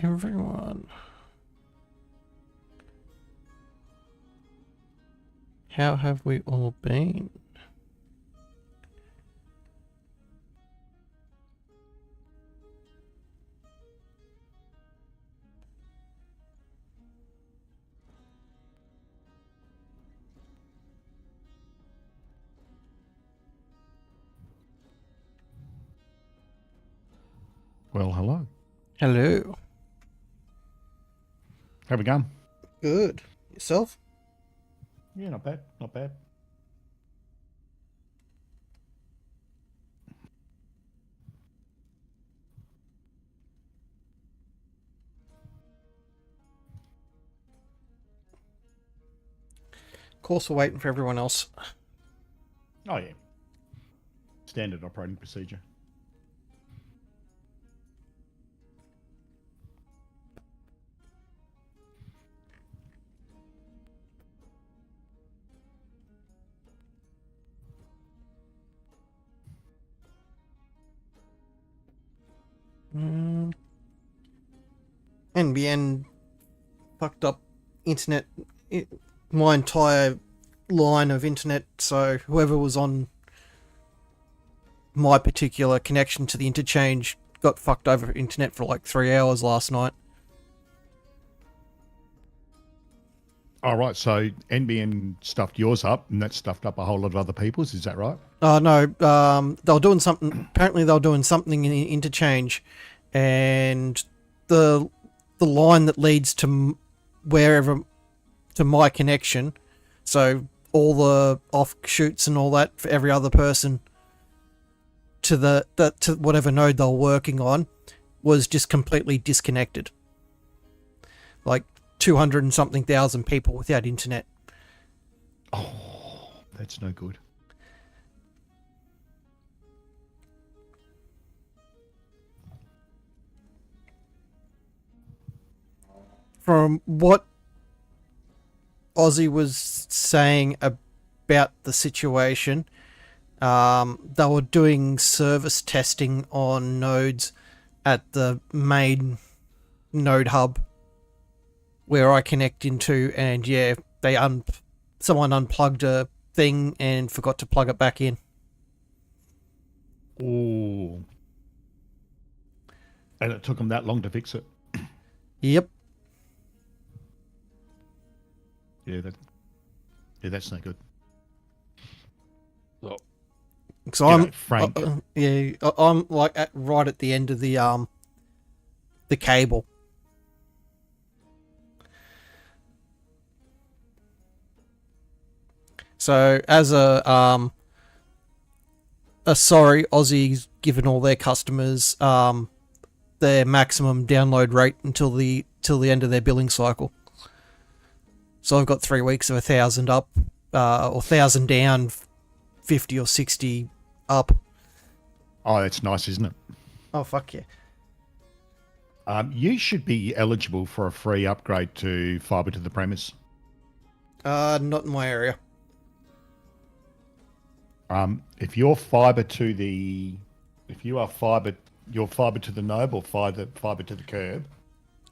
everyone. How have we all been? Well, hello. Hello. How we going? Good. Yourself? Yeah, not bad. Not bad. Of course, we're waiting for everyone else. Oh, yeah. Standard operating procedure. NBN fucked up internet, my entire line of internet, so whoever was on my particular connection to the interchange got fucked over internet for like 3 hours last night. All right, so NBN stuffed yours up, and that stuffed up a whole lot of other people's. Is that right? No, they were doing something. Apparently, they were doing something in the interchange, and the line that leads to wherever to my connection, so all the offshoots and all that for every other person to to whatever node they were working on, was just completely disconnected. Like 200 and something thousand people without internet. Oh, that's no good. From what Aussie was saying about the situation, they were doing service testing on nodes at the main node hub where I connect into, and yeah, someone unplugged a thing and forgot to plug it back in. Oh. And it took them that long to fix it. Yep. Yeah, that's no good. So I'm Frank. I'm like right at the end of the cable. So as a sorry, Aussie's given all their customers their maximum download rate until the end of their billing cycle. So I've got 3 weeks of 1,000 up, or 1,000 down, 50 or 60 up. Oh, that's nice, isn't it? Oh fuck yeah! You should be eligible for a free upgrade to fibre to the premise. Not in my area. If you're fibre to the, if you are fibre, you're fibre to the node or fibre to the curb,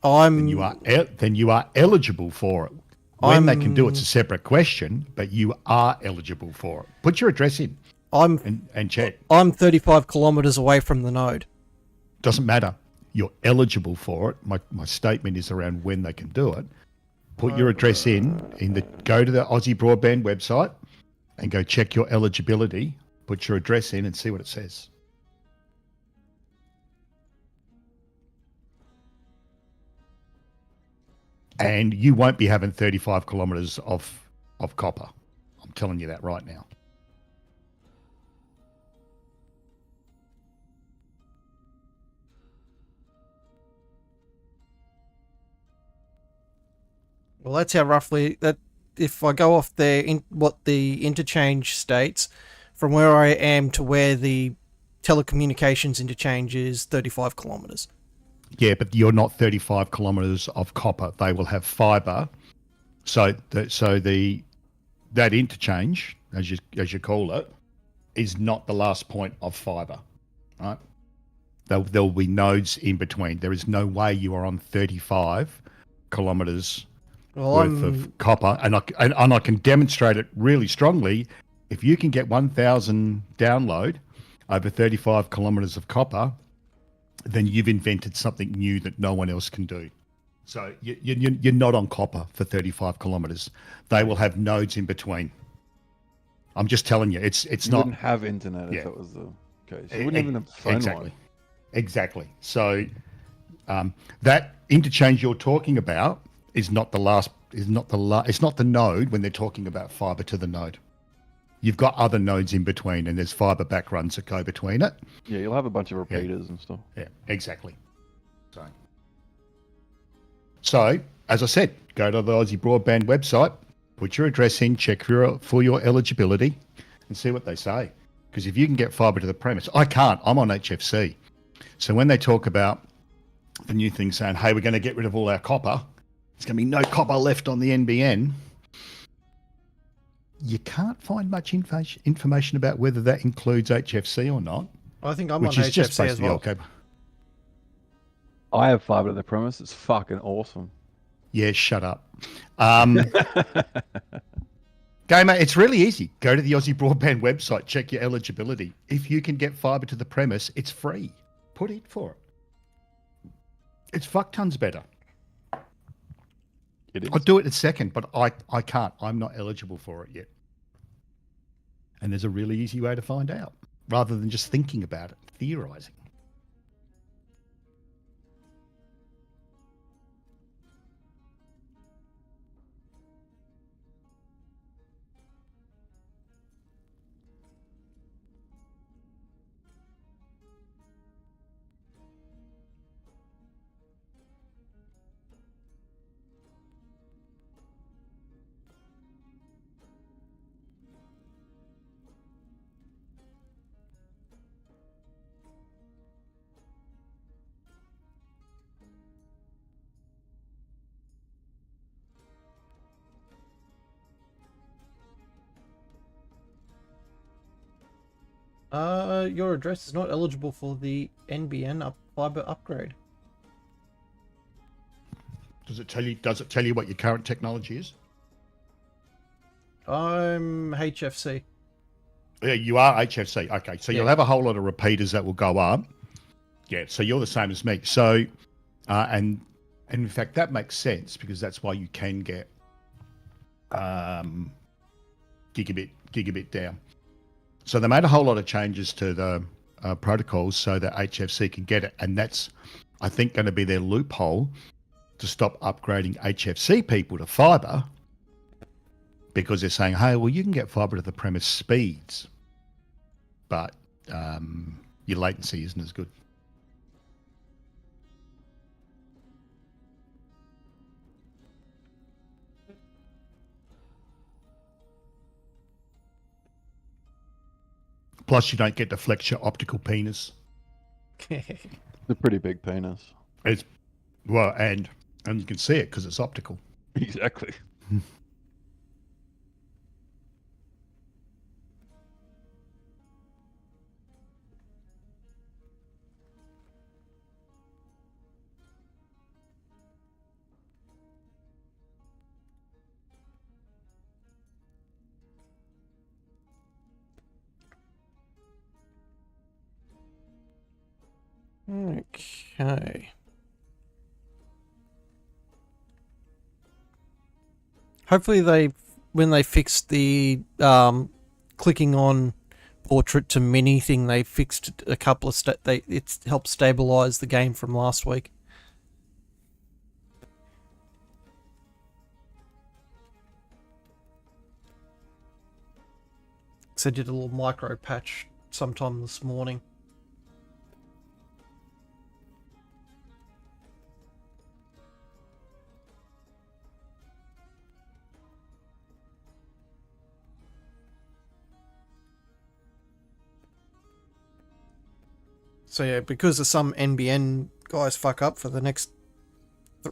then you are eligible for it. When they can do it's a separate question, but you are eligible for it. Put your address in. And check. I'm 35 kilometres away from the node. Doesn't matter. You're eligible for it. My statement is around when they can do it. Put your address in go to the Aussie Broadband website and go check your eligibility. Put your address in and see what it says. And you won't be having 35 kilometres of copper. I'm telling you that right now. Well, that's how roughly that. If I go off what the interchange states, from where I am to where the telecommunications interchange is 35 kilometres. Yeah, but you're not 35 kilometres of copper. They will have fibre. So that interchange, as you call it, is not the last point of fibre, right? There will be nodes in between. There is no way you are on 35 kilometers worth of copper, and I can demonstrate it really strongly. If you can get 1,000 download over 35 kilometers of copper, then you've invented something new that no one else can do. So you're not on copper for 35 kilometers. They will have nodes in between. I'm just telling you, it's You not. wouldn't have internet if that was the case. You wouldn't even have a phone line. Exactly. So that interchange you're talking about is not the last. It's not the node when they're talking about fiber to the node. You've got other nodes in between, and there's fiber back runs that go between it. Yeah, you'll have a bunch of repeaters and stuff. Yeah, exactly. So, as I said, go to the Aussie Broadband website, put your address in, check for your eligibility, and see what they say. Because if you can get fiber to the premise, I can't. I'm on HFC. So when they talk about the new thing saying, hey, we're going to get rid of all our copper, there's going to be no copper left on the NBN, you can't find much information about whether that includes HFC or not. I think I'm on HFC as well. I have fiber to the premise. It's fucking awesome. Yeah, shut up. Gamer, it's really easy. Go to the Aussie Broadband website, check your eligibility. If you can get fiber to the premise, it's free. Put in for it. It's fuck tons better. It is. I'll do it in a second, but I can't. I'm not eligible for it yet. And there's a really easy way to find out, rather than just thinking about it, theorizing. Your address is not eligible for the NBN fiber upgrade. Does it tell you what your current technology is? I'm HFC. Yeah, you are HFC. Okay, so you'll have a whole lot of repeaters that will go up. Yeah, so you're the same as me. So, and in fact, that makes sense because that's why you can get gigabit down. So they made a whole lot of changes to the protocols so that HFC can get it, and that's, I think, going to be their loophole to stop upgrading HFC people to fiber, because they're saying, hey, well, you can get fiber to the premise speeds, but your latency isn't as good. Plus, you don't get to flex your optical penis. It's a pretty big penis. It's well, and you can see it because it's optical. Exactly. Okay. Hopefully when they fixed the clicking on portrait to mini thing, they fixed a couple of it's helped stabilize the game from last week. So I did a little micro patch sometime this morning. So yeah, because of some NBN guys fuck up for the next, I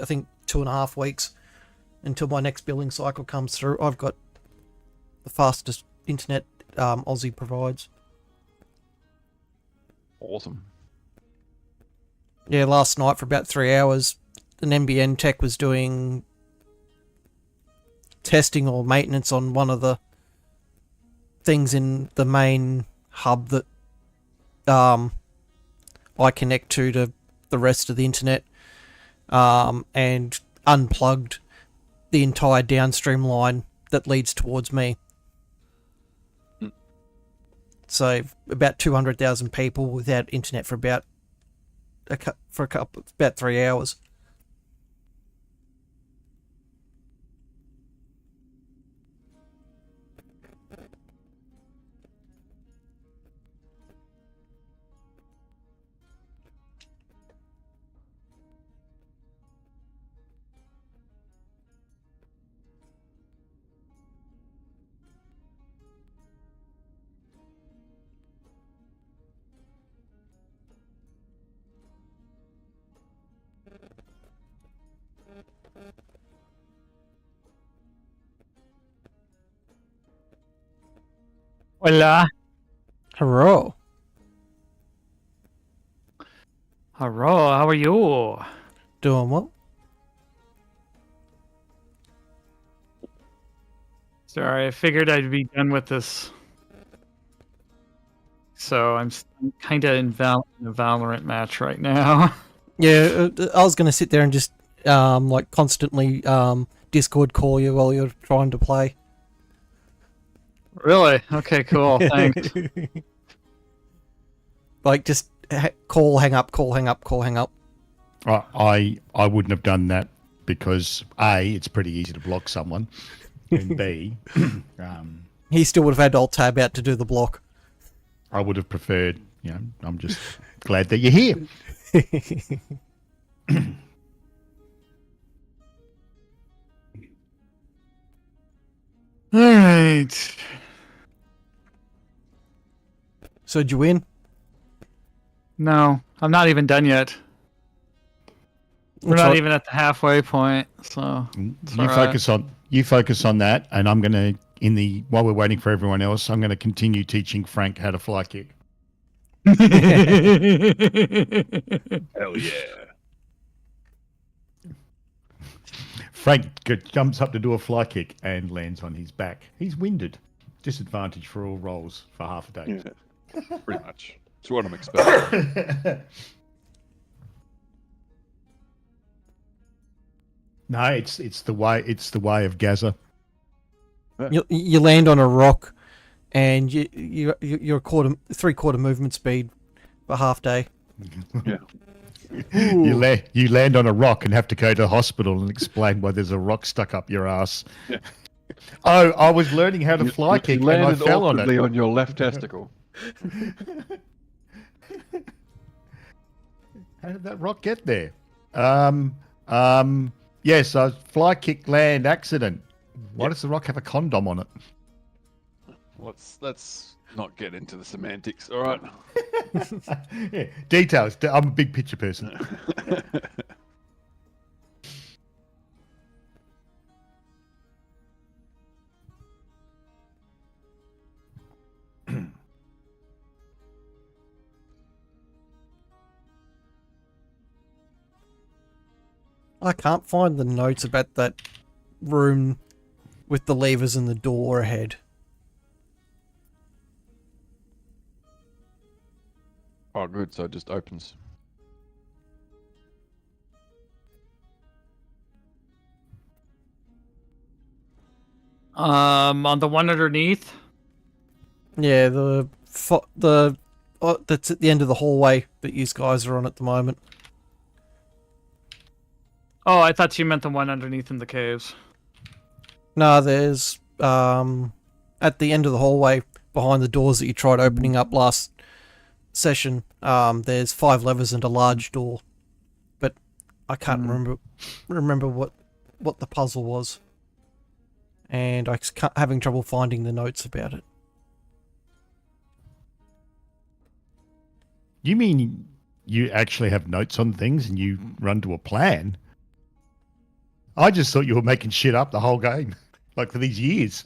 think 2.5 weeks until my next billing cycle comes through, I've got the fastest internet Aussie provides. Awesome. Yeah, last night for about 3 hours, an NBN tech was doing testing or maintenance on one of the things in the main hub that I connect to the rest of the internet, and unplugged the entire downstream line that leads towards me. So about 200,000 people without internet for about 3 hours. Hola. Hurrah. Hello, how are you? Doing well. Sorry, I figured I'd be done with this. So I'm kind of in a Valorant match right now. Yeah, I was going to sit there and just like constantly Discord call you while you're trying to play. Really? Okay, cool. Thanks. Like just call, hang up, call, hang up, call, hang up. I wouldn't have done that because A, it's pretty easy to block someone, and B, He still would have had Alt Tab out to do the block. I would have preferred. I'm just glad that you're here. All right. So did you win? No, I'm not even done yet. We're That's not right. even at the halfway point, so it's You all focus on that, and I'm gonna while we're waiting for everyone else, I'm gonna continue teaching Frank how to fly kick. right. Hell yeah. Frank jumps up to do a fly kick and lands on his back. He's winded. Disadvantage for all rolls for half a day. Yeah. Pretty much. That's what I'm expecting. No, it's the way of Gaza. You land on a rock, and you're 3/4 movement speed for half day. Yeah. You land on a rock and have to go to the hospital and explain why there's a rock stuck up your ass. Yeah. Oh, I was learning how to fly kick You and I landed fell on awkwardly it. on your left testicle. How did that rock get there? Yes, a fly kick land accident. Why does the rock have a condom on it? Let's not get into the semantics. All right. Yeah, details. I'm a big picture person. I can't find the notes about that room with the levers and the door ahead. Oh, good. So it just opens. On the one underneath. Yeah, that's at the end of the hallway that you guys are on at the moment. Oh, I thought you meant the one underneath in the caves. No, there's at the end of the hallway behind the doors that you tried opening up last session. There's 5 levers and a large door, but I can't remember what the puzzle was, and I'm having trouble finding the notes about it. You mean you actually have notes on things and you run to a plan? I just thought you were making shit up the whole game, like for these years.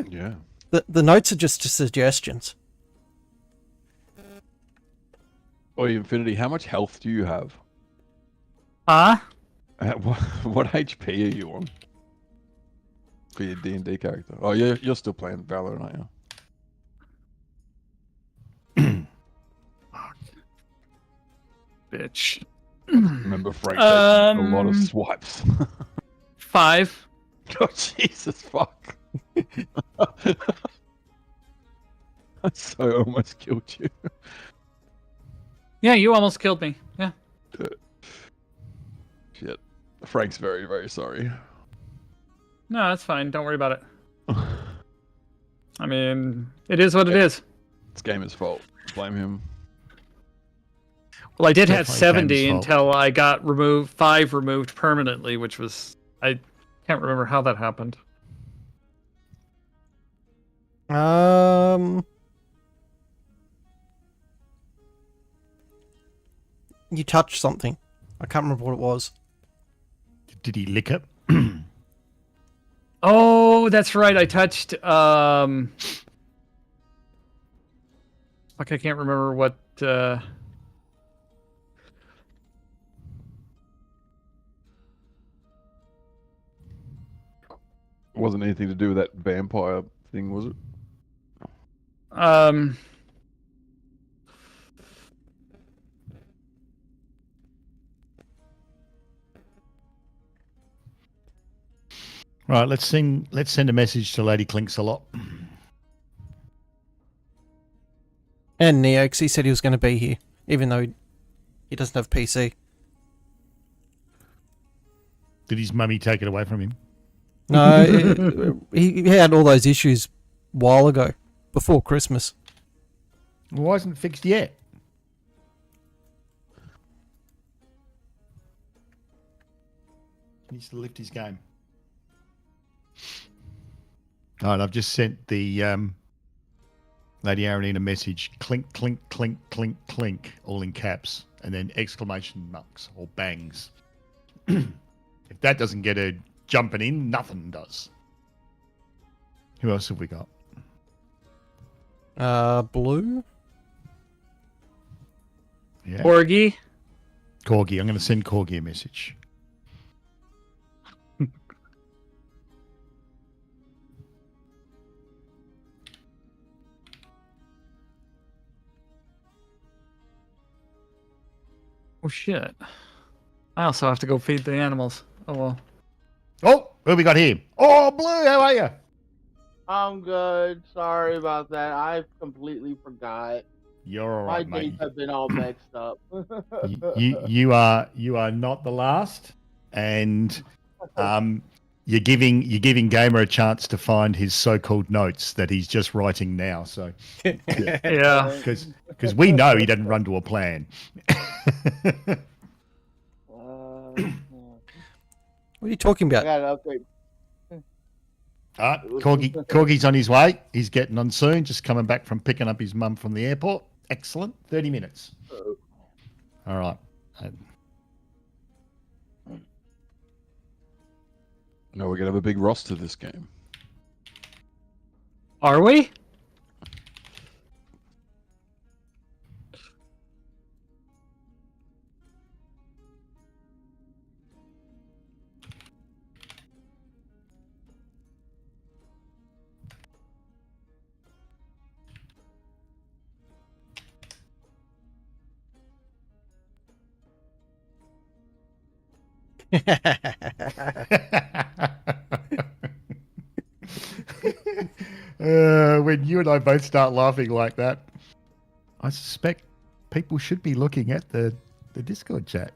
Yeah. The notes are just suggestions. Oh, Infinity, how much health do you have? Huh? What HP are you on for your D&D character? Oh, you're still playing Valorant, aren't you? Bitch. Remember Frank taking a lot of Um, swipes. 5. Oh, Jesus, fuck. I so almost killed you. Yeah, you almost killed me. Yeah. Shit. Frank's very, very sorry. No, that's fine. Don't worry about it. I mean, it is what it is. It's gamer's fault. Blame him. Well, I did have Definitely 70 Game's fault. until I got 5 removed permanently, which was... I can't remember how that happened. You touched something. I can't remember what it was. Did he lick it? Oh, that's right. I touched... Fuck, I can't remember what... It wasn't anything to do with that vampire thing, was it? Right, let's send a message to Lady Clinks a lot. And Neo, 'cause he said he was going to be here, even though he doesn't have PC. Did his mummy take it away from him? No, he had all those issues a while ago, before Christmas. Why isn't it fixed yet? He needs to lift his game. All right, I've just sent the Lady Aranine a message. Clink, clink, clink, clink, clink, all in caps, and then exclamation marks or bangs. If that doesn't get her jumping in, nothing does. Who else have we got? Blue? Yeah. Corgi? Corgi. I'm going to send Corgi a message. Oh, shit. I also have to go feed the animals. Oh, well. Oh, who have we got here? Oh, Blue, how are you? I'm good. Sorry about that. I completely forgot. You're all My right, mate. days have been all mixed up. You are not the last, and you're giving Gamer a chance to find his so-called notes that he's just writing now. So Yeah. because we know he doesn't run to a plan. What are you talking I about? got an update. Corgi's on his way. He's getting on soon. Just coming back from picking up his mum from the airport. Excellent. 30 minutes. All right. No, we're gonna have a big roster this game. Are we? When you and I both start laughing like that, I suspect people should be looking at the Discord chat.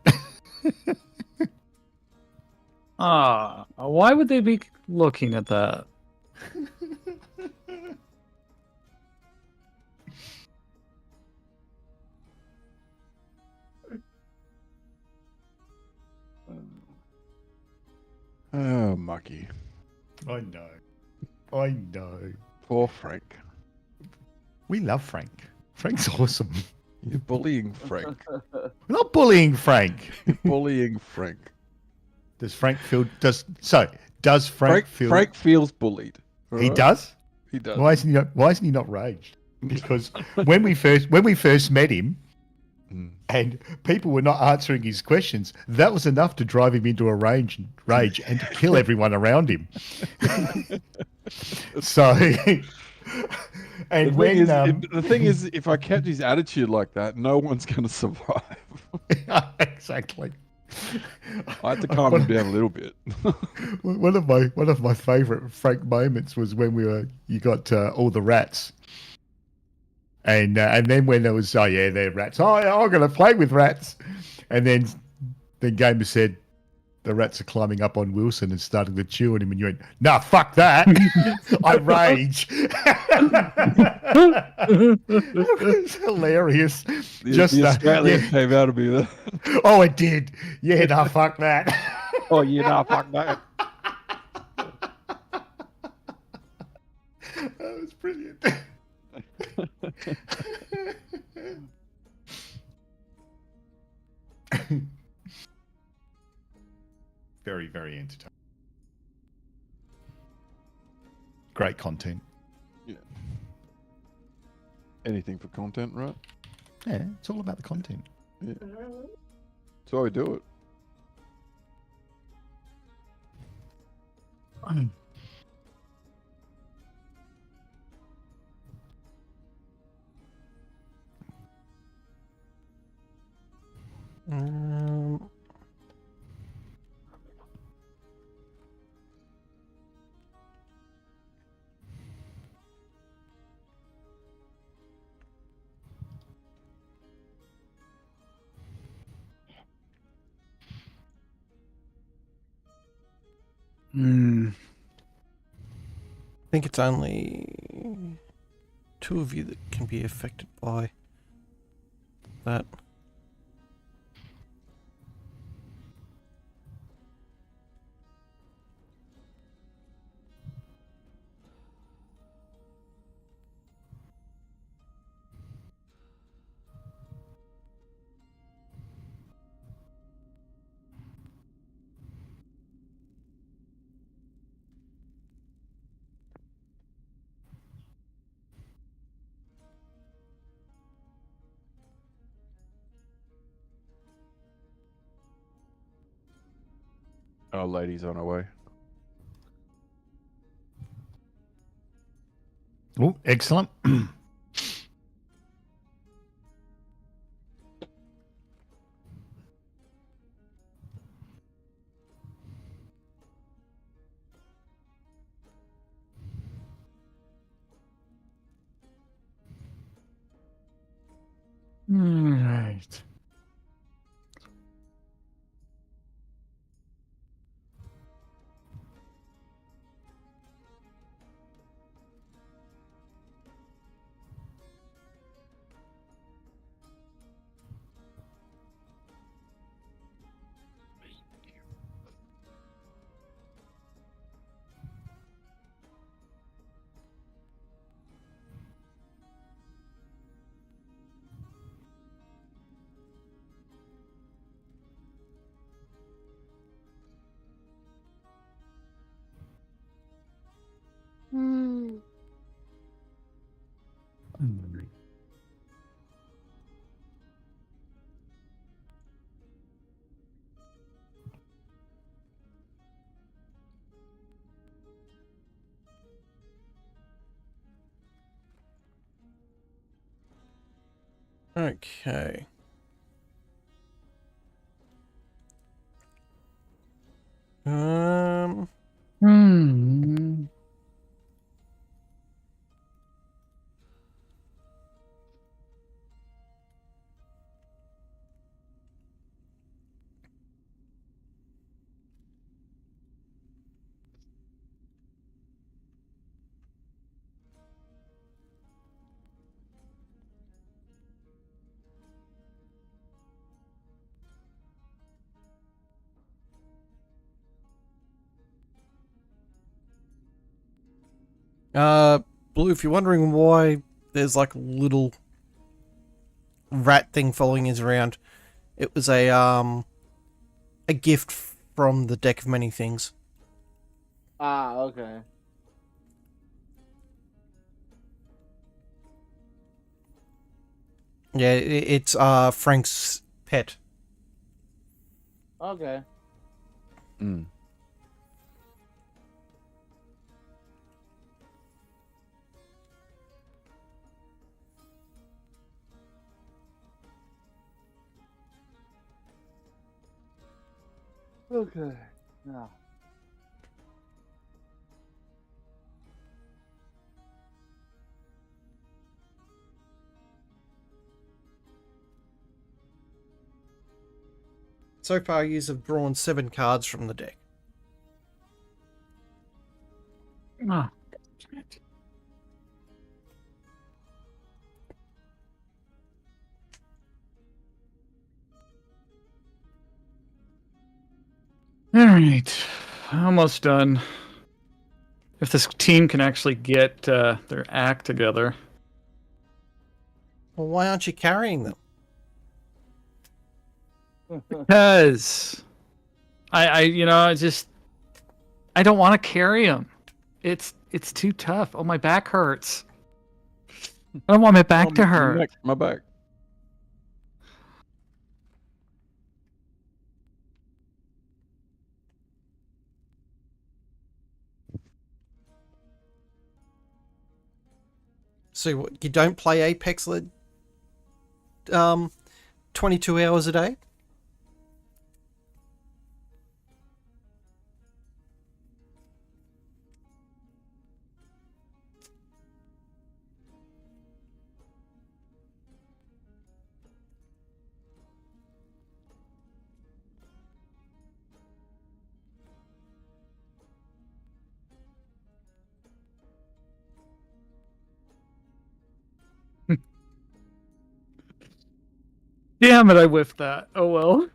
Why would they be looking at that? Oh, Mucky. I know. Poor Frank. We love Frank. Frank's awesome. You're bullying Frank. We're not bullying Frank. Bullying Frank. Does Frank feel Frank feel Frank feels bullied. he Alright? does? He does. Why isn't he not raged? Because when we first met him, and people were not answering his questions. That was enough to drive him into a rage and to kill everyone around him. So, and the thing is, if I kept his attitude like that, no one's going to survive. exactly. I had to calm him down a little bit. One of my favourite Frank moments was when you got all the rats, and then when there was they're rats. Oh, yeah, I'm going to play with rats, and then Gamer said the rats are climbing up on Wilson and starting to chew on him, and you went, nah, fuck that. I rage. It's hilarious. The Australian came out of me there. Oh, it did. Yeah, nah, fuck that. Oh, yeah, nah, fuck that. That was brilliant. Very, very entertaining. Great content. Yeah. Anything for content, right? Yeah, it's all about the content. Yeah. That's why we do it. I think it's only 2 of you that can be affected by that. Our lady's on her way. Oh, excellent. Right. Okay. Blue, if you're wondering why there's like a little rat thing following us around, it was a gift from the Deck of Many Things. Ah, okay. Yeah, it's Frank's pet. Okay. Mm. Okay. Now. So far, you have drawn 7 cards from the deck. Oh. All right, almost done. If this team can actually get their act together. Well, why aren't you carrying them? Because I just I don't want to carry them. It's too tough. Oh, my back hurts. I don't want my back to hurt. My back. So what, you don't play Apex 22 hours a day? Damn it! I whiffed that. Oh well.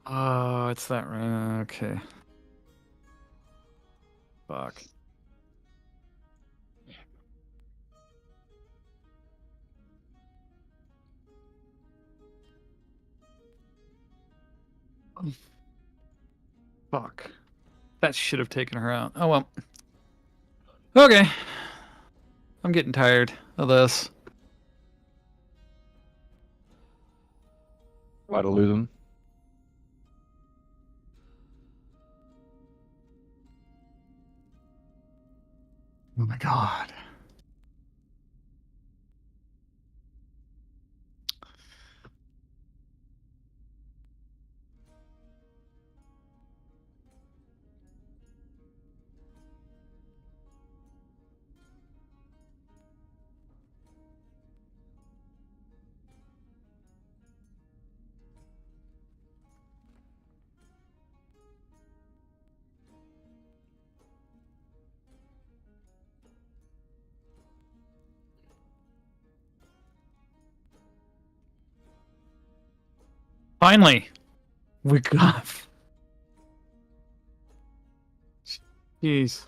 Oh, it's that right. Okay. Fuck. Fuck. That should have taken her out. Oh well. Okay. I'm getting tired of this. Tired of losing. Oh my god. Finally, we got. Jeez.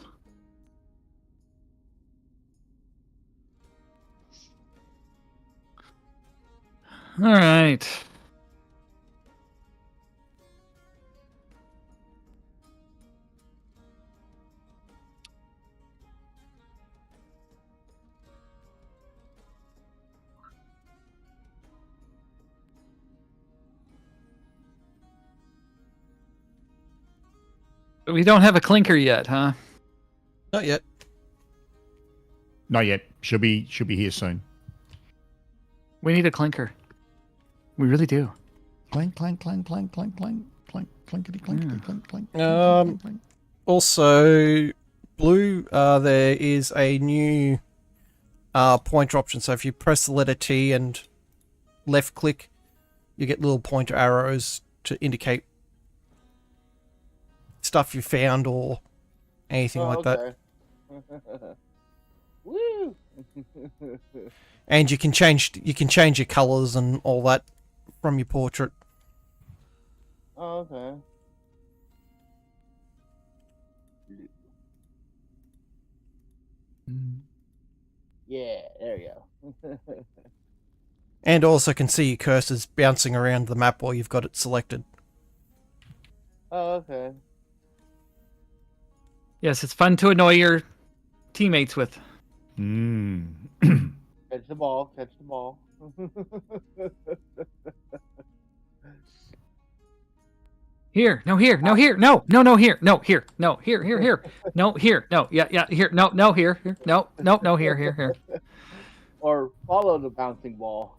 All right. We don't have a clinker yet, huh? Not yet. Not yet. She'll be here soon. We need a clinker. We really do. Clank, clank, clank, clank, clank, clank, clank, clankety, clankety, clank, clank. Um, clank. Also, blue, there is a new pointer option. So if you press the letter T and left click, you get little pointer arrows to indicate stuff you found or anything like that. Woo! And you can change your colors and all that from your portrait. Oh, okay. Yeah, there you go. And also can see your cursors bouncing around the map while you've got it selected. Oh, okay. Yes, it's fun to annoy your teammates with. Mm. Catch the ball. Catch the ball. Here, no, here, no, here, no, no, no, here, no, here, no, here, here, here, no, here, no, yeah, yeah, here, no, no, here, here, no, no, no, here, here, here. Or follow the bouncing ball.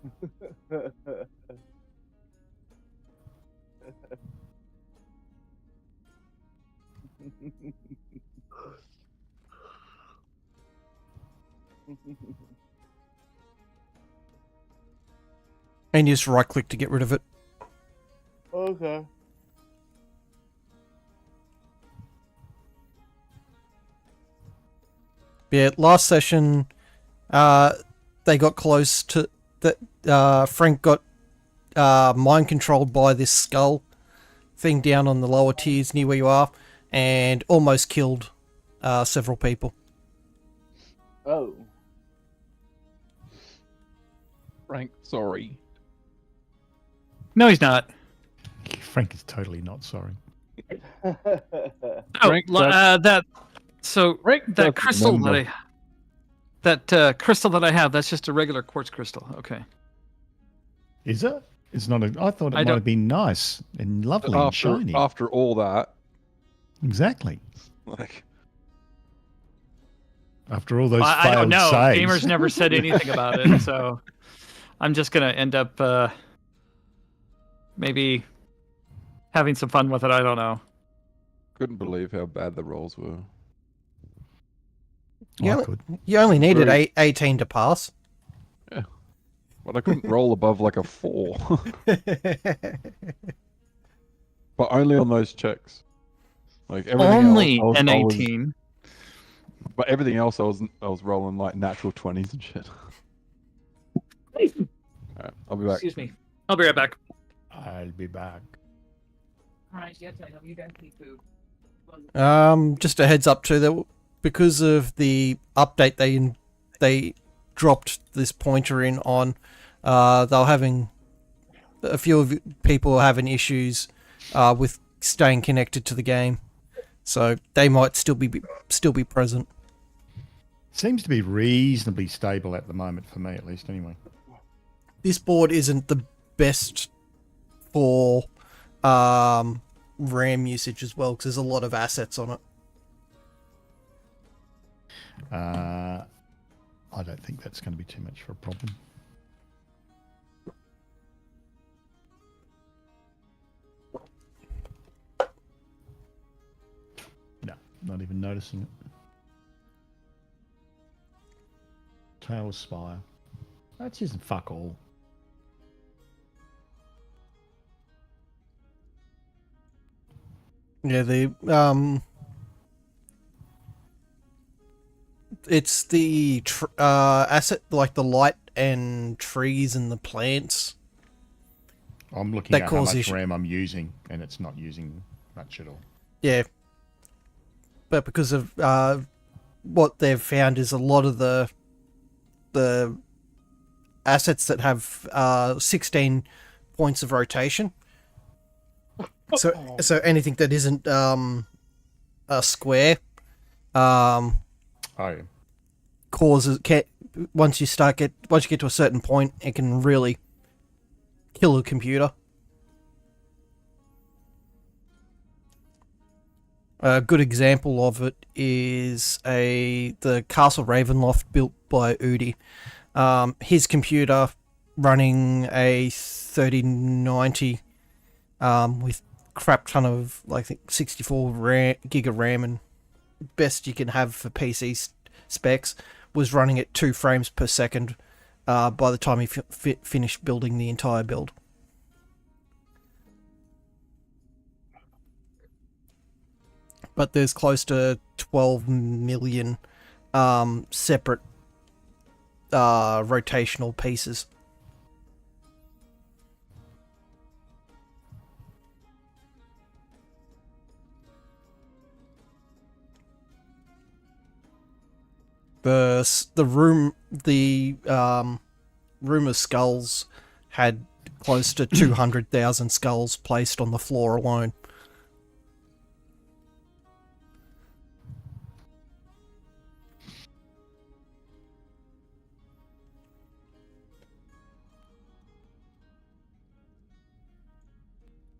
And you just right click to get rid of it. Okay. Yeah, last session, they got close to that. Frank got mind controlled by this skull thing down on the lower tiers near where you are, and almost killed several people. Oh. Frank, sorry. No, he's not. Frank is totally not sorry. Oh, Frank, that. So Frank that doesn't crystal remember. crystal that I have, that's just a regular quartz crystal. Okay. Is it? It's not. I thought it I might don't- have been nice and lovely and shiny. After all that, Exactly. like, After all those I failed don't know. saves. Gamers never said anything about it, so I'm just gonna end up maybe having some fun with it. I don't know. couldn't believe how bad the rolls were. Yeah. I could. You only needed Very- 18 to pass. But I couldn't roll above like a 4. But only on those checks. Like everything Only else, an I was- 18. But everything else, I was rolling like natural 20s and shit. Alright, I'll be back. Excuse me. I'll be right back. I'll be back. Alright, yes, I know you guys need food. Just a heads up too that because of the update they dropped this pointer in on, they're having a few of people are having issues with staying connected to the game, so they might still be present. Seems to be reasonably stable at the moment for me, at least. Anyway. This board isn't the best for RAM usage as well because there's a lot of assets on it. I don't think that's going to be too much of a problem. No, not even noticing it. Tail Spire. That's just fuck all. Yeah, it's the asset like the light and trees and the plants. I'm looking That at how causes much issue. RAM I'm using, and it's not using much at all. Yeah, but because of what they've found is a lot of the assets that have 16 points of rotation. So anything that isn't a square Oh, yeah. causes once you get to a certain point, it can really kill a computer. A good example of it is the Castle Ravenloft built by Udi. His computer running a 3090 with crap ton of like 64 gig of RAM and best you can have for PC specs was running at 2 frames per second by the time he finished building the entire build. But there's close to 12 million separate rotational pieces. The room of skulls had close to 200,000 skulls placed on the floor alone.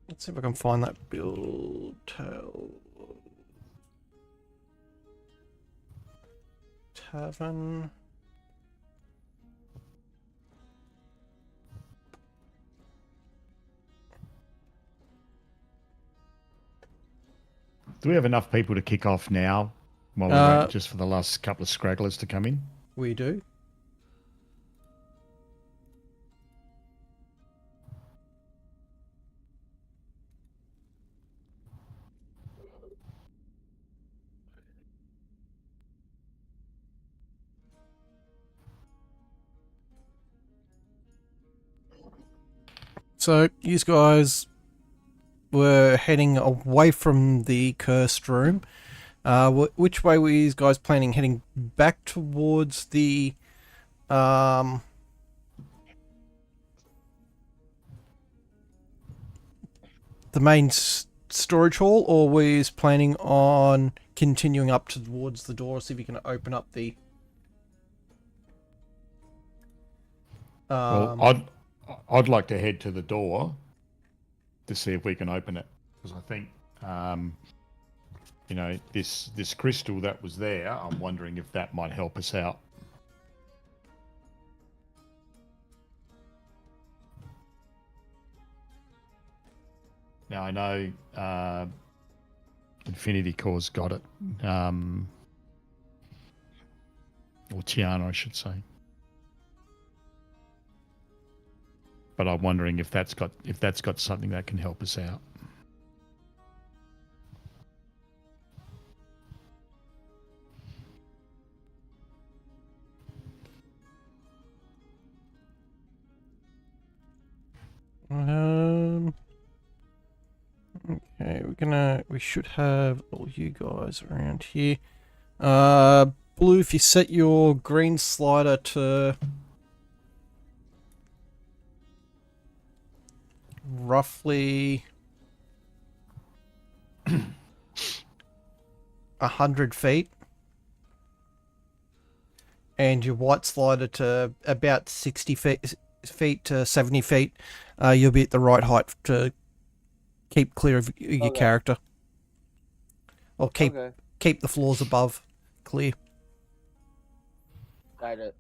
Let's see if I can find that build tavern. Do we have enough people to kick off now? While we wait just for the last couple of scragglers to come in? We do. So, you guys were heading away from the cursed room. Which way were you guys planning? Heading back towards the the main storage hall, or were you planning on continuing up towards the door, see if you can open up the Well, I'd like to head to the door to see if we can open it, because I think you know, this crystal that was there, I'm wondering if that might help us out. Now I know Infinity Core's got it, or Tiana, I should say. But I'm wondering if that's got something that can help us out. Okay, we should have all you guys around here. Blue, if you set your green slider to roughly 100 feet, and your white slider to about 60 feet to 70 feet, you'll be at the right height to keep clear of your character. Or keep the floors above clear. Got it.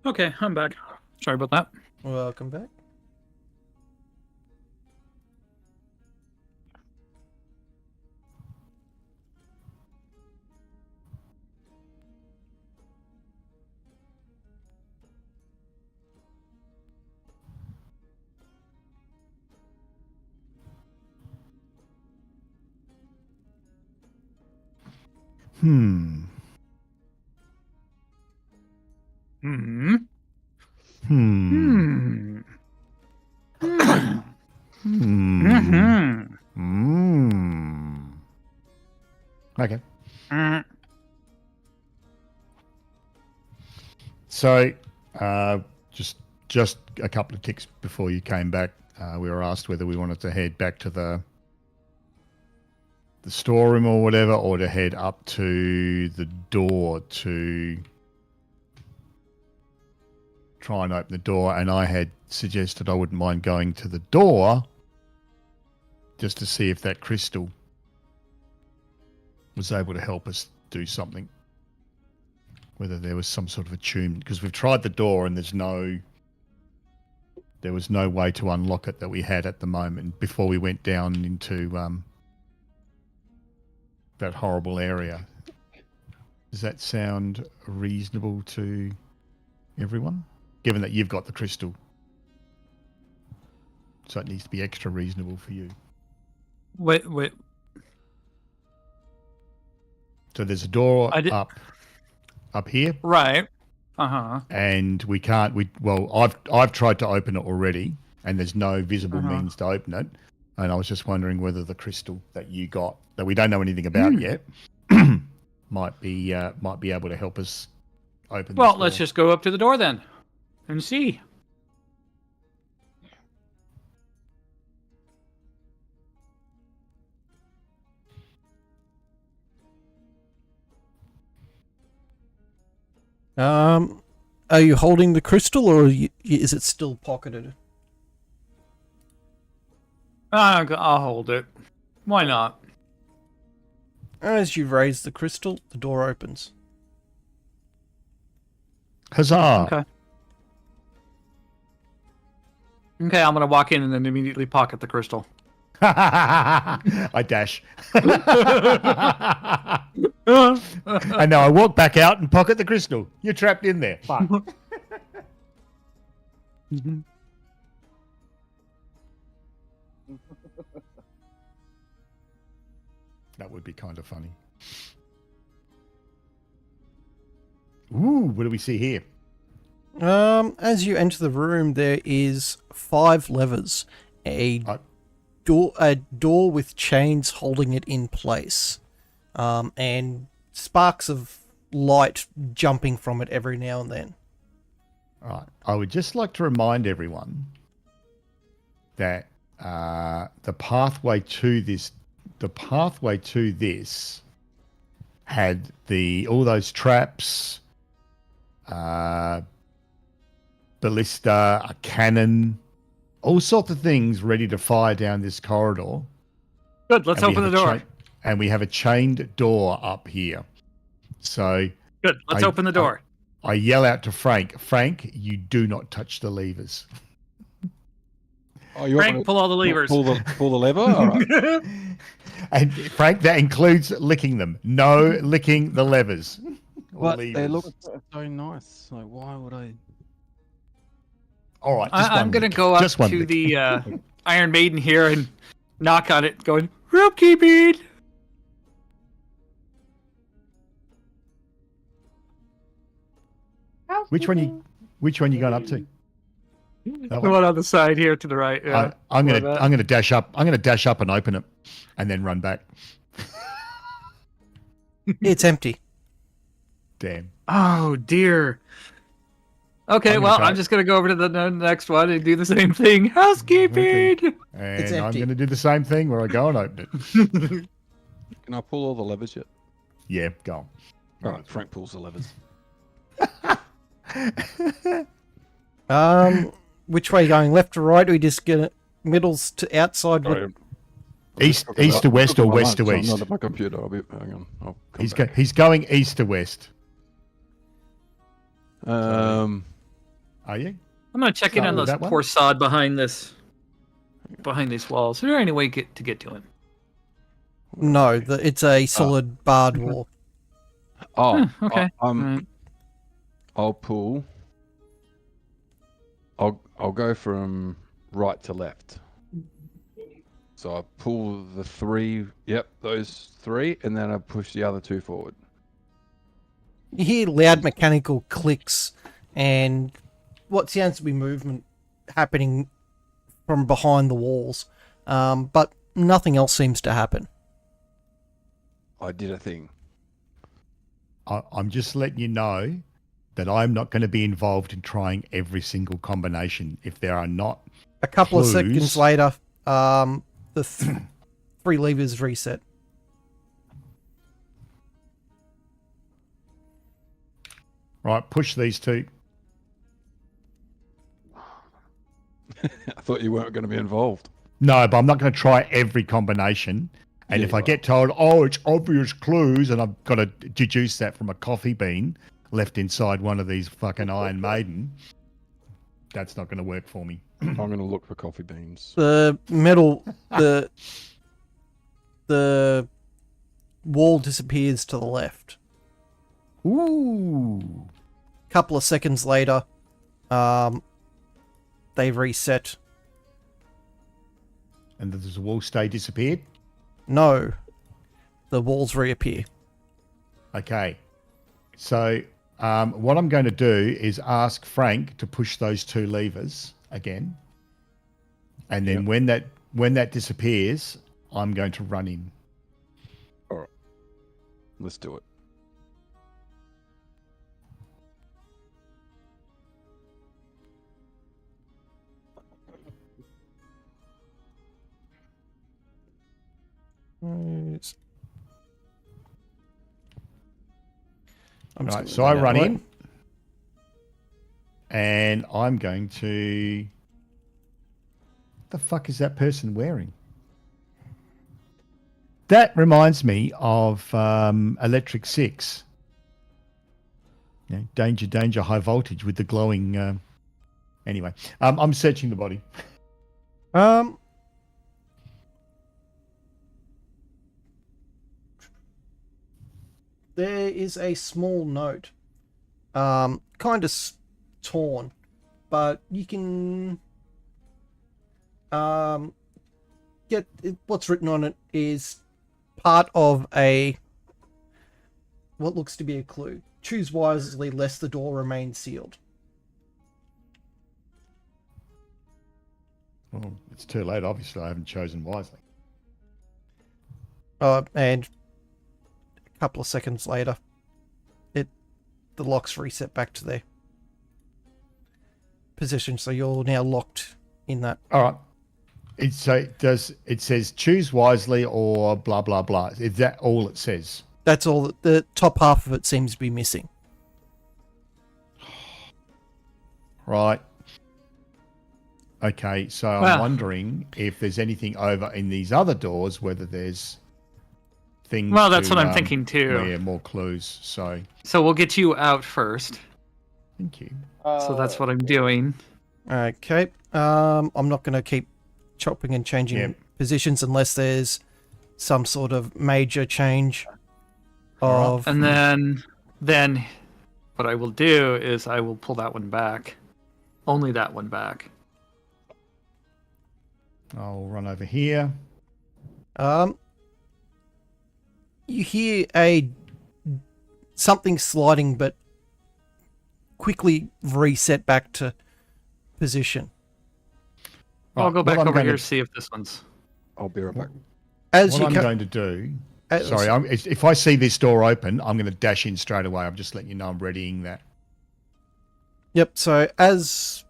Okay, I'm back. Sorry about that. Welcome back. Hmm. Okay. So, just a couple of ticks before you came back, we were asked whether we wanted to head back to the storeroom or whatever, or to head up to the door to try and open the door. And I had suggested I wouldn't mind going to the door just to see if that crystal was able to help us do something. Whether there was some sort of attunement, because we've tried the door and there was no way to unlock it that we had at the moment before we went down into that horrible area. Does that sound reasonable to everyone? Given that you've got the crystal. So it needs to be extra reasonable for you. Wait. So there's a door up. up here, Right. Uh-huh. and we can't. I've tried to open it already, and there's no visible means to open it. And I was just wondering whether the crystal that you got, that we don't know anything about yet, might be able to help us open. Well, this let's door. just go up to the door then and see. Are you holding the crystal, or is it still pocketed? I'll hold it. Why not? As you raise the crystal, the door opens. Huzzah! Okay. Okay, I'm gonna walk in and then immediately pocket the crystal. I dash. And now I walk back out and pocket the crystal. You're trapped in there. Fuck. That would be kind of funny. Ooh, what do we see here? As you enter the room, there is 5 levers. A door with chains holding it in place, and sparks of light jumping from it every now and then. All right. I would just like to remind everyone that the pathway to this had all those traps, ballista, a cannon, all sorts of things ready to fire down this corridor. Good, let's And we open the have door. And we have a chained door up here. So Good, let's open the door. I yell out to Frank, Frank, you do not touch the levers. Oh, you Frank, pull all the levers. Pull the lever? All right. And Frank, that includes licking them. No licking the levers. But they Levers. look so nice. Like, why would I? All right. I'm going to go up to the Iron Maiden here and knock on it, going, "Ropekeeping!" Which one you going up to? That The one? one on the side here to the right. Yeah. I'm Where gonna that- dash up. I'm gonna dash up and open it, and then run back. It's empty. Damn. Oh dear. Okay, I'm gonna well, try I'm it. just going to go over to the next one and do the same thing. Housekeeping! And It's I'm empty. gonna do the same thing where I go and open it. Can I pull all the levers yet? Yeah, go on. All right, Frank pulls the levers. Which way are you going? Left or right? Or we just get it middles to outside? Sorry, East to west or west to I'm east? not at my computer. Hang on. I'll come He's back. he's going east to west. Are you? I'm going to check in Start on with those that one? poor sod behind these walls. Is there any way to get to him? No, it's a solid barred wall. Oh, Okay. I'm. Right. I'll pull. I'll go from right to left. So I pull the 3. Yep, those 3, and then I push the other 2 forward. You hear loud mechanical clicks and what sounds to be movement happening from behind the walls, but nothing else seems to happen. I did a thing. I'm just letting you know that I'm not going to be involved in trying every single combination if there are not. A couple Clues. of seconds later, the 3 levers reset. Right, push these 2. I thought you weren't going to be involved. No, but I'm not going to try every combination. And Yeah, if I you get told, oh, it's obvious clues, and I've got to deduce that from a coffee bean left inside one of these fucking Iron Maiden, that's not going to work for me. I'm going to look for coffee beans. The the wall disappears to the left. Ooh. Couple of seconds later, they reset. And does the wall stay disappeared? No, the walls reappear. Okay. So What I'm going to do is ask Frank to push those 2 levers again, and then when that disappears, I'm going to run in. All right. Let's do it. Right, so I run in, and I'm going to. What the fuck is that person wearing? That reminds me of Electric Six. Danger, danger, high voltage with the glowing. Anyway, I'm searching the body. There is a small note, kind of torn, but you can get what's written on it is part of what looks to be a clue. Choose wisely lest the door remain sealed. Well, it's too late. Obviously, I haven't chosen wisely. And a couple of seconds later, the locks reset back to their position, so you're now locked in that. All right. It says choose wisely or blah blah blah. Is that all it says? That's all. The top half of it seems to be missing. Right. Okay, so I'm wondering if there's anything over in these other doors, whether there's things. Well, that's what I'm thinking too. Yeah, more clues. So we'll get you out first. thank you. So that's what I'm doing. Okay. I'm not going to keep chopping and changing positions unless there's some sort of major change of. And then what I will do is I will pull that one back. Only that one back. I'll run over here. You hear something sliding, but quickly reset back to position. I'll go back what I'm over going here to- to see if this one's. I'll be right back. As What you I'm co- going to do. as- Sorry, if I see this door open, I'm going to dash in straight away. I'm just letting you know I'm readying that. Yep. So as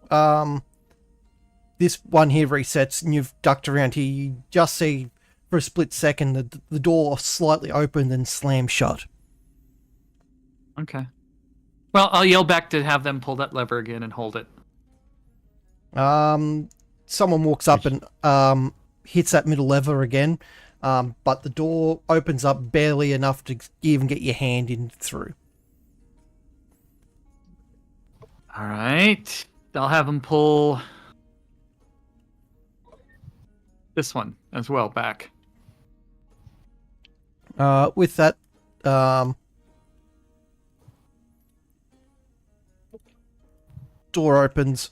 this one here resets and you've ducked around here, you just see for a split second the door slightly opened and slammed shut. Okay. Well, I'll yell back to have them pull that lever again and hold it. Someone walks up and hits that middle lever again, but the door opens up barely enough to even get your hand in through. All right. I'll have them pull this one as well back. With that, door opens,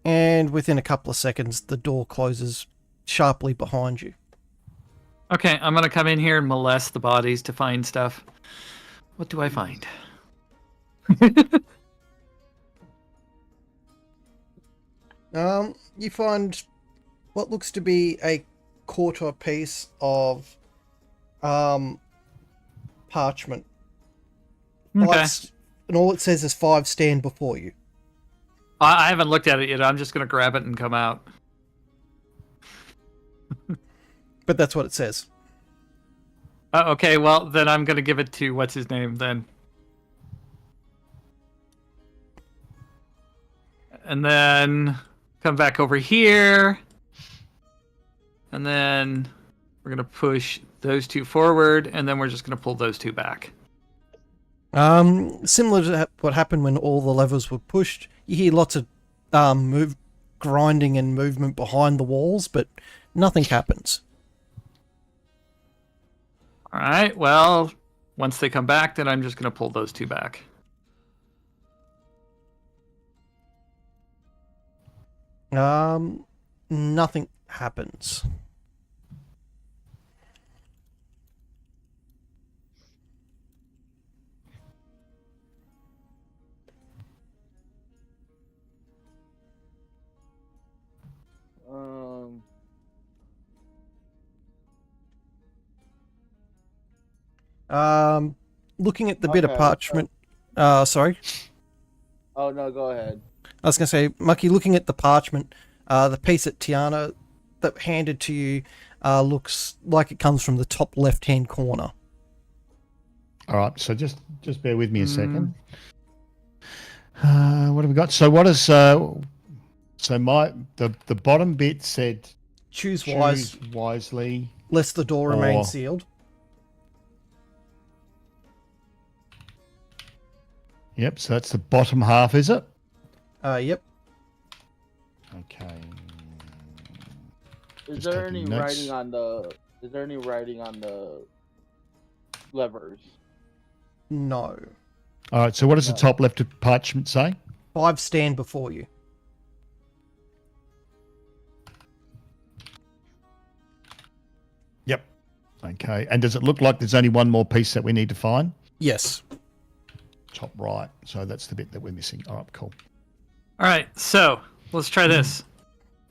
and within a couple of seconds, the door closes sharply behind you. Okay, I'm gonna come in here and molest the bodies to find stuff. What do I find? You find what looks to be a quarter piece of parchment. Okay. And all it says is 5 stand before you. I haven't looked at it yet. I'm just gonna grab it and come out. But that's what it says. Okay, well then I'm gonna give it to what's his name then. And then come back over here. And then we're gonna push those two forward, and then we're just gonna pull those two back. Similar to what happened when all the levers were pushed, you hear lots of grinding and movement behind the walls, but nothing happens. All right. Well, once they come back, then I'm just gonna pull those two back. Nothing happens. Looking at the bit of Okay, parchment. Sorry. Oh no, go ahead. I was going to say, Mucky, looking at the parchment, the piece that Tiana that handed to you looks like it comes from the top left-hand corner. All right, so just bear with me a second. What have we got? So what is the bottom bit said Choose wisely. lest the door or- remain sealed. Yep, so that's the bottom half, is it? Yep. Okay. Is Just there taking any notes. writing on the? Is there any writing on the levers? No. All right, so what does the top left of parchment say? 5 stand before you. Yep. Okay, and does it look like there's only one more piece that we need to find? Yes. Top right. So that's the bit that we're missing. All right, cool. All right, so let's try this.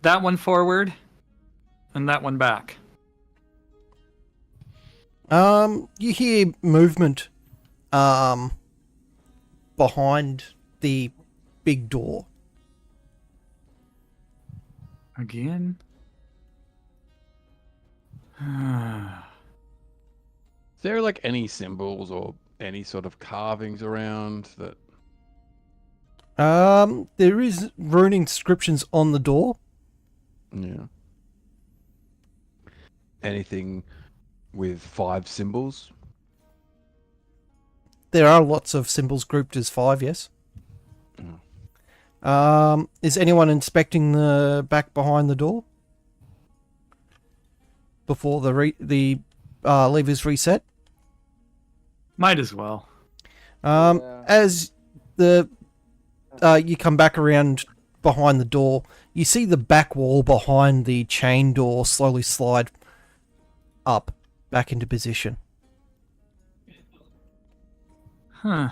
That one forward, and that one back. You hear movement behind the big door. Again? Is there like any symbols or any sort of carvings around that? There is rune inscriptions on the door. Yeah. Anything with 5 symbols? There are lots of symbols grouped as 5, yes. Is anyone inspecting the back behind the door? Before the levers reset? Might as well. Yeah. As the you come back around behind the door, you see the back wall behind the chain door slowly slide up back into position. Huh.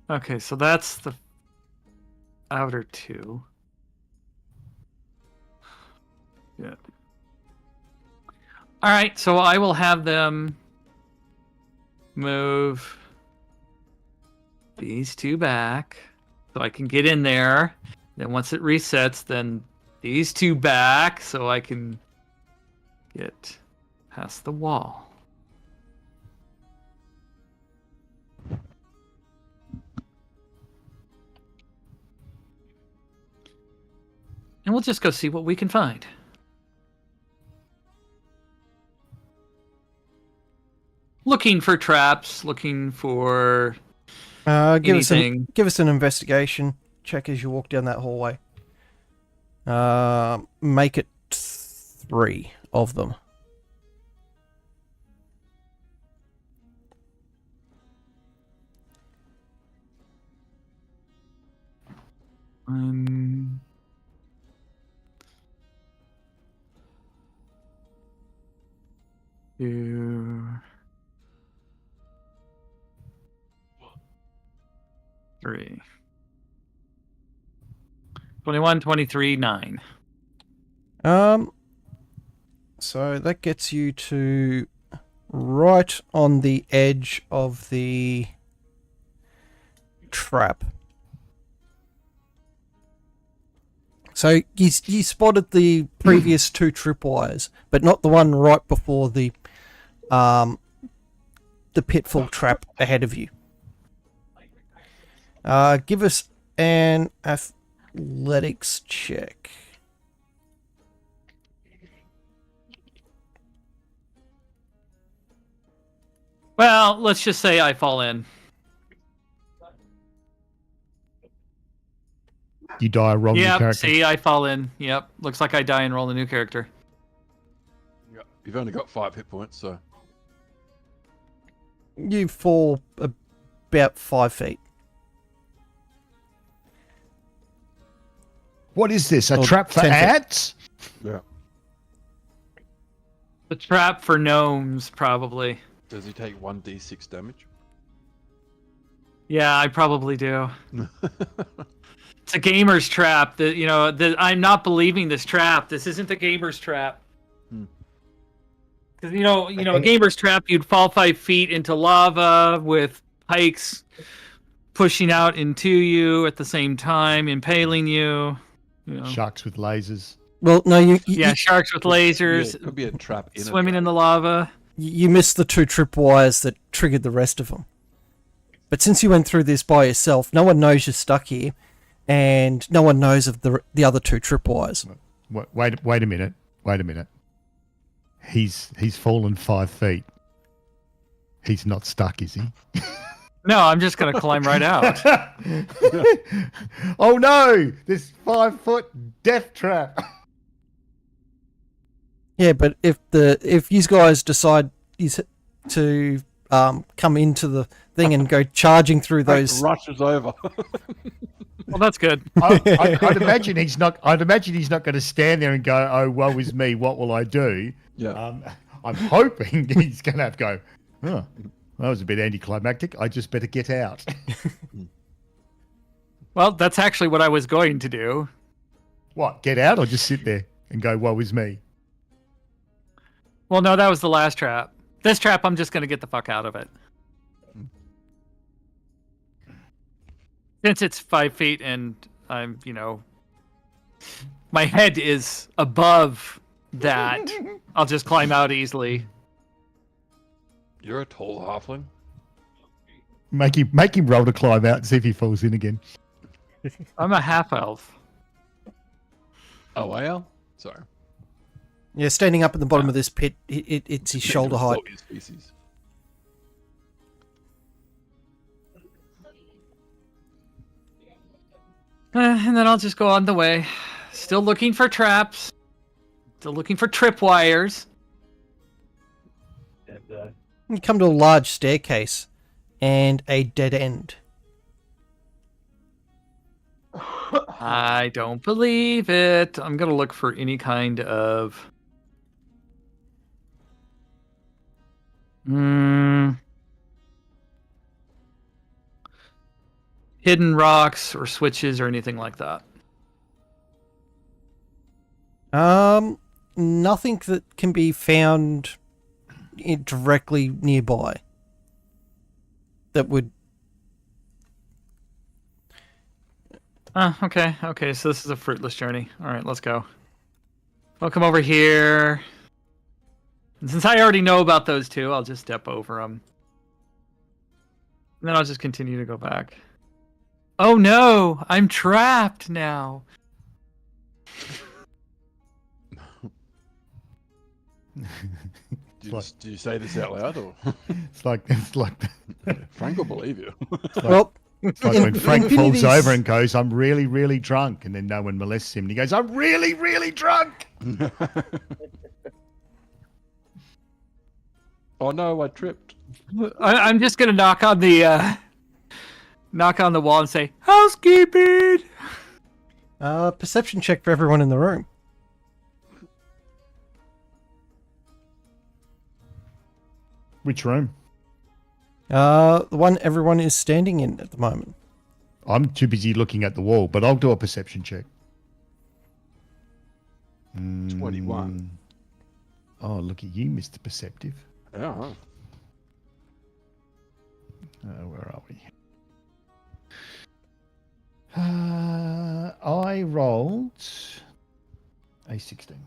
Okay, so that's the outer 2. Yeah. All right, so I will have them move these 2 back so I can get in there. Then once it resets, then these 2 back so I can get past the wall. And we'll just go see what we can find. Looking for traps, looking for Give anything. us an investigation check as you walk down that hallway. Make it 3 of them. Um, two, 3. 21, 23, 9. So that gets you to right on the edge of the trap. So you spotted the previous 2 tripwires, but not the one right before the pitfall trap ahead of you. Give us an athletics check. Well, let's just say I fall in. You die, roll your Yep, character. see, I fall in. Yep, looks like I die and roll a new character. Yeah. You've only got 5 hit points, so You fall about 5 feet. What is this? A Oh, trap for 10 feet. ants? yeah. The trap for gnomes, probably. Does he take 1d6 damage? Yeah, I probably do. It's a gamer's trap. I'm not believing this trap. This isn't the gamer's trap. Because a gamer's trap, you'd fall 5 feet into lava with pikes pushing out into you at the same time, impaling you. Sharks with lasers. Well, no, you sharks with lasers, Could be a trap in swimming in the lava. you missed the 2 tripwires that triggered the rest of them. But since you went through this by yourself, no one knows you're stuck here, and no one knows of the other 2 tripwires. Wait a minute. Wait a minute. He's fallen 5 feet. He's not stuck, is he? No, I'm just going to climb right out. Oh no! This 5-foot death trap. Yeah, but if you guys decide to come into the thing and go charging through those, rushes over. Well, that's good. I'd imagine he's not. I'd imagine he's not going to stand there and go, "Oh, woe is me. What will I do?" Yeah. I'm hoping he's going to have to go. Oh, that was a bit anticlimactic. I just better get out. Well, that's actually what I was going to do. What? Get out or just sit there and go, "Woe is me." Well, no, that was the last trap. This trap, I'm just going to get the fuck out of it. Since it's 5 feet and I'm, my head is above that, I'll just climb out easily. You're a tall halfling. Make him roll to climb out and see if he falls in again. I'm a half elf. Oh, well. Sorry. yeah, standing up at the bottom of this pit, it's his shoulder height. Species. And then I'll just go on the way. Still looking for traps. Still looking for tripwires. You come to a large staircase and a dead end. I don't believe it. I'm going to look for any kind of... hidden rocks or switches or anything like that. Nothing that can be found directly nearby. That would. Okay. So this is a fruitless journey. All right, let's go. I'll come over here. And since I already know about those 2, I'll just step over them. And then I'll just continue to go back. Oh no! I'm trapped now. Do you say this out loud, or It's like Frank will believe you? Well, It's like when Frank falls Infinity's- over and goes, "I'm really, really drunk," and then no one molests him, and he goes, "I'm really, really drunk." Oh no, I tripped. I'm just gonna knock on the wall and say, "Housekeeping." Perception check for everyone in the room. Which room? The one everyone is standing in at the moment. I'm too busy looking at the wall, but I'll do a perception check. 21. Oh, look at you, Mr. Perceptive. Yeah. Where are we? I rolled a 16.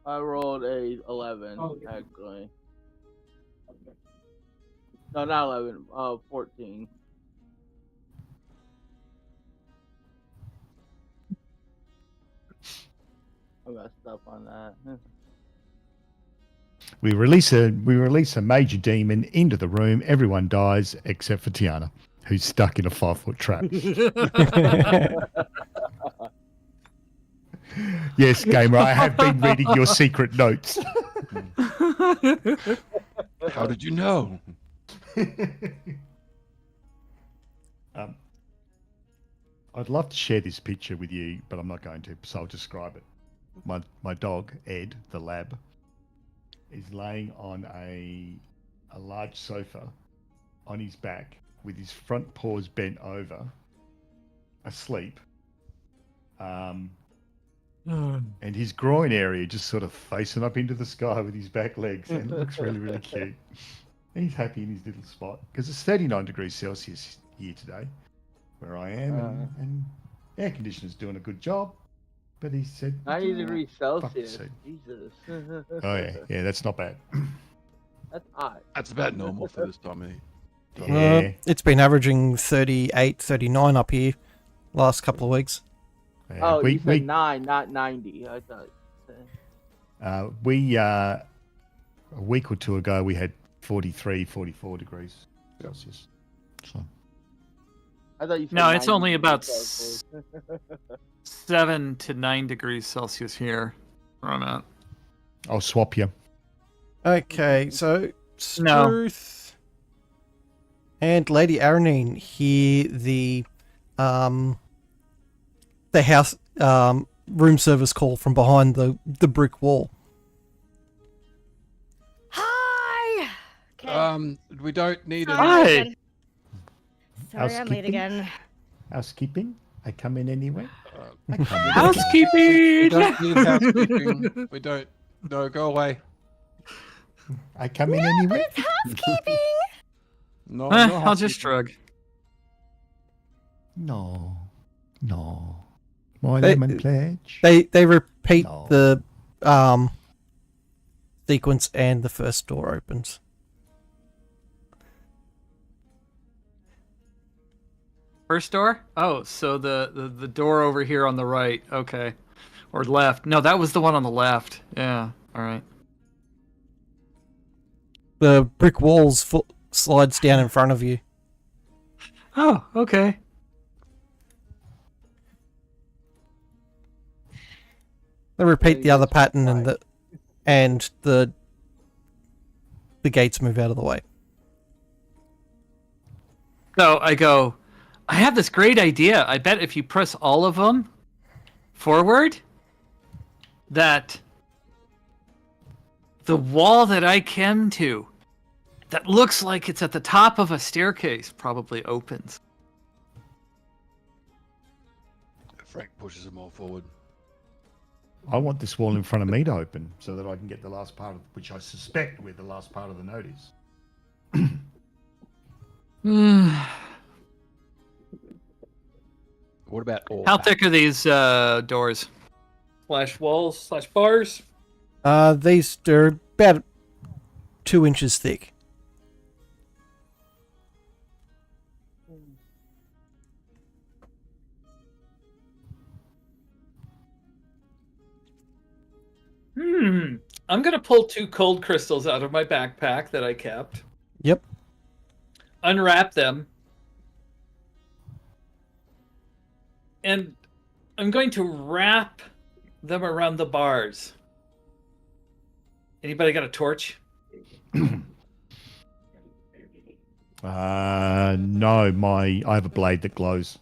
I rolled a 11, actually. No, not 11. 14. I messed up on that. We release a major demon into the room. Everyone dies except for Tiana, who's stuck in a 5-foot trap. Yes, gamer, I have been reading your secret notes. How did you know? I'd love to share this picture with you, but I'm not going to, so I'll describe it. My dog, Ed, the lab, is laying on a large sofa on his back with his front paws bent over, asleep, And his groin area just sort of facing up into the sky with his back legs, and it looks really, really cute. And he's happy in his little spot because it's 39 degrees Celsius here today, where I am, and air conditioner's doing a good job. But he said 90 degrees Celsius. sake. Jesus. Oh yeah, that's not bad. That's hot. That's about normal for this time of year. Yeah, It's been averaging 38, 39 up here last couple of weeks. yeah. Oh, you said 9, not 90. I thought. A week or two ago we had 43, 44 degrees Celsius. So I thought you said No, it's 90 only about degrees Celsius. 7 to 9 degrees Celsius here where I'm at. I'll swap you. Okay, so No. Struth and Lady Aranine hear the house room service call from behind the brick wall. Hi. Okay. We don't need Sorry, a. Hi. again. Sorry, I'm late Housekeeping? again. Housekeeping? I come in anyway. Uh, I come in. We Housekeeping! don't need housekeeping. We don't. No, go away. I come in anyway. It's housekeeping. No, Eh, no I'll just housekeeping. shrug. No. My They- lemon pledge. They repeat No. the sequence and the first door opens. First door? Oh, so the door over here on the right. Okay. Or left. No, that was the one on the left. Yeah. All right. The brick walls slides down in front of you. Oh, okay. They repeat the other Yes, pattern right. and the gates move out of the way. So I go, I have this great idea. I bet if you press all of them forward, that the wall that I came to, that looks like it's at the top of a staircase, probably opens. Frank pushes them all forward. I want this wall in front of me to open so that I can get the last part of which I suspect where the last part of the note is. What about all? How back? thick are these doors? Slash walls, slash bars? They're about 2 inches thick. I'm gonna pull 2 cold crystals out of my backpack that I kept. Yep. Unwrap them. And I'm going to wrap them around the bars. Anybody got a torch? No, I have a blade that glows.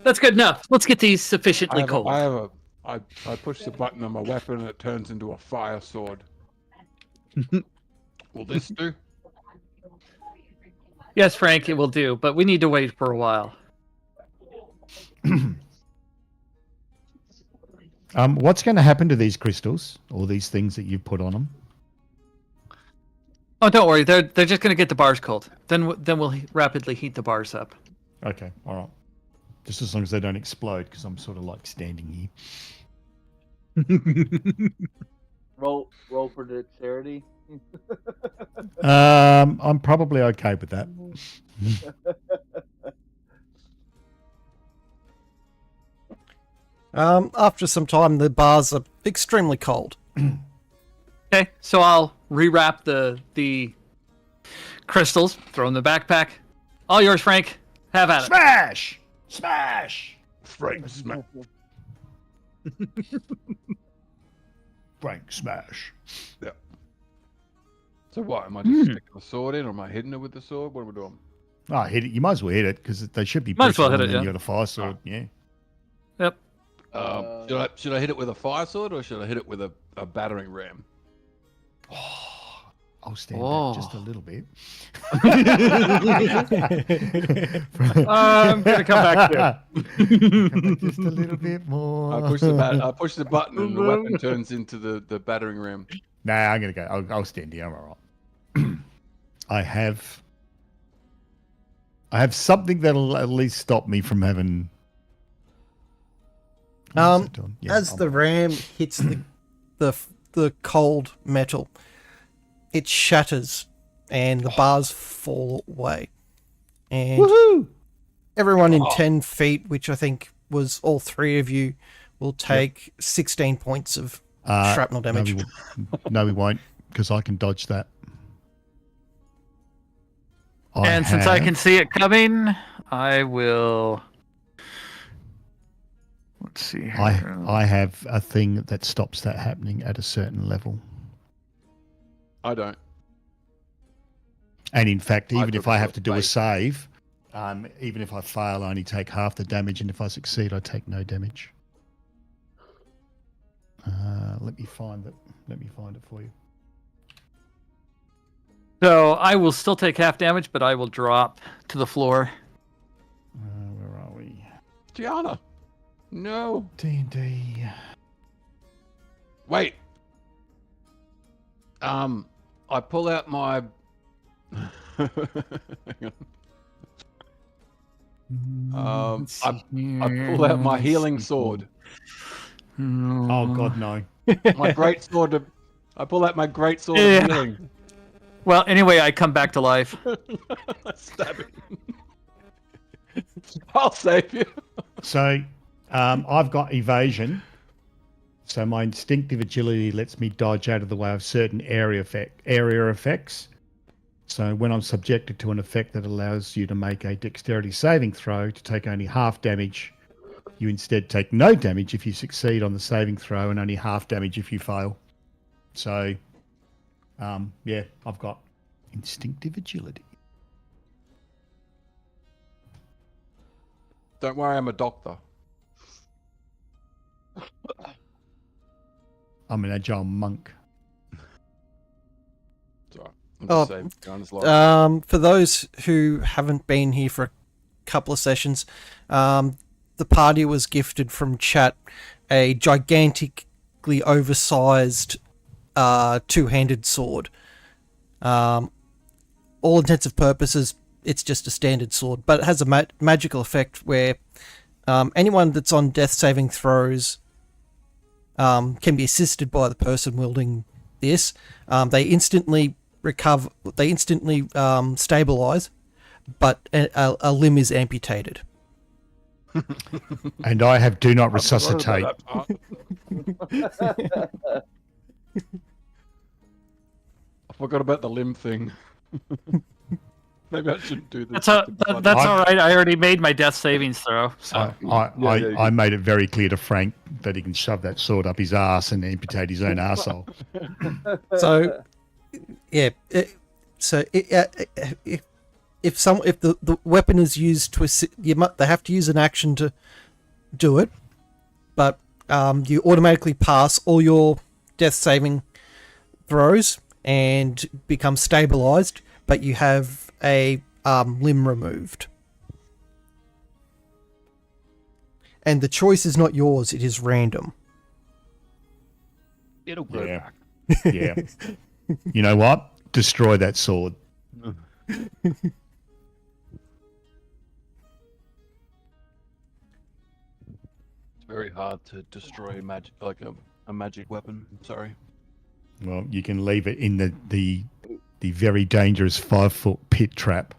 That's good enough. Let's get these sufficiently cold. I push the button on my weapon and it turns into a fire sword. Will this do? Yes, Frank, it will do, but we need to wait for a while. What's going to happen to these crystals or these things that you've put on them? Oh, don't worry. They're just going to get the bars cold. Then we'll rapidly heat the bars up. Okay, all right. Just as long as they don't explode, because I'm sort of like standing here. Roll for dexterity. I'm probably okay with that. After some time, the bars are extremely cold. Okay, so I'll rewrap the crystals, throw in the backpack. All yours, Frank. Have at it. Smash! Smash! Frank smash. Frank smash. So what? Am I just sticking the sword in, or am I hitting it with the sword? What are we doing? Oh, hit it. You might as well hit it because they should be. Might as well pretty hit it, strong, and yeah. You got a fire sword, yeah. Yep. Should I hit it with a fire sword, or should I hit it with a battering ram? I'll stand back just a Oh. little bit. I'm gonna come back to Come back just a little bit more. I push the button and the weapon turns into the battering ram. Nah, I'm gonna go. I'll stand here. I'm all right. I have something that'll at least stop me from having. What's that doing? Yeah, As the ram hits the cold metal, it shatters and the bars fall away. And Woohoo! everyone in 10 feet, which I think was all three of you, will take 16 points of shrapnel damage. No, we won't, because I can dodge that. And since I can see it coming, I will. Let's see here. I have a thing that stops that happening at a certain level. I don't. And in fact, even if I have to do a bait. save, even if I fail, I only take half the damage, and if I succeed, I take no damage. Let me find it. Let me find it for you. So I will still take half damage, but I will drop to the floor. Where are we? Gianna. No. D&D. Wait. I pull out my. Hang on. I pull out my healing sword. Oh God, no! My great sword. I pull out my great sword Yeah. of healing. Well, anyway, I come back to life. Stab him. I'll save you. So, I've got evasion. So my instinctive agility lets me dodge out of the way of certain area effects. So when I'm subjected to an effect that allows you to make a dexterity saving throw to take only half damage, you instead take no damage if you succeed on the saving throw and only half damage if you fail. So, yeah, I've got instinctive agility. Don't worry, I'm a doctor. I'm an agile monk. Sorry. I'm Oh, just saving Gianna's life. For those who haven't been here for a couple of sessions, the party was gifted from chat a gigantically oversized two-handed sword. All intents and purposes, it's just a standard sword, but it has a magical effect where anyone that's on death saving throws can be assisted by the person wielding this. They instantly recover. They instantly stabilize, but a limb is amputated. And I have do not resuscitate. I forgot about the limb thing. Maybe I shouldn't do this. That's all right. I already made my death savings throw. So I made it very clear to Frank that he can shove that sword up his ass and amputate his own arsehole. So, yeah. If the weapon is used to assist, they have to use an action to do it, but you automatically pass all your death saving throws and become stabilized, but you have a limb removed. And the choice is not yours, it is random. It'll grow Yeah. back. Yeah. You know what? Destroy that sword. It's very hard to destroy magic, like a magic weapon. Sorry. Well, you can leave it in the very dangerous 5-foot pit trap.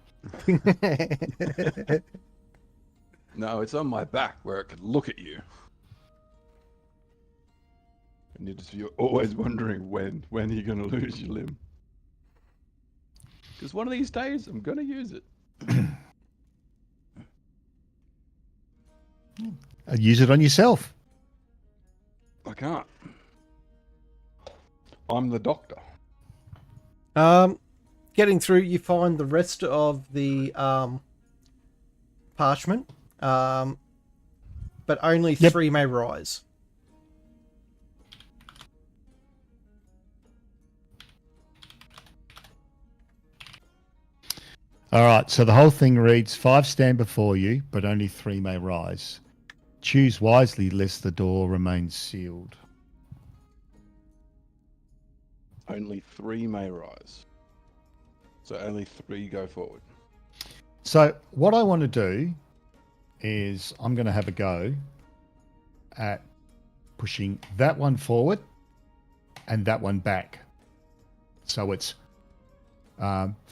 No, it's on my back where it can look at you. And you're always wondering when you're going to lose your limb. Because one of these days, I'm going to use it. Use it on yourself. I can't. I'm the doctor. Getting through, you find the rest of the parchment, but only 3 may rise. All right, so the whole thing reads 5 stand before you, but only 3 may rise. Choose wisely lest the door remains sealed. Only 3 may rise. So only 3 go forward. So what I want to do is I'm going to have a go at pushing that one forward and that one back. So it's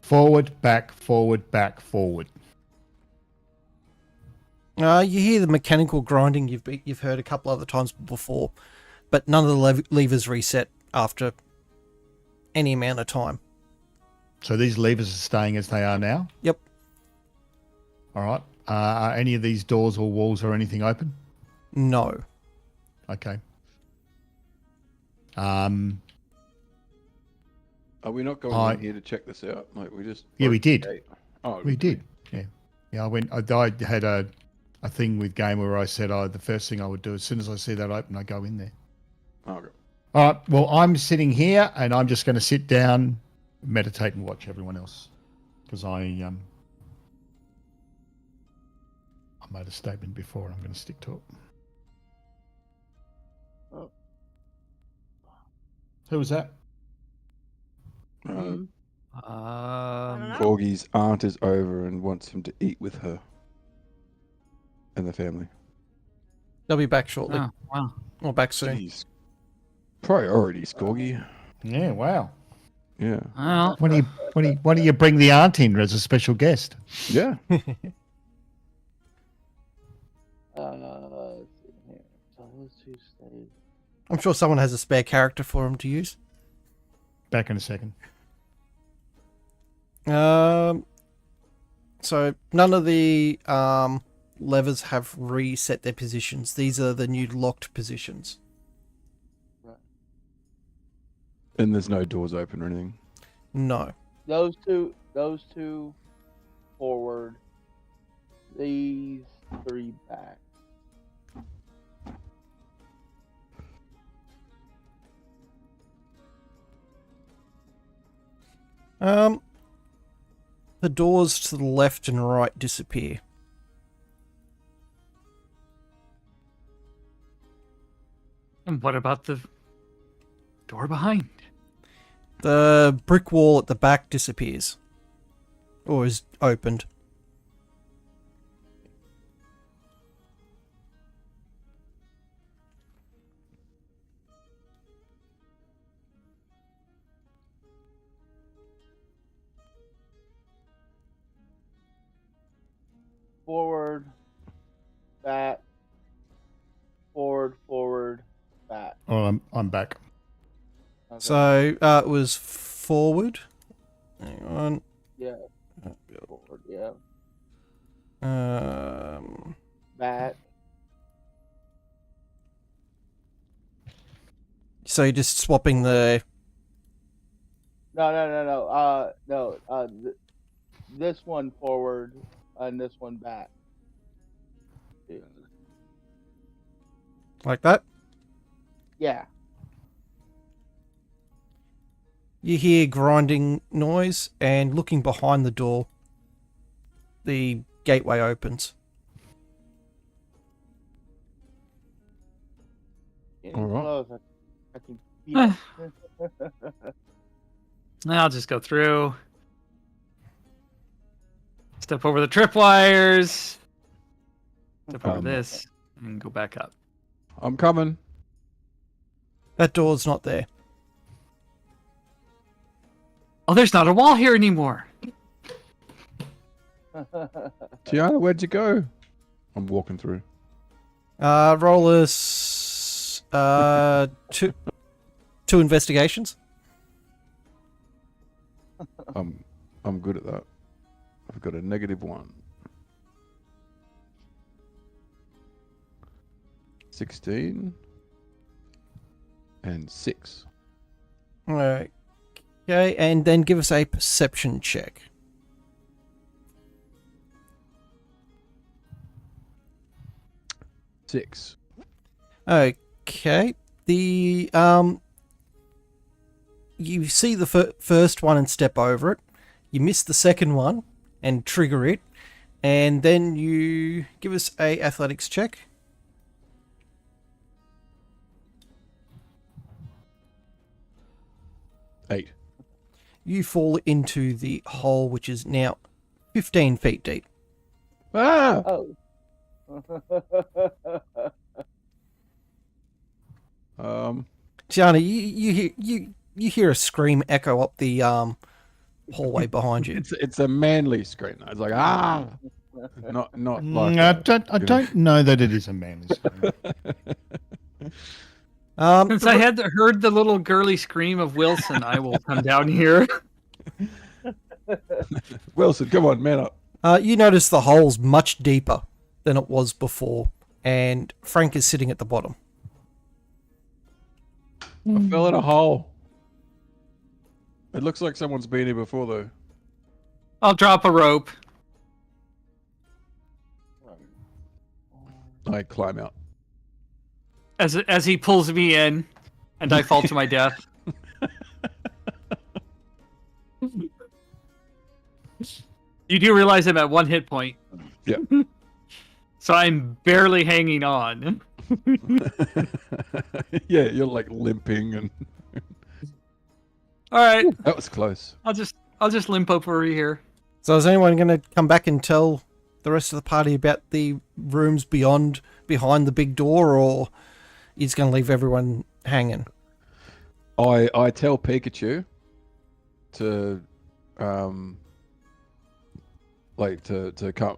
forward, back, forward, back, forward. You hear the mechanical grinding you've heard a couple other times before, but none of the levers reset after any amount of time. So these levers are staying as they are now? Yep. All right. Are any of these doors or walls or anything open? No. Okay. Are we not going in here to check this out? Like we just Yeah, we broke the did. gate. Oh, We did. Yeah. Yeah, I had a thing with Game where I said the first thing I would do as soon as I see that open, I go in there. Oh, okay. All right. Well, I'm sitting here and I'm just going to sit down, meditate, and watch everyone else because I made a statement before and I'm going to stick to it. Oh. Who was that? I don't know. Corgi's aunt is over and wants him to eat with her and the family. They'll be back shortly. Oh, wow. Or back soon. Jeez. Priorities, Corgi. Yeah. Wow. Yeah. Well, Why do you bring the aunt in as a special guest? Yeah. Let's see here. So those two stayed. I'm sure someone has a spare character for him to use. Back in a second. So none of the levers have reset their positions. These are the new locked positions. And there's no doors open or anything. No. Those two forward. These 3 back. The doors to the left and right disappear. and what about the door behind? The brick wall at the back disappears. Or is opened. Forward, back, forward, back. Oh, I'm back. Okay. So it was forward. Hang on. Yeah. Forward, yeah. Back. So you're just swapping the. No. This one forward and this one back. Like that? Yeah. You hear grinding noise, and looking behind the door, the gateway opens. Getting All right. close. I can feel it. I'll just go through. Step over the tripwires. Step over this. And go back up. I'm coming. That door's not there. Oh, there's not a wall here anymore. Tiana, where'd you go? I'm walking through. Roll two investigations. I'm good at that. I've got a -1. 16 and 6. Okay, and then give us a perception check. Six. Okay. The you see the first one and step over it. You miss the second one, and trigger it, and then you give us a athletics check. Eight. You fall into the hole, which is now 15 feet deep. Ah! Oh. Tiana, you hear a scream echo up the hallway behind you. It's a manly scream. It's like not like I don't know that it is a manly scream. Since I had heard the little girly scream of Wilson, I will come down here. Wilson, come on, man up. You notice the hole's much deeper than it was before, and Frank is sitting at the bottom. I fell in a hole. It looks like someone's been here before, though. I'll drop a rope. I climb out. As he pulls me in, and I fall to my death. You do realize I'm at 1 hit point. Yeah. So I'm barely hanging on. Yeah, you're like limping, and All right, that was close. I'll just limp over here. So is anyone going to come back and tell the rest of the party about the rooms behind the big door, or he's going to leave everyone hanging? I tell Pikachu to to come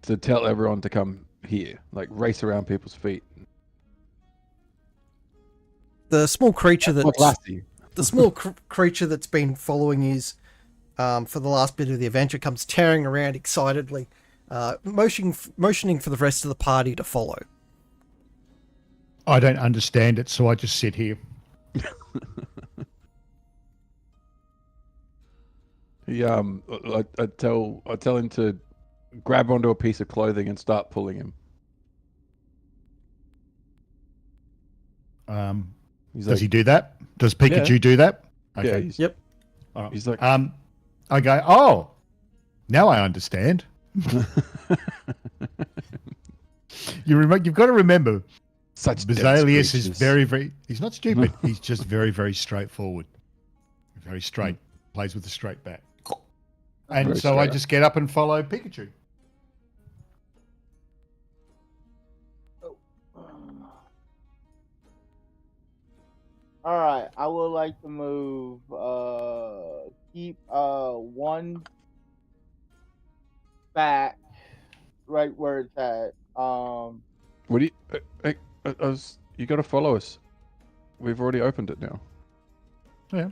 to tell everyone to come here, like race around people's feet. The small creature Like that's Lassie. the small creature that's been following his for the last bit of the adventure comes tearing around excitedly, motioning for the rest of the party to follow. I don't understand it, so I just sit here. He I tell him to grab onto a piece of clothing and start pulling him. He's Does like, he do that? Does Pikachu Yeah. do that? Yeah, Okay. he's, Yep. All right. he's like, I go, oh, now I understand. You've got to remember, such dense Basilius is creatures. very, very, he's not stupid. He's just very, very straightforward. Very straight. Plays with a straight bat. And Very so I straight. just get up and follow Pikachu. All right, I would like to move. Keep one back, right where it's at. What do you? You got to follow us. We've already opened it now. Yeah.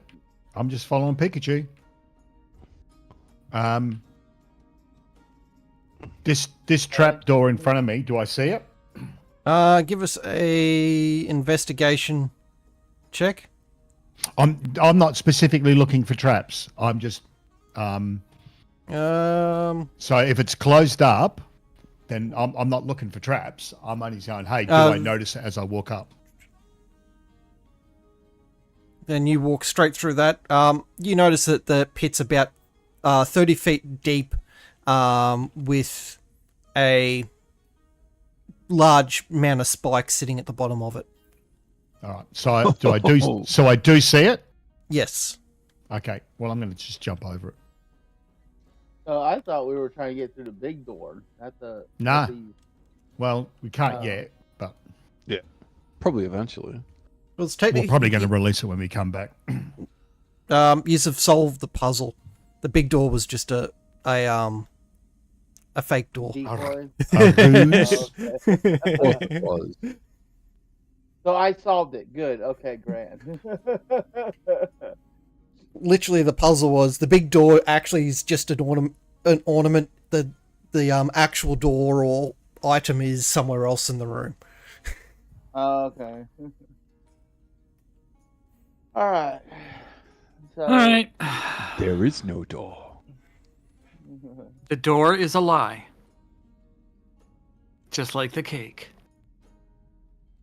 I'm just following Pikachu. This trap door in front of me, do I see it? Give us a investigation check. I'm not specifically looking for traps. I'm just so if it's closed up, then I'm not looking for traps. I'm only saying, hey, do I notice it as I walk up? Then you walk straight through that. You notice that the pit's about 30 feet deep, with a large amount of spikes sitting at the bottom of it. All right. So I do see it? Yes. Okay. Well, I'm going to just jump over it. I thought we were trying to get through the big door. Not the. Nah. not the- Well, we can't Oh. yet, but Probably eventually. Well, it's we're technically probably going to release it when we come back. you have solved the puzzle. The big door was just a fake door. decoy. A ruse. Okay. Was. So I solved it. Good. Okay, grand. Literally, the puzzle was the big door actually is just an ornament. The actual door or item is somewhere else in the room. Okay. All right. So, All right. There is no door. The door is a lie. Just like the cake.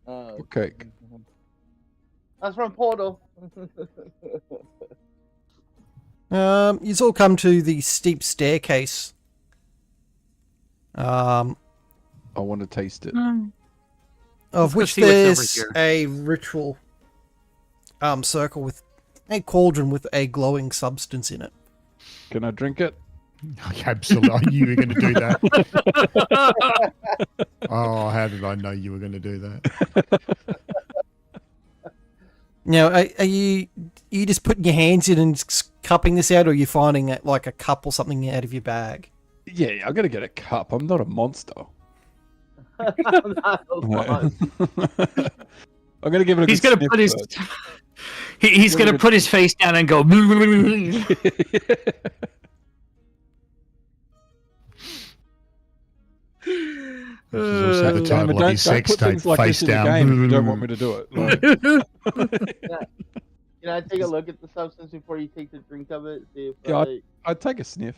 Okay. That's from Portal. You've all come to the steep staircase Um, I want to taste it. of Let's go which see what's over there's here. a ritual circle with a cauldron with a glowing substance in it. Can I drink it? Absolutely. I knew you were going to do that. Oh, how did I know you were going to do that? Now, are you just putting your hands in and cupping this out, or are you finding it like a cup or something out of your bag? Yeah, I gotta get a cup. I'm not a monster. I'm not a monster. I'm gonna give it a He's good gonna put his sniff he's gonna put his face down and go. This is also the Damn it, title of his sex put tape, things like Face this in the Down. game if you don't want me to do it. Like, Can I take a look at the substance before you take the drink of it? See if Yeah, I'd take a sniff.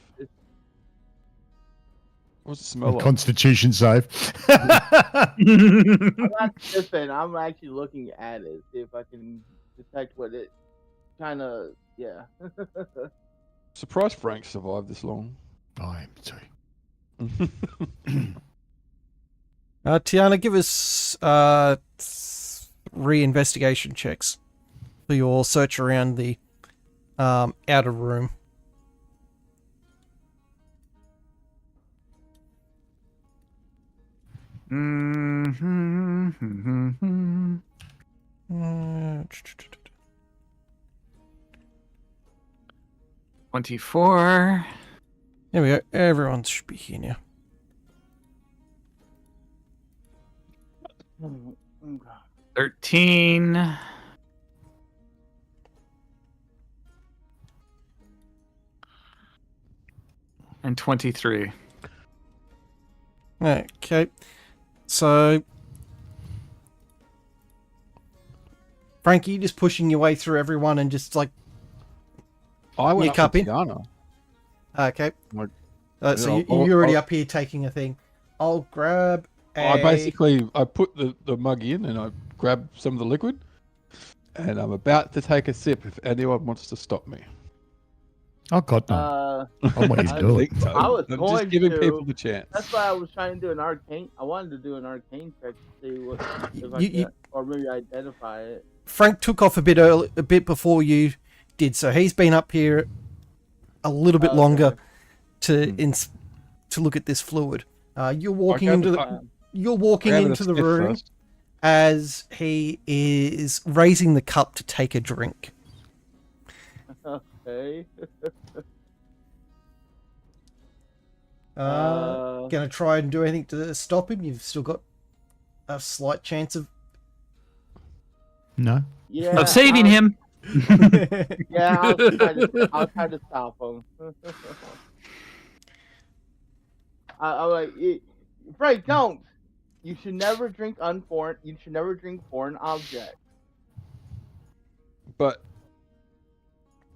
What's the smell like? Constitution save. I'm not sniffing. I'm actually looking at it. See if I can detect what it kind of. Yeah. Surprised Frank survived this long. I am too. Tiana, give us re-investigation checks for your search around the outer room. Mm-hmm. 24. There we go. Everyone should be here now. Okay. 13. And 23. Okay. So, Frankie, you just pushing your way through everyone and just like, I went You up cup to in? Tiana. okay. Like, So yeah, you're already I'll- up here taking a thing. I'll grab a... I put the mug in and I grab some of the liquid, and I'm about to take a sip. If anyone wants to stop me, Oh, God, no. I want you to I do it. think so. I was I'm going just giving to. people the chance. That's why I was trying to do an arcane. I wanted to do an arcane check to see what if I You- could, or maybe identify it. Frank took off a bit before you did, so he's been up here a little bit Okay. longer to look at this fluid. You're walking grab into it- the you're walking Grab it a into the sniff room first. as he is raising the cup to take a drink. Okay. Gonna try and do anything to stop him. You've still got a slight chance of. No. Yeah. Of saving I'll- him. Yeah, I'll try to stop him. I'm like, Frank, don't. You should never drink unforeign. You should never drink foreign objects. But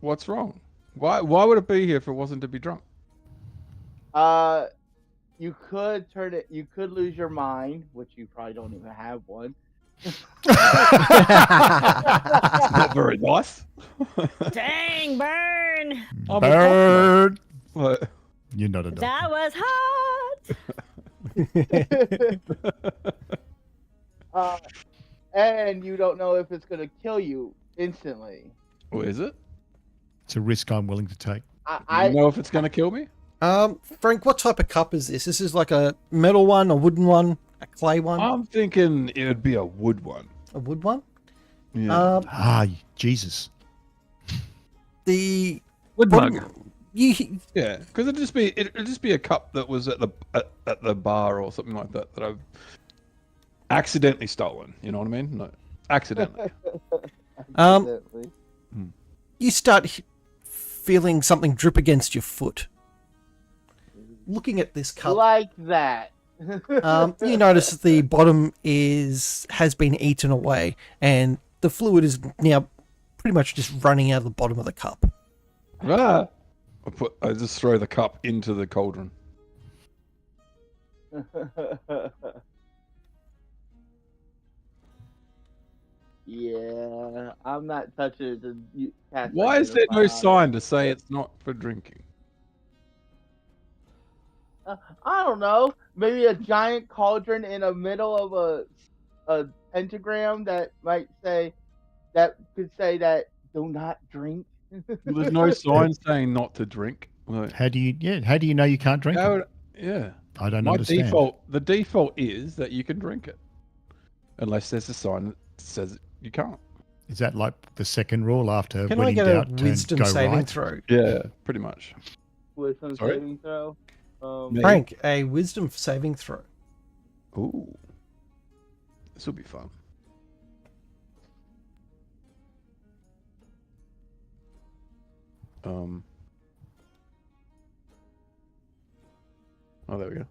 what's wrong? Why would it be here if it wasn't to be drunk? You could turn it. You could lose your mind, which you probably don't even have one. Not very nice. Dang, burn! I'm a Bird. What? You're not a doctor. That was hot! And you don't know if it's gonna kill you instantly. What is it? It's a risk I'm willing to take. I You know if it's going to kill me? Frank, what type of cup is this? This is like a metal one, a wooden one, a clay one, I'm thinking it would be a wood one. a wood one. Yeah. Jesus. The Wood bottom- mug. you Yeah, because it'd just be a cup that was at the bar or something like that I've accidentally stolen. You know what I mean? No, accidentally. accidentally. you start feeling something drip against your foot. Looking at this cup, Like that. you notice that the bottom has been eaten away, and the fluid is now pretty much just running out of the bottom of the cup. Ah! I just throw the cup into the cauldron. Yeah, I'm not touching it. Cast Why is there no identify on it. sign to say it's not for drinking? I don't know. Maybe a giant cauldron in the middle of a pentagram that could say that do not drink. There's no sign saying not to drink. Like, How do you know you can't drink how it? would- yeah. I don't My understand. the default is that you can drink it, unless there's a sign that says you can't. Is that like the second rule after Can when I in get a doubt, turn, wisdom go saving right? throw? Yeah, pretty much. With some Sorry? saving throw. Me. Frank, a wisdom saving throw. Ooh, this will be fun. Oh, there we go.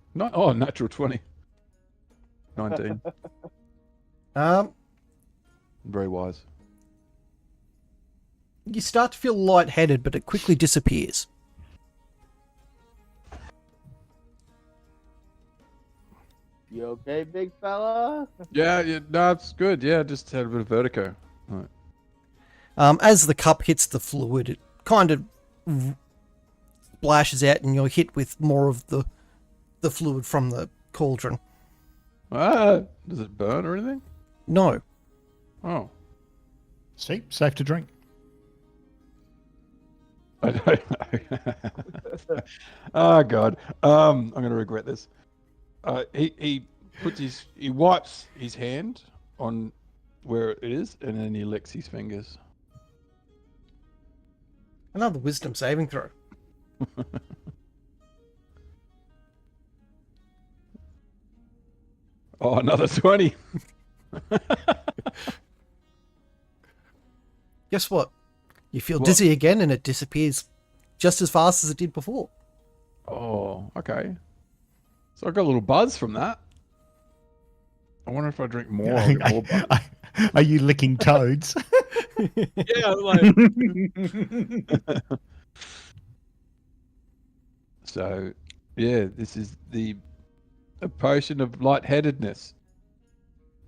Natural 20. 19. Very wise. You start to feel lightheaded, but it quickly disappears. You okay, big fella? Yeah, no, it's good. Yeah, just had a bit of vertigo. Right. As the cup hits the fluid, it kind of splashes out, and you're hit with more of the fluid from the cauldron. Does it burn or anything? No. Oh. See, safe to drink. I don't know. Oh God. I'm gonna regret this. He wipes his hand on where it is, and then he licks his fingers. Another wisdom saving throw. Oh, another 20. Guess what? You feel What? dizzy again, and it disappears just as fast as it did before. Oh, okay. So I got a little buzz from that. I wonder if I drink more, I'll get more buzz. Are you licking toads? Yeah, like. So, yeah, this is a potion of lightheadedness.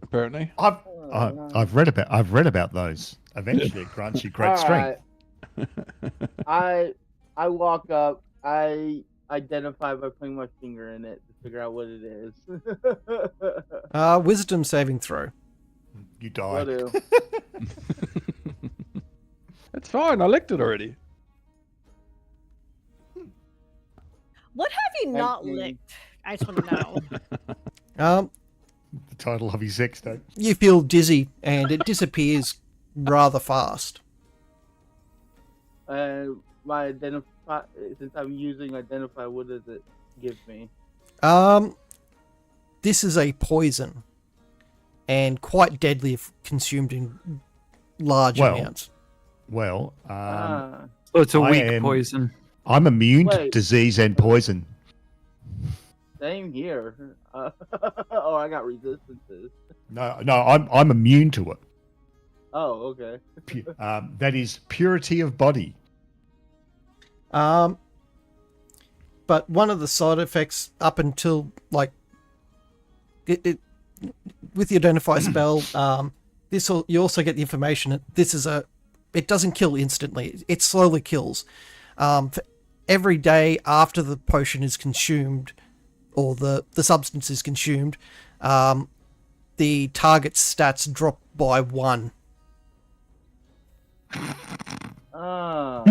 Apparently. I've read about those. Eventually, it grants you great strength. Alright. I walk up. I identify by putting my finger in it to figure out what it is. Wisdom saving throw. You die. Will do. It's fine. I licked it already. What have you not 19. licked? I just want to know. The title of his sextape. You feel dizzy, and it disappears rather fast. My identify, since I'm using identify, what does it give me? This is a poison, and quite deadly if consumed in large Well, amounts. Well, So it's a I weak am- poison. I'm immune to Wait. disease and poison. Same here. Oh, I got resistances. No, I'm immune to it. Oh, okay. That is purity of body. But one of the side effects up until like it with the identify spell, you also get the information that it doesn't kill instantly. It slowly kills. For every day after the potion is consumed, or the substance is consumed, the target's stats drop by 1. Ah,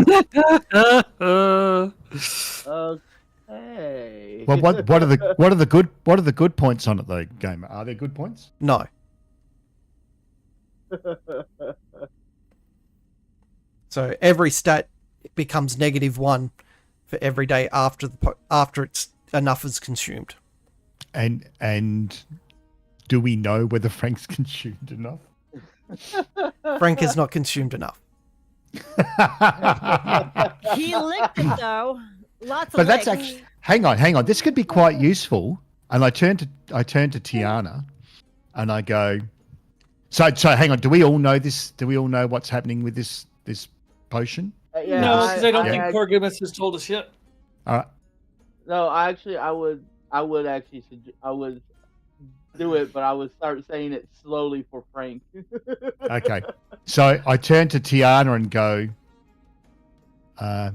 okay. Well, what are the good points on it though, gamer? Are there good points? No. So every stat becomes -1 for every day after after it's enough is consumed. And do we know whether Frank's consumed enough? Frank has not consumed enough. He licked it though. Lots of But that's licks. actually hang on. This could be quite useful. And I turn to Tiana, and I go. So hang on. Do we all know this? Do we all know what's happening with this potion? Yeah, No, because I don't yeah. think Corgimus has told us yet. All right. No, I would do it, but I would start saying it slowly for Frank. Okay. So I turn to Tiana and go. A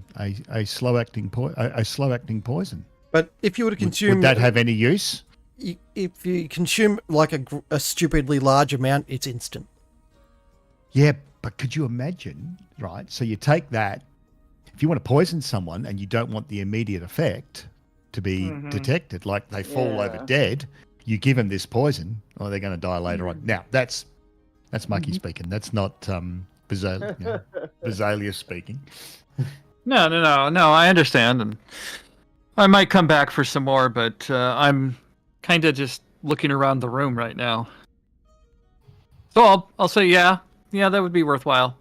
slow acting poison. But if you were to consume, Would that have any use? if you consume like a stupidly large amount, it's instant. Yeah, but could you imagine, right? So you take that, if you want to poison someone and you don't want the immediate effect to be detected, like they fall over dead, you give them this poison, or they're going to die later on. Now, that's Mucky speaking. That's not Bezalia speaking. No. I understand, and I might come back for some more, but I'm kind of just looking around the room right now. So I'll say yeah, that would be worthwhile.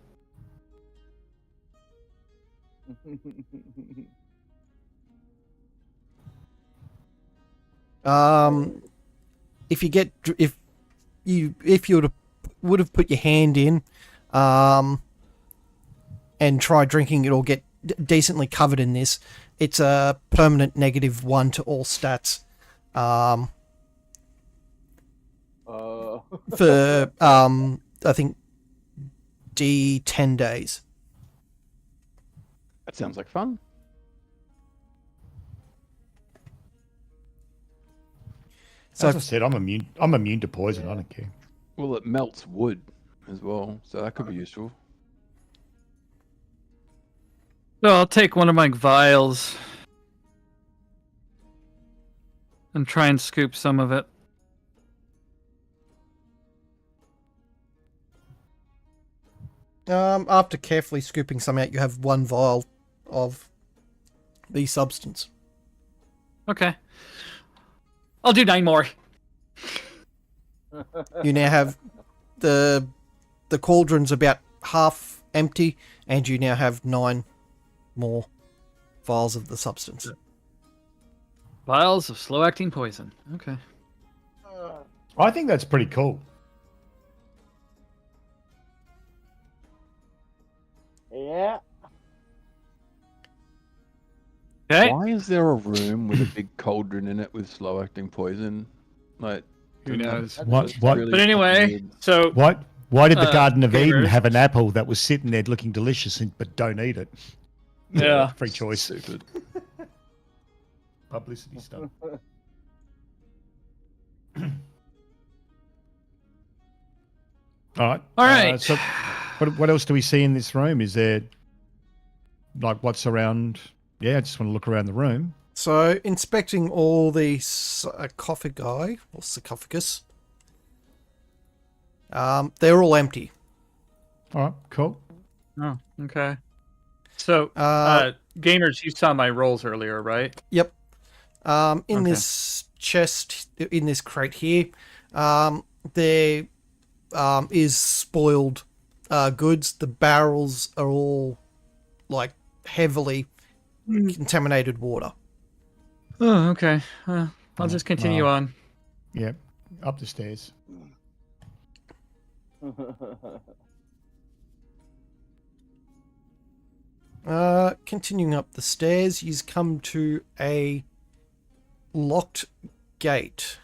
If you would have put your hand in, and try drinking it or get decently covered in this, it's a permanent -1 to all stats. For I think D10 days. That sounds like fun. So As I said, I'm immune to poison. I don't care. Well, it melts wood as well, so that could be useful. So I'll take one of my vials and try and scoop some of it. After carefully scooping some out, you have 1 vial of the substance. Okay. I'll do 9 more. You now have the cauldron's about half empty, and you now have 9 more vials of the substance. Vials of slow-acting poison. Okay. I think that's pretty cool. Yeah. Okay. Why is there a room with a big cauldron in it with slow-acting poison? Like, Who knows? What? But anyway, so Why did the Garden of Eden gamers. have an apple that was sitting there looking delicious, but don't eat it? Yeah. Free choice. Stupid. Publicity stuff. All right. So, what else do we see in this room? Is there, like, what's around? Yeah, I just want to look around the room. So, inspecting all the sarcophagi, or sarcophagus, they're all empty. All right, cool. Oh, okay. So, gamers, you saw my rolls earlier, right? Yep. In Okay. this chest, in this crate here, there is spoiled goods. The barrels are all like heavily contaminated water. Oh, okay. I'll just continue on. Yeah, up the stairs. Continuing up the stairs, you come to a locked gate.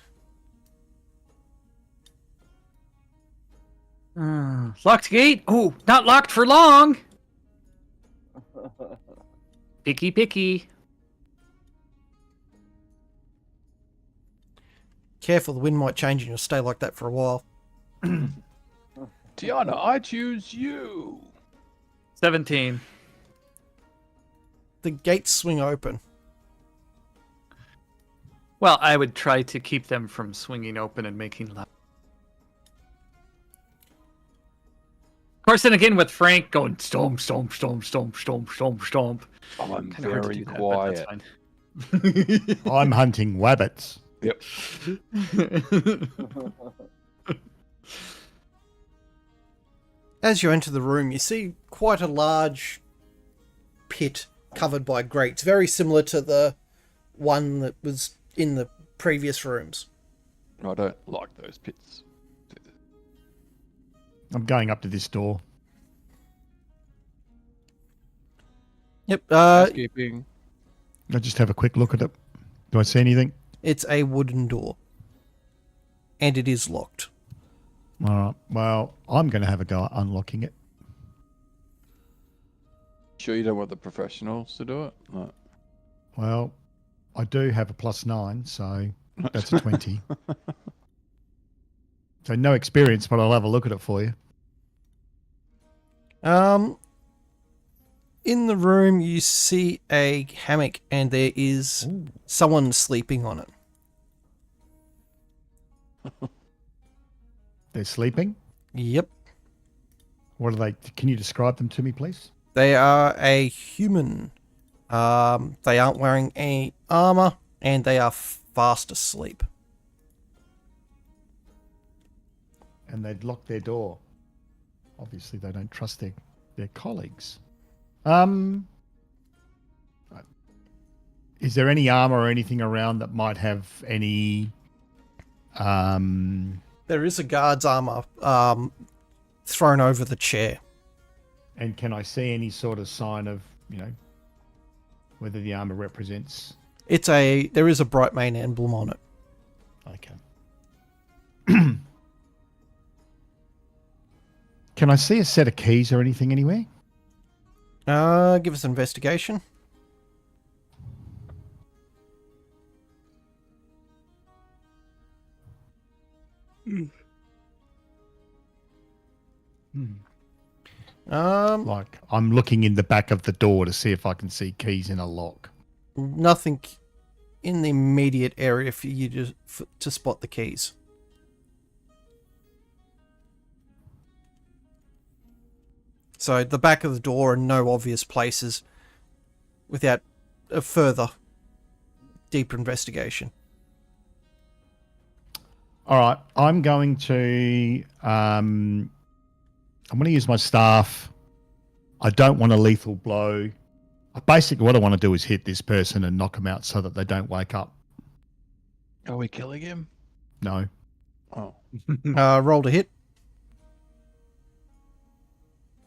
Locked gate? Oh, not locked for long. Picky. Careful, the wind might change and you'll stay like that for a while. Tiana, I choose you. 17. The gates swing open. Well, I would try to keep them from swinging open and making loud. Of course, then again with Frank going stomp, stomp, stomp, stomp, stomp, stomp, stomp. Oh, I'm Kinda hard to very do that, but quiet. that's fine. I'm hunting wabbits. Yep. As you enter the room, you see quite a large pit covered by grates, very similar to the one that was in the previous rooms. I don't like those pits. I'm going up to this door. Yep, Housekeeping. I just have a quick look at it. Do I see anything? it's a wooden door. And it is locked. All right. Well, I'm going to have a go at unlocking it. Sure you don't want the professionals to do it? No. Well, I do have a +9, so that's a 20. So no experience, but I'll have a look at it for you. In the room, you see a hammock, and there is someone sleeping on it. They're sleeping. Yep. What are they? Can you describe them to me, please? They are a human. They aren't wearing any armor, and they are fast asleep. And they'd lock their door. Obviously, they don't trust their colleagues. Is there any armor or anything around that might have any? There is a guard's armor thrown over the chair. And can I see any sort of sign of, whether the armor represents? There is a Brightmane emblem on it. Okay. Can I see a set of keys or anything anywhere? Give us an investigation. Like, I'm looking in the back of the door to see if I can see keys in a lock. Nothing in the immediate area for you to spot the keys. So the back of the door and no obvious places without a further deeper investigation. All right, I'm going to use my staff. I don't want a lethal blow. Basically, what I want to do is hit this person and knock them out so that they don't wake up. Are we killing him? No. Oh, Roll to hit.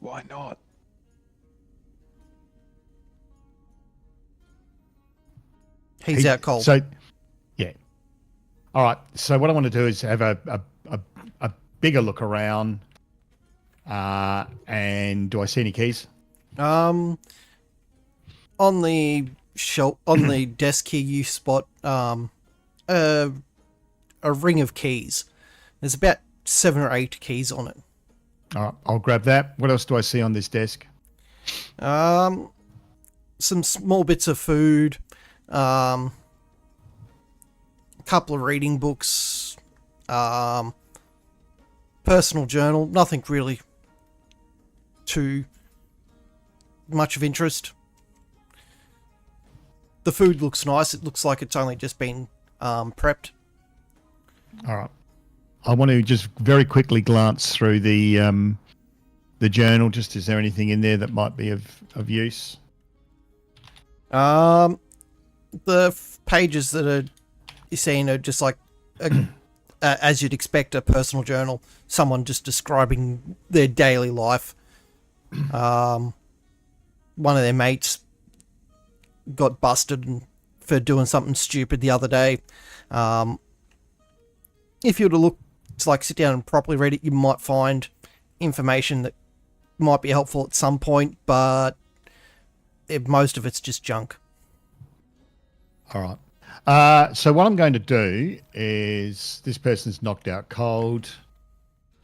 why not? He's out cold. So, yeah. All right. So what I want to do is have a bigger look around. And do I see any keys? On the desk here, you spot a ring of keys. There's about 7 or 8 keys on it. All right, I'll grab that. What else do I see on this desk? Some small bits of food, a couple of reading books, personal journal. Nothing really too much of interest. The food looks nice. It looks like it's only just been prepped. All right. I want to just very quickly glance through the journal. Just, is there anything in there that might be of use? The pages that you're seeing are just like, as you'd expect, a personal journal. Someone just describing their daily life. One of their mates got busted for doing something stupid the other day. If you were to sit down and properly read it, you might find information that might be helpful at some point, but most of it's just junk. All right. So what I'm going to do is, this person's knocked out cold.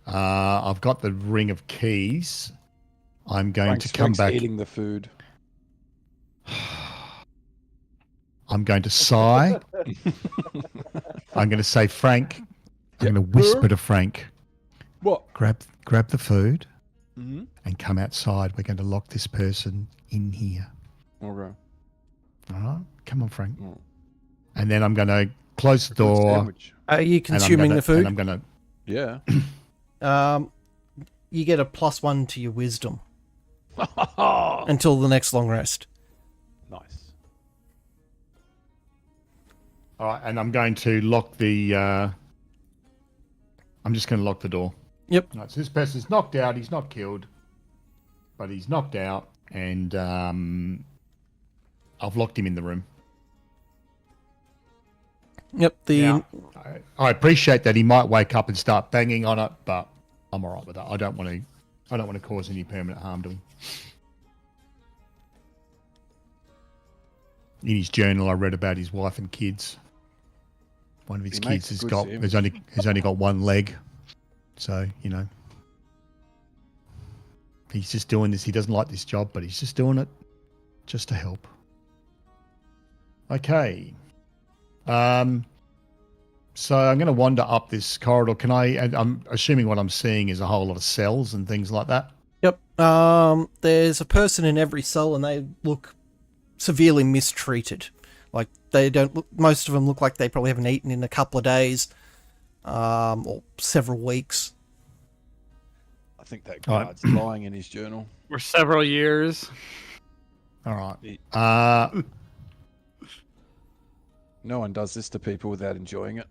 I've got the ring of keys. I'm going to come back. Eating the food. I'm going to sigh. I'm going to say, Frank. I'm going to whisper to Frank. What? Grab the food Mm-hmm. and come outside. We're going to lock this person in here. Okay. All right. Come on, Frank. Oh. And then I'm going to close the door. Sandwich. Are you consuming the food? And I'm going to. Yeah. You get a +1 to your wisdom until the next long rest. Nice. All right, and I'm going to lock the. I'm just going to lock the door. Yep. All right, so this person's knocked out. He's not killed, but he's knocked out, and I've locked him in the room. Yep. Now, I appreciate that he might wake up and start banging on it, but I'm all right with that. I don't want to cause any permanent harm to him. in his journal, I read about his wife and kids. One of his He kids makes has good has only got one leg, so he's just doing this. He doesn't like this job, but he's just doing it just to help. Okay. So I'm going to wander up this corridor. And I'm assuming what I'm seeing is a whole lot of cells and things like that. Yep. There's a person in every cell, and they look severely mistreated. Like, they don't look, most of them look like they probably haven't eaten in a couple of days, or several weeks. I think that guard's lying in his journal. For several years. All right. No one does this to people without enjoying it.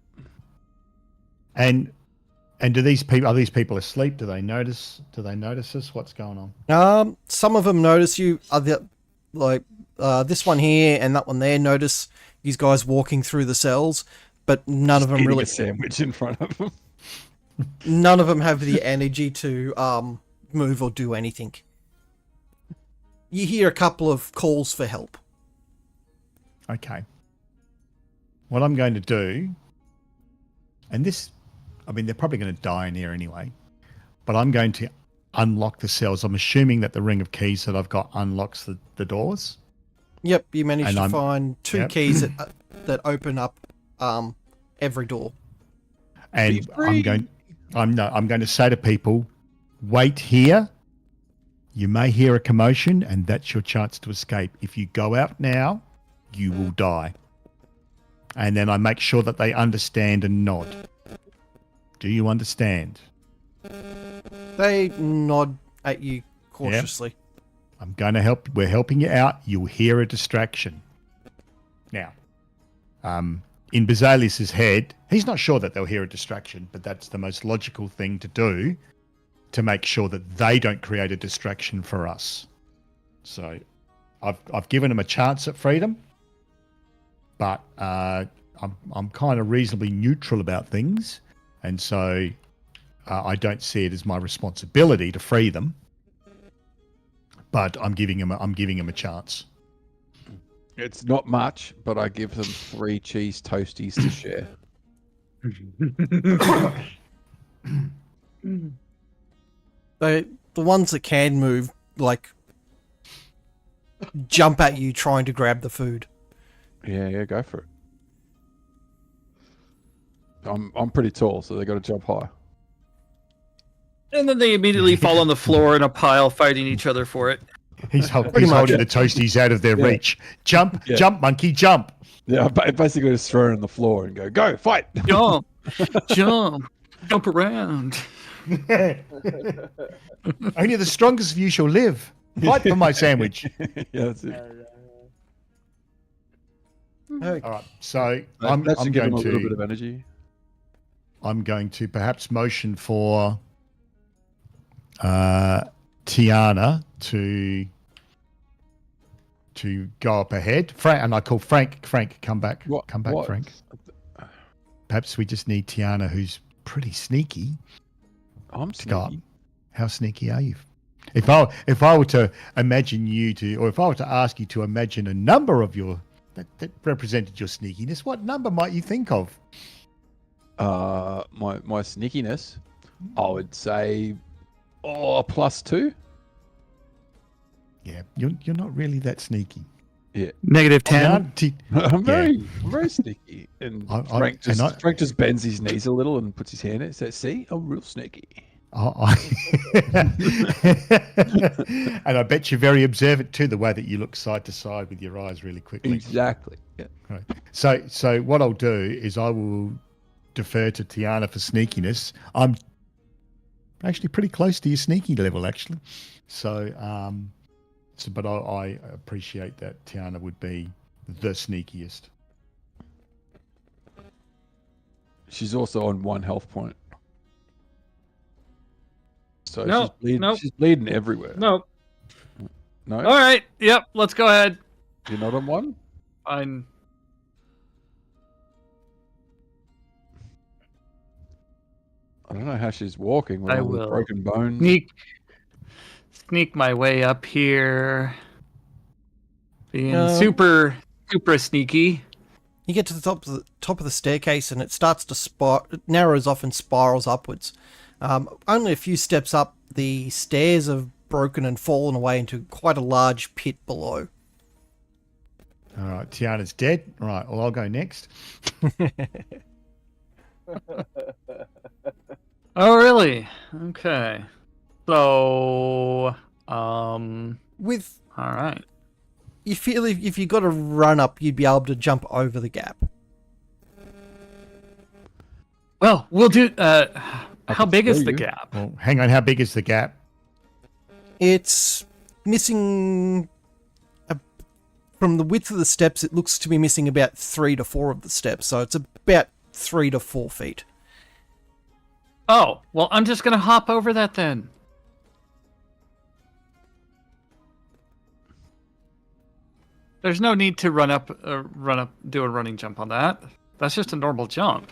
And do these people, are these people asleep? Do they notice us? What's going on? Some of them notice you. This one here and that one there notice these guys walking through the cells, but none of them Eating really. a sandwich in front of them. None of them have the energy to move or do anything. You hear a couple of calls for help. Okay. What I'm going to do, and this, I mean, they're probably going to die in here anyway, but I'm going to unlock the cells. I'm assuming that the ring of keys that I've got unlocks the doors. Yep, you managed And to I'm- find two yep. keys that open up every door. And I'm going to say to people, wait here. You may hear a commotion, and that's your chance to escape. If you go out now, you will die. And then I make sure that they understand and nod. Do you understand? They nod at you cautiously. I'm going to help. We're helping you out. You'll hear a distraction. Now, in Basilius's head, he's not sure that they'll hear a distraction, but that's the most logical thing to do to make sure that they don't create a distraction for us. So I've given them a chance at freedom, but I'm kind of reasonably neutral about things, and so I don't see it as my responsibility to free them. But I'm giving them a chance. It's not much, but I give them 3 cheese toasties to share. The ones that can move, like, jump at you trying to grab the food. Yeah, go for it. I'm pretty tall, so they got to jump high. And then they immediately fall on the floor in a pile, fighting each other for it. He's holding the toasties out of their reach. Jump, jump, monkey, jump. Yeah, I basically just throw it on the floor and go, fight! Jump, jump around. Only the strongest of you shall live. Fight for my sandwich. Yeah, that's it. Okay. All right, so That should give them a little bit of energy. I'm going to perhaps motion for Tiana to go up ahead. Frank, and I call Frank. Frank, come back. Come back, Frank. Perhaps we just need Tiana, who's pretty sneaky. I'm to go up. sneaky. How sneaky are you? If I were to imagine you to, or if I were to ask you to imagine a number of your that represented your sneakiness, what number might you think of? My sneakiness, I would say, +2. Yeah, you're not really that sneaky. Yeah, -10. I'm very sneaky. And Frank just bends his knees a little and puts his hand in. Says, "See, I'm real sneaky." And I bet you're very observant too, the way that you look side to side with your eyes really quickly. Exactly. Yeah. Right. So what I'll do is I will defer to Tiana for sneakiness. I'm actually pretty close to your sneaky level, actually. But I appreciate that Tiana would be the sneakiest. She's also on 1 health point. So she's bleeding everywhere. No. No? All right. Yep. Let's go ahead. You're not on 1? Fine. I don't know how she's walking with I all the will. broken bones. Sneak my way up here. Being No. super super sneaky. You get to the top of the staircase, and it starts to it narrows off and spirals upwards. Only a few steps up, the stairs have broken and fallen away into quite a large pit below. All right, Tiana's dead. All right, well, I'll go next. Oh, really? Okay. So, With all right. you feel if you got to run up, you'd be able to jump over the gap. Well, we'll do. How can big is throw the you. gap? Well, hang on. How big is the gap? It's missing. From the width of the steps, it looks to be missing about 3 to 4 of the steps, so it's about 3 to 4 feet. Oh, well, I'm just gonna hop over that then. There's no need to run up, do a running jump on that. That's just a normal jump.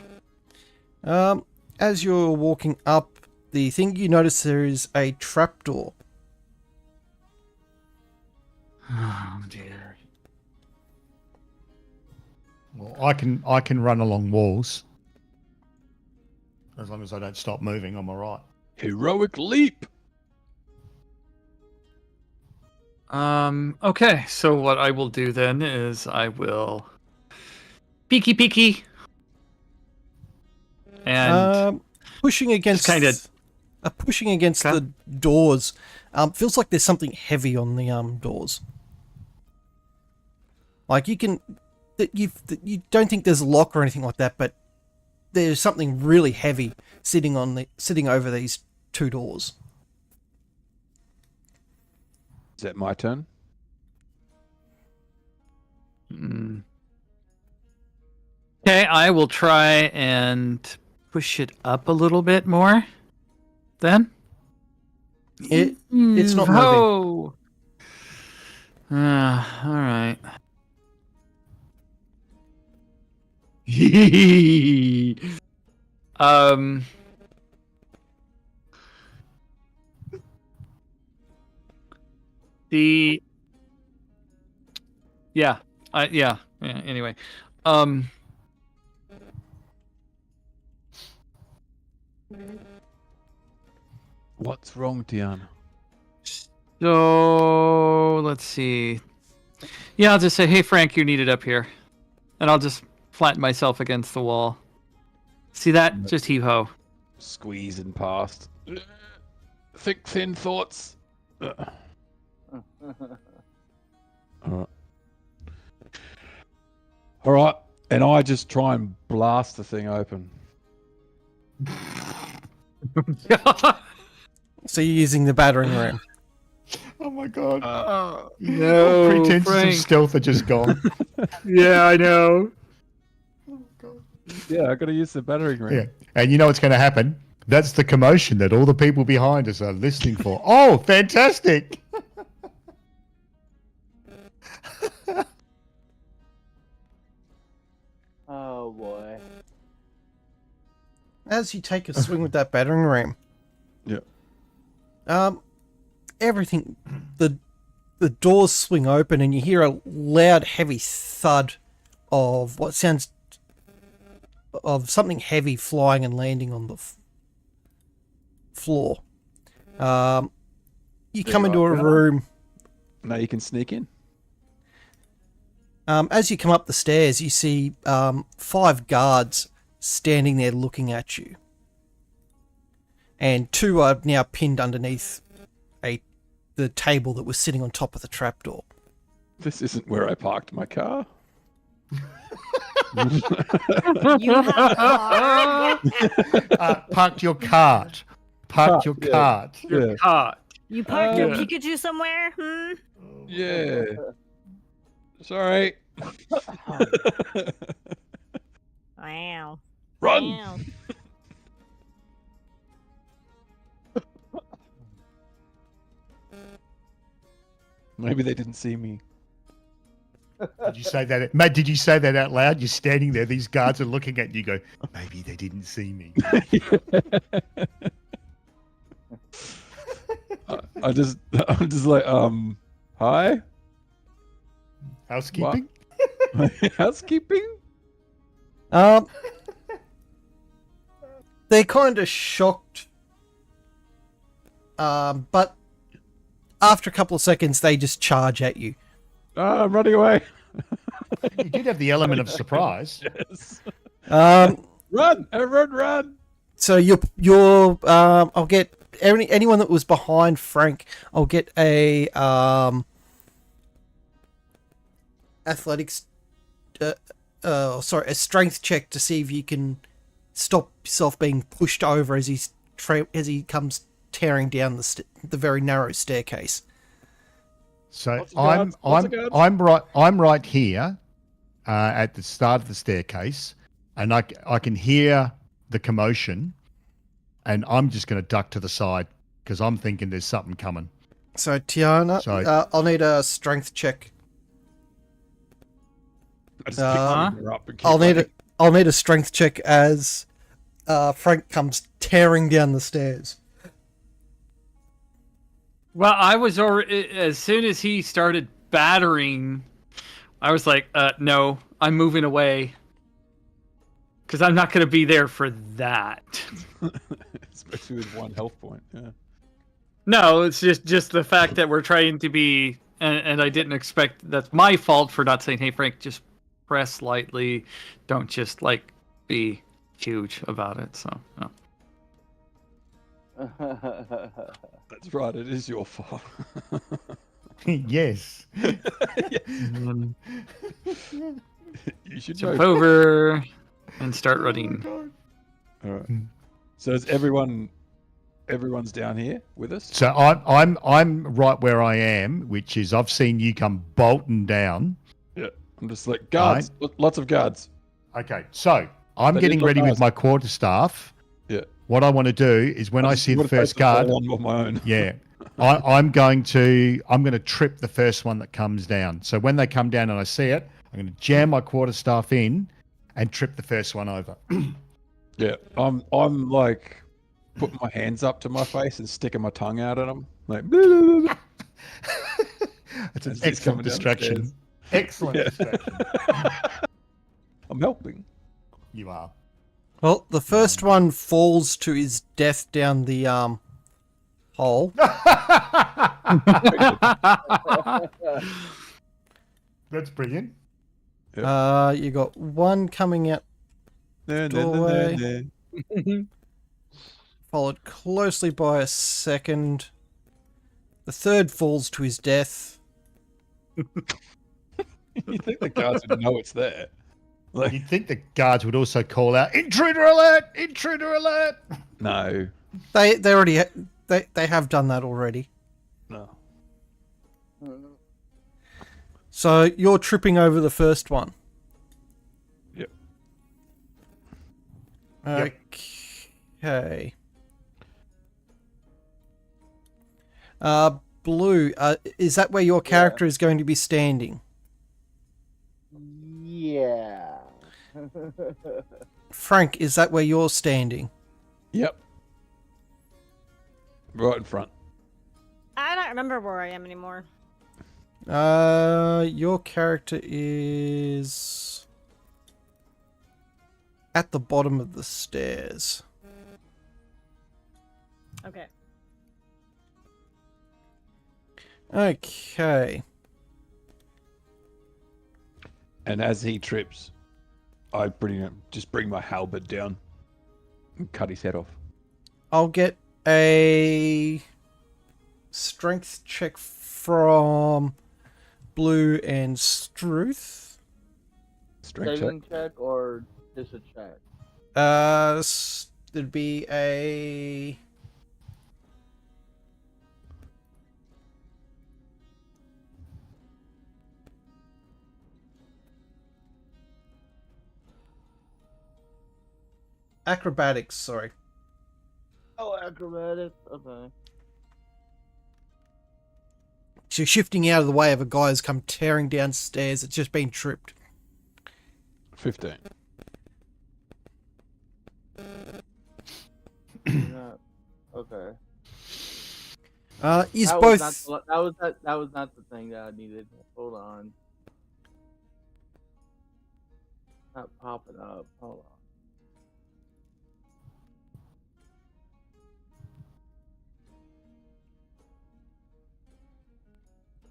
As you're walking up, the thing you notice there is a trapdoor. Oh dear. Well, I can run along walls. As long as I don't stop moving, I'm all right. Heroic leap. Okay, so what I will do then is I will peeky and Pushing against pushing against Okay. the doors. Feels like there's something heavy on the doors. Like you don't think there's a lock or anything like that, but there's something really heavy sitting over these 2 doors. Is that my turn? Okay, I will try and push it up a little bit more. Then It's not moving. Oh. All right. The yeah, yeah. Anyway, What's wrong, Tiana? so let's see. Yeah, I'll just say, hey Frank, you're needed up here, and I'll just flatten myself against the wall. See that? Just heave ho. Squeezing past. Thick, thin thoughts. Alright. Alright, and I just try and blast the thing open. So you're using the battering ram. Oh my god! No, All pretenses Frank. of stealth are just gone. Yeah, I know. Yeah, I gotta use the battering ram. Yeah, and you know what's going to happen? That's the commotion that all the people behind us are listening for. Oh, fantastic! Oh boy. As you take a swing with that battering ram, Yeah. everything, the doors swing open, and you hear a loud, heavy thud of what sounds of something heavy flying and landing on the floor. You come into a room. Now you can sneak in. As you come up the stairs, you see 5 guards standing there looking at you. And 2 are now pinned underneath the table that was sitting on top of the trapdoor. This isn't where I parked my car. You have a car. Parked your cart. Parked your yeah. cart. Yeah. Hot. You parked your Yeah. Pikachu somewhere? Hmm? Yeah. Sorry. Wow. Run. Wow. Maybe they didn't see me. Did you say that, Matt? Did you say that out loud? You're standing there. These guards are looking at you. Go, maybe they didn't see me. I'm just like, hi? Housekeeping. Housekeeping? Um, they're kind of shocked, but after a couple of seconds, they just charge at you. I'm running away. You did have the element of surprise. Yes. Run, everyone, run! So I'll get anyone that was behind Frank. I'll get a athletics, a strength check to see if you can stop yourself being pushed over as he comes tearing down the very narrow staircase. So Lots of guards. I'm right here at the start of the staircase, and I can hear the commotion, and I'm just going to duck to the side because I'm thinking there's something coming. So Tiana, I'll need a strength check. I just picked her up and keep I'll need a strength check as Frank comes tearing down the stairs. Well, I was already, as soon as he started battering, I was like, no, I'm moving away. Because I'm not going to be there for that. Especially with 1 health point, yeah. No, it's just the fact that we're trying to be, and I didn't expect, that's my fault for not saying, hey, Frank, just press lightly. Don't just, like, be huge about it, so, no. That's right, it is your fault. Yes. And then You should jump know. over and start running. All right. So is everyone's down here with us? So I'm right where I am, which is I've seen you come bolting down. Yeah. I'm just like, guards. Lots of guards. Okay, so I'm They getting did not ready with ask. my quarterstaff. Yeah. What I want to do is when I just see the would've had first to fall guard, on my own. yeah, I'm going to trip the first one that comes down. So when they come down and I see it, I'm going to jam my quarterstaff in and trip the first one over. Yeah. I'm like putting my hands up to my face and sticking my tongue out at them. Like, blah, blah, blah. It's an As he's coming excellent down the distraction. stairs. Excellent Yeah. distraction. I'm helping. You are. Well, the first one falls to his death down the hole. That's brilliant. You got one coming out, Doorway. followed closely by a second. The third falls to his death. You think the guards would know it's there? Like, You'd think the guards would also call out, "Intruder alert! Intruder alert!" no. They already they have done that already. No. So you're tripping over the first one. Yep. Okay. Blue, is that where your character is going to be standing? Yeah. Frank, is that where you're standing? Yep. Right in front. I don't remember where I am anymore. Your character is at the bottom of the stairs. Okay. Okay. And as he trips, I just bring my halberd down and cut his head off. I'll get a strength check from Blue and Struth. Strength check. Saving check or just a check? There'd be a acrobatics, sorry. Oh, acrobatics. Okay. So you're shifting out of the way of a guy who's come tearing downstairs. It's just been tripped. 15. Okay. Is That both was not the thing that I needed. Hold on. Not popping up. Hold on.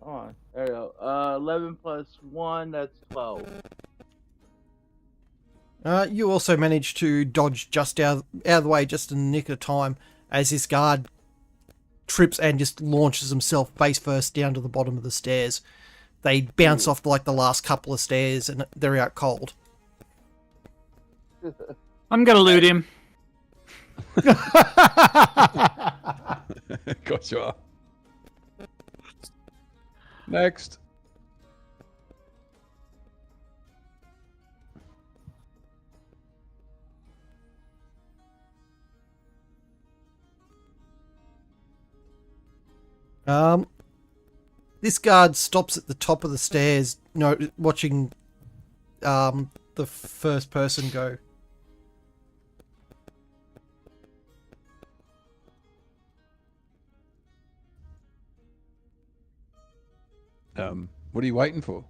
Come on. There you go. 11 plus 1, that's 12. You also managed to dodge just out of the way just in the nick of time as this guard trips and just launches himself face first down to the bottom of the stairs. They bounce off like the last couple of stairs and they're out cold. I'm gonna loot him. Gotcha. Next. This guard stops at the top of the stairs, watching the first person go. What are you waiting for?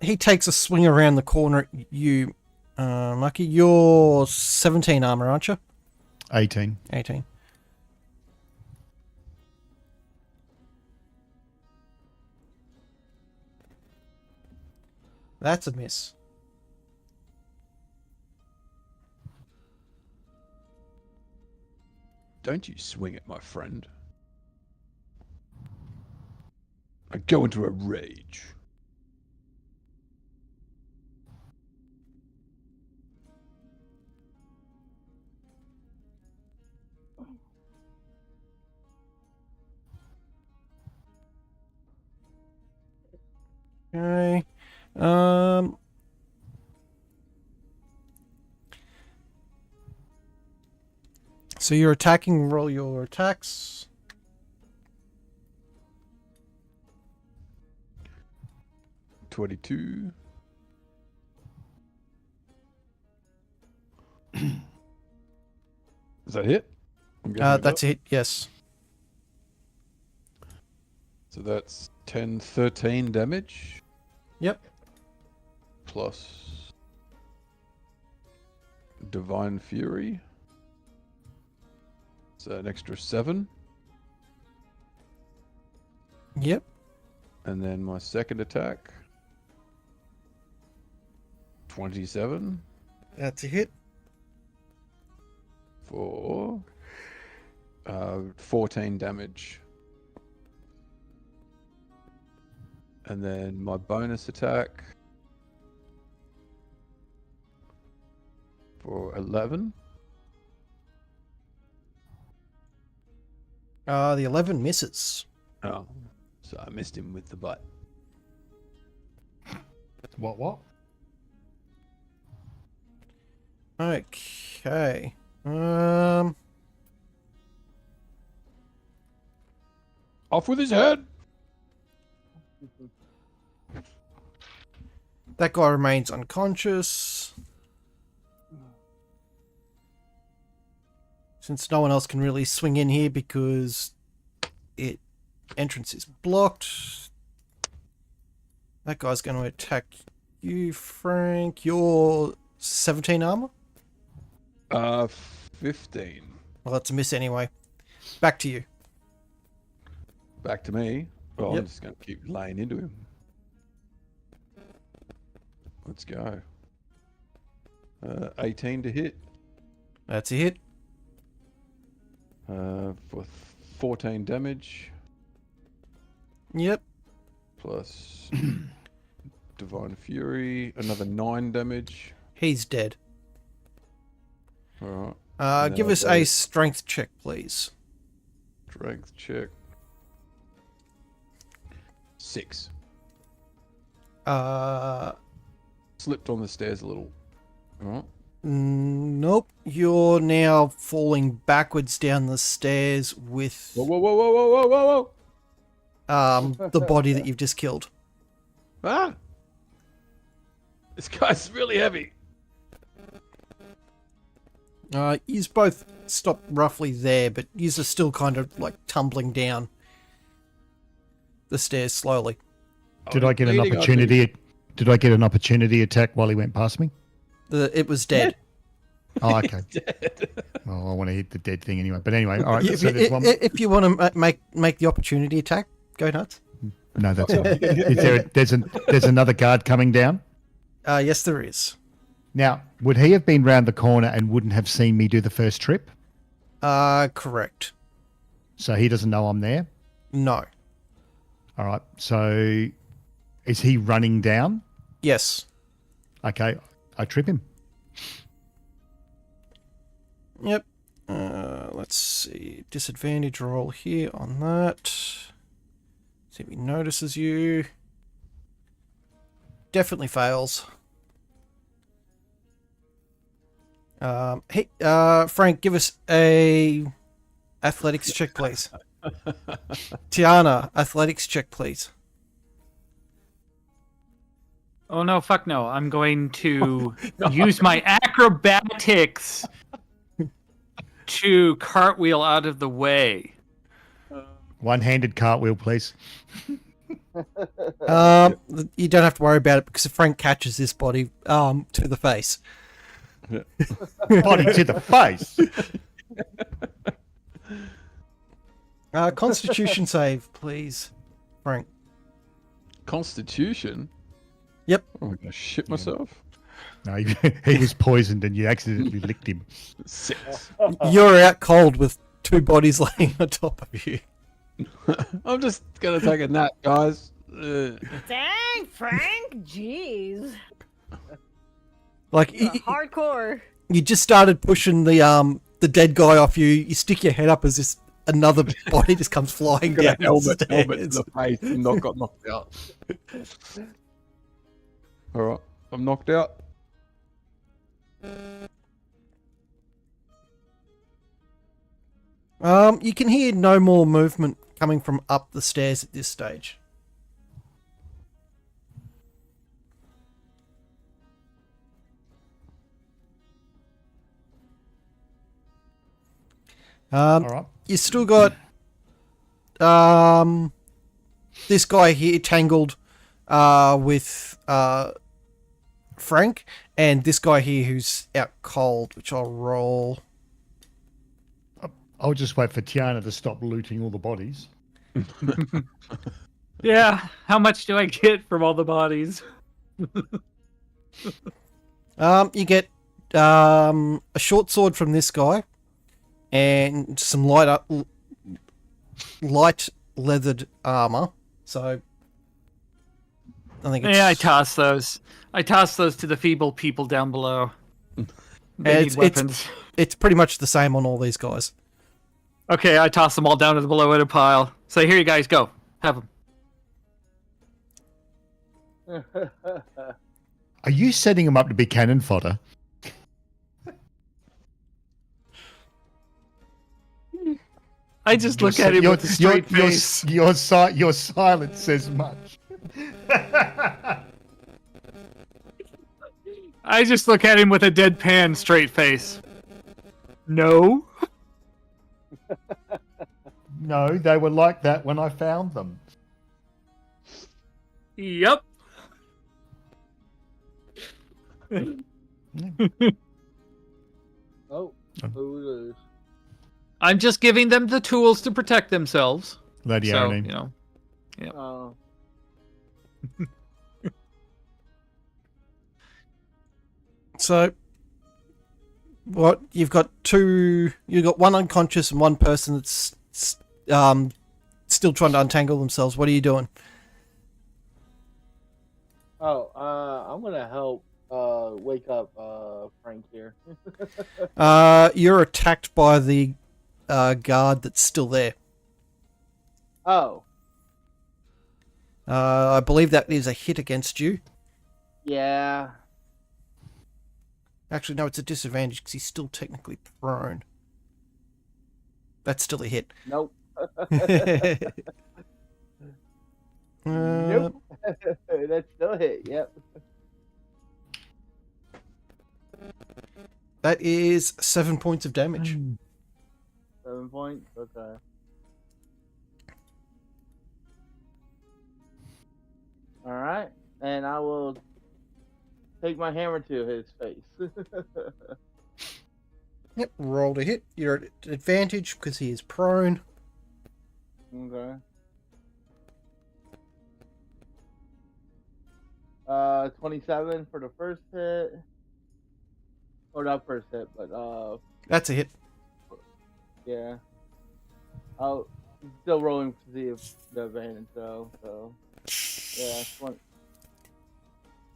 He takes a swing around the corner at you, Lucky. You're 17 armor, aren't you? 18. 18. That's a miss. Don't you swing at my friend. I go into a rage. Okay. So you're attacking, roll your attacks. $22. Is that hit? I'm guessing it That's does. it, yes. So that's 10, 13 damage. Yep. Plus Divine Fury. So an extra 7. Yep. And then my second attack. 27 That's a hit. for 14 damage. And then my bonus attack for 11. The 11 misses. Oh, so I missed him with the butt. What? Okay. Off with his head! That guy remains unconscious. Since no one else can really swing in here because entrance is blocked. That guy's going to attack you, Frank. You're 17 armor? 15. Well, that's a miss anyway. Back to you. Back to me. Well, Yep. I'm just going to keep laying into him. Let's go. 18 to hit That's a hit. for 14 damage Yep. plus Divine Fury, another 9 damage. He's dead. All right. Give us a strength check, please. Strength check. 6. Slipped on the stairs a little. All right. Nope. You're now falling backwards down the stairs with Whoa, whoa, whoa, whoa, whoa, whoa, whoa, whoa! the body that you've just killed. Ah! This guy's really heavy. Yous both stop roughly there, but yous are still kind of like tumbling down the stairs slowly. Did I get an Bleeding, I think. opportunity? Did I get an opportunity attack while he went past me? It was dead. Oh, okay. Well, I want to hit the dead thing anyway. But anyway, all right. So there's one. If you want to make the opportunity attack, go nuts. No, that's all right. There's another guard coming down? Yes, there is. Now, would he have been round the corner and wouldn't have seen me do the first trip? Correct. So he doesn't know I'm there? No. All right. So is he running down? Yes. Okay. I trip him. Yep. Let's see. Disadvantage roll here on that. See if he notices you. Definitely fails. Hey, Frank, give us a athletics check, please. Tiana, athletics check, please. Oh no, fuck no. I'm going to use my acrobatics to cartwheel out of the way. One-handed cartwheel, please. You don't have to worry about it because if Frank catches this body to the face. Body to the face. Constitution save, please, Frank. Constitution? Yep. Oh, I'm gonna shit myself. No, he was poisoned and you accidentally licked him. 6. You're out cold with 2 bodies laying on top of you. I'm just gonna take a nap, guys. Dang, Frank. Jeez. Like Hardcore. you just started pushing the dead guy off you. You stick your head up as this another body just comes flying down Got a helmet the in stairs. the face and got knocked out. All right, I'm knocked out. You can hear no more movement coming from up the stairs at this stage. All right. You still got this guy here tangled with Frank, and this guy here who's out cold, which I'll roll. I'll just wait for Tiana to stop looting all the bodies. Yeah, how much do I get from all the bodies? You get a short sword from this guy, and some light leathered armor. So I think it's, Yeah, I toss those. I toss those to the feeble people down below. They need weapons. it's pretty much the same on all these guys. Okay, I toss them all down to the below in a pile. So here you guys go. Have them. Are you setting them up to be cannon fodder? I just look at him with a straight face. Your silence says much. I just look at him with a deadpan straight face. No. No, they were like that when I found them. Yep. Oh, who is? I'm just giving them the tools to protect themselves. Lady So, Irene. you know. Oh, So what you've got one unconscious and one person that's still trying to untangle themselves. What are you doing? I'm gonna help wake up Frank here. You're attacked by the guard that's still there. Oh, I believe that is a hit against you. yeah. Actually, no, it's a disadvantage because he's still technically prone. That's still a hit. Nope. Nope. That's still a hit. Yep. That is 7 points of damage. 7 points. Okay. All right, and I will take my hammer to his face. Yep, roll to hit. You're at advantage because he is prone. Okay. 27 for the first hit. Or not first hit, but That's a hit. yeah. I'll still rolling to see if the advantage though. So yeah,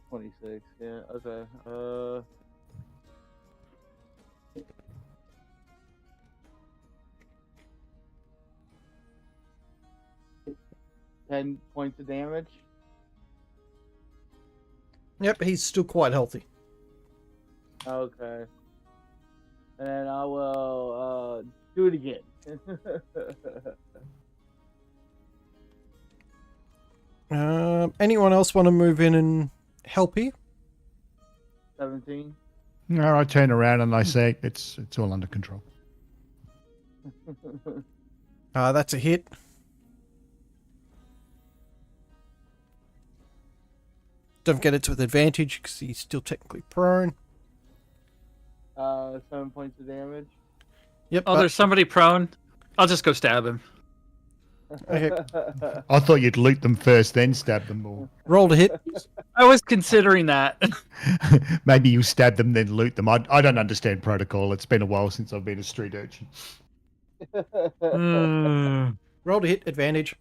26. Yeah. Okay. 10 points of damage. Yep, he's still quite healthy. Okay. And I will do it again. Anyone else want to move in and help here? 17. No, I turn around and I say it's all under control. That's a hit. Don't get it with advantage because he's still technically prone. 7 points of damage. Yep. Oh, there's somebody prone. I'll just go stab him. Okay. I thought you'd loot them first, then stab them all. Roll to hit. I was considering that. Maybe you stab them, then loot them. I don't understand protocol. It's been a while since I've been a street urchin. Roll to hit. Advantage.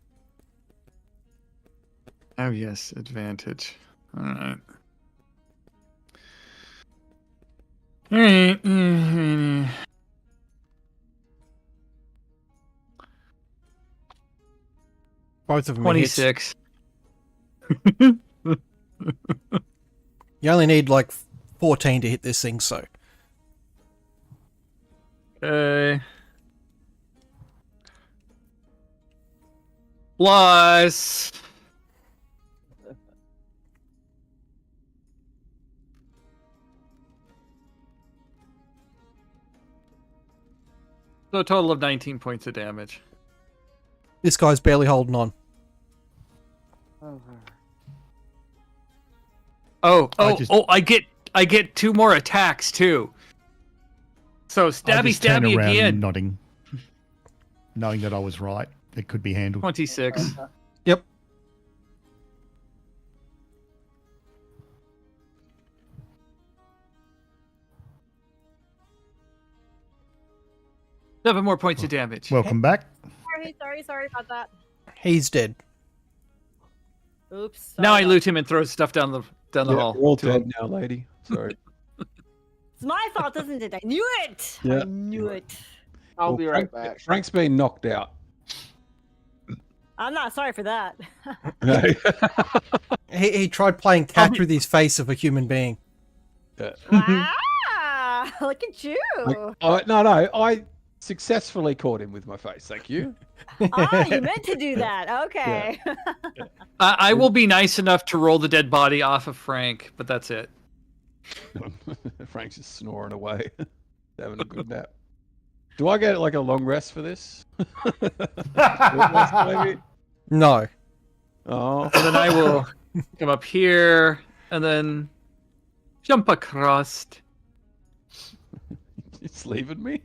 Oh yes, advantage. All right. All right. Both of them are hits. 26. You only need like 14 to hit this thing, so. Okay. Plus. So a total of 19 points of damage. This guy's barely holding on. I get 2 more attacks too. So I stabby just turn stabby around again. nodding, knowing that I was right. It could be handled. 26. Yep. Seven more points of damage. Welcome back. Sorry about that. He's dead. Oops. Now I sorry. loot him and throw stuff down the hall. We're all to him. dead now, lady. Sorry. It's my fault, isn't it? I knew it. Yeah. I knew it. I'll be right Frank- back. Frank's been knocked out. I'm not sorry for that. He tried playing catch with his face of a human being. Wow! Look at you. I successfully caught him with my face. Thank you. Oh, you meant to do that. Okay. I will be nice enough to roll the dead body off of Frank, but that's it. Frank's just snoring away, having a good nap. Do I get like a long rest for this? Maybe? No. Oh, And then I will come up here and then jump across. it's leaving me.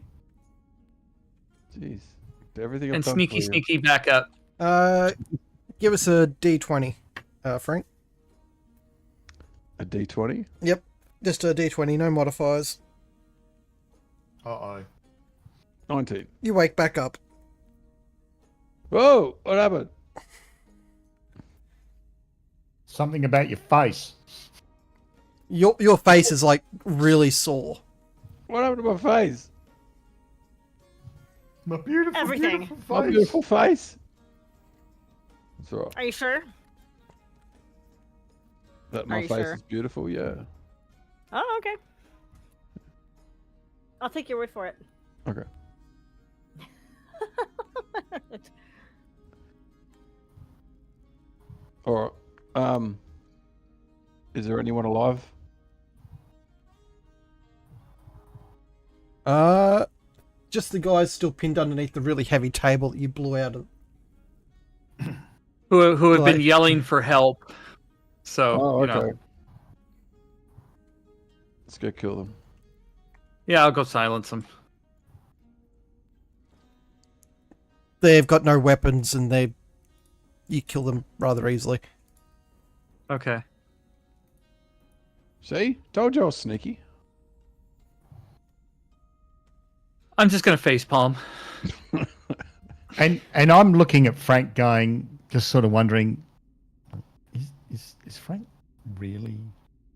Jeez, everything. I've And done sneaky, for you. sneaky back up. Give us a D20, Frank. A D20. Yep. Just a D20, no modifiers. Uh-oh. 19. You wake back up. Whoa! What happened? Something about your face. Your face is like really sore. What happened to my face? My beautiful, Everything. beautiful My face. beautiful face. That's all right. Are you sure? That my you face sure? is beautiful. Yeah. Oh, okay. I'll take your word for it. Okay. All right. Is there anyone alive? Just the guys still pinned underneath the really heavy table that you blew out of. Who have Like- been yelling for help. So, Oh, you know. okay. Let's go kill them. Yeah, I'll go silence them. They've got no weapons, and you kill them rather easily. Okay. See? Told you I was sneaky. I'm just gonna facepalm. And I'm looking at Frank going, just sort of wondering, is Frank really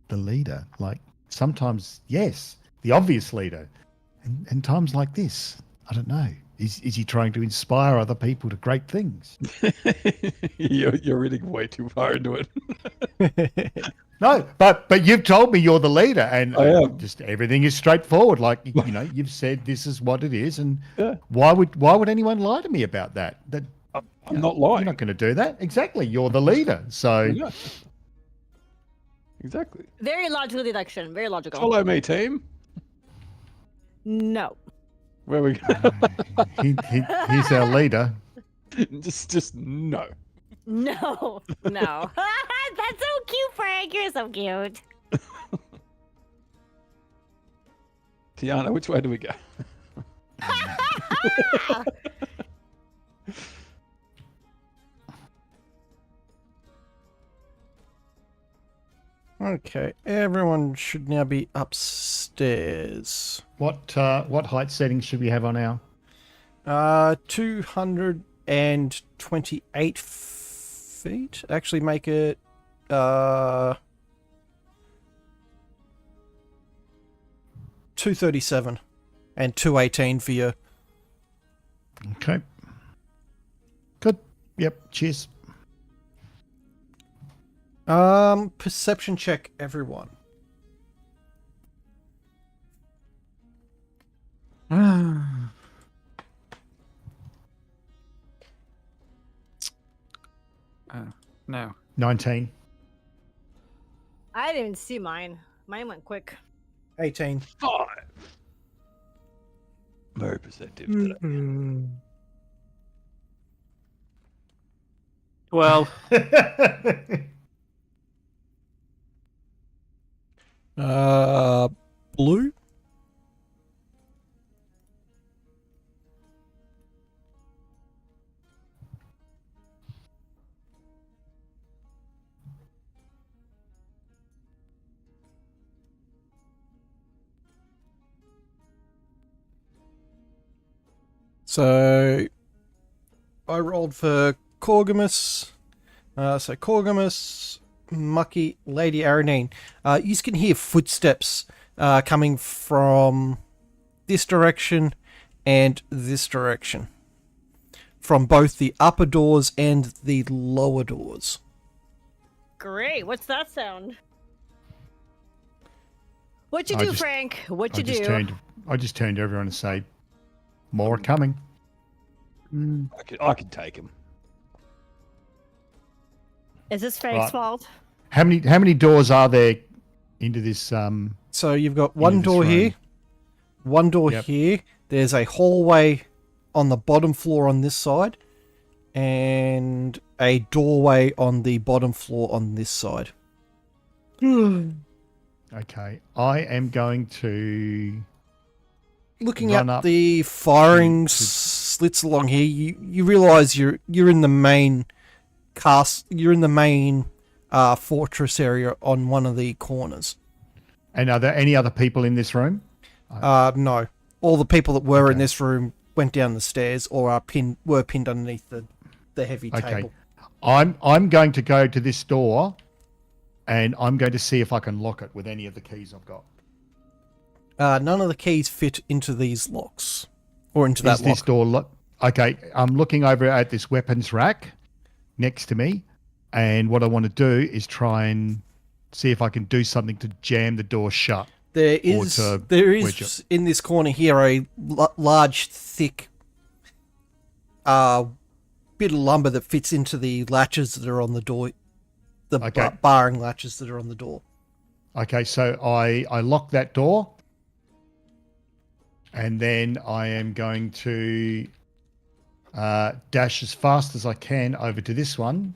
the leader? Like, sometimes, yes, the obvious leader. And times like this, I don't know. Is he trying to inspire other people to great things? You're reading way too far into it. No, but you've told me you're the leader, and I am. just everything is straightforward. Like, you know, you've said this is what it is, and Yeah. why would anyone lie to me about that? That I'm not lying. You're not going to do that. Exactly, you're the leader. So Yeah. Exactly. Very logical deduction. Very logical. Follow me, team. No. Where we go? he's our leader. just no. No. No. That's so cute, Frank. You're so cute. Tiana, which way do we go? Okay, everyone should now be upstairs. What height settings should we have on our? 228 feet. Actually, make it 237 and 218 for you. Okay. Good. Yep. Cheers. Perception check, everyone. No. 19. I didn't even see mine. Mine went quick. 18. 5. Very perceptive today. 12. Blue. So I rolled for Corgamus. So Corgamus, Mucky, Lady Aranine. You can hear footsteps coming from this direction and this direction. From both the upper doors and the lower doors. Great. What's that sound? What you do, Frank? What you do? I just turned to everyone and say, more are coming. I could take him. Is this Frank's Right. fault? How many doors are there into this? So you've got one door room. here, one door Yep. here. There's a hallway on the bottom floor on this side, and a doorway on the bottom floor on this side. Okay, I am going to. Looking Run at up the firing to- slits along here, you realize you're in the main You're in the main fortress area on one of the corners. And are there any other people in this room? No, all the people that were in Okay. this room went down the stairs or were pinned underneath the heavy Okay. table. I'm going to go to this door, and I'm going to see if I can lock it with any of the keys I've got. None of the keys fit into these locks or into that Is this lock. door locked? Okay, I'm looking over at this weapons rack next to me, and what I want to do is try and see if I can do something to jam the door shut. There or is to wedge is in this corner here a large, thick bit of lumber that fits into the latches that are on the door, the Okay. barring latches that are on the door. Okay, so I lock that door, and then I am going to dash as fast as I can over to this one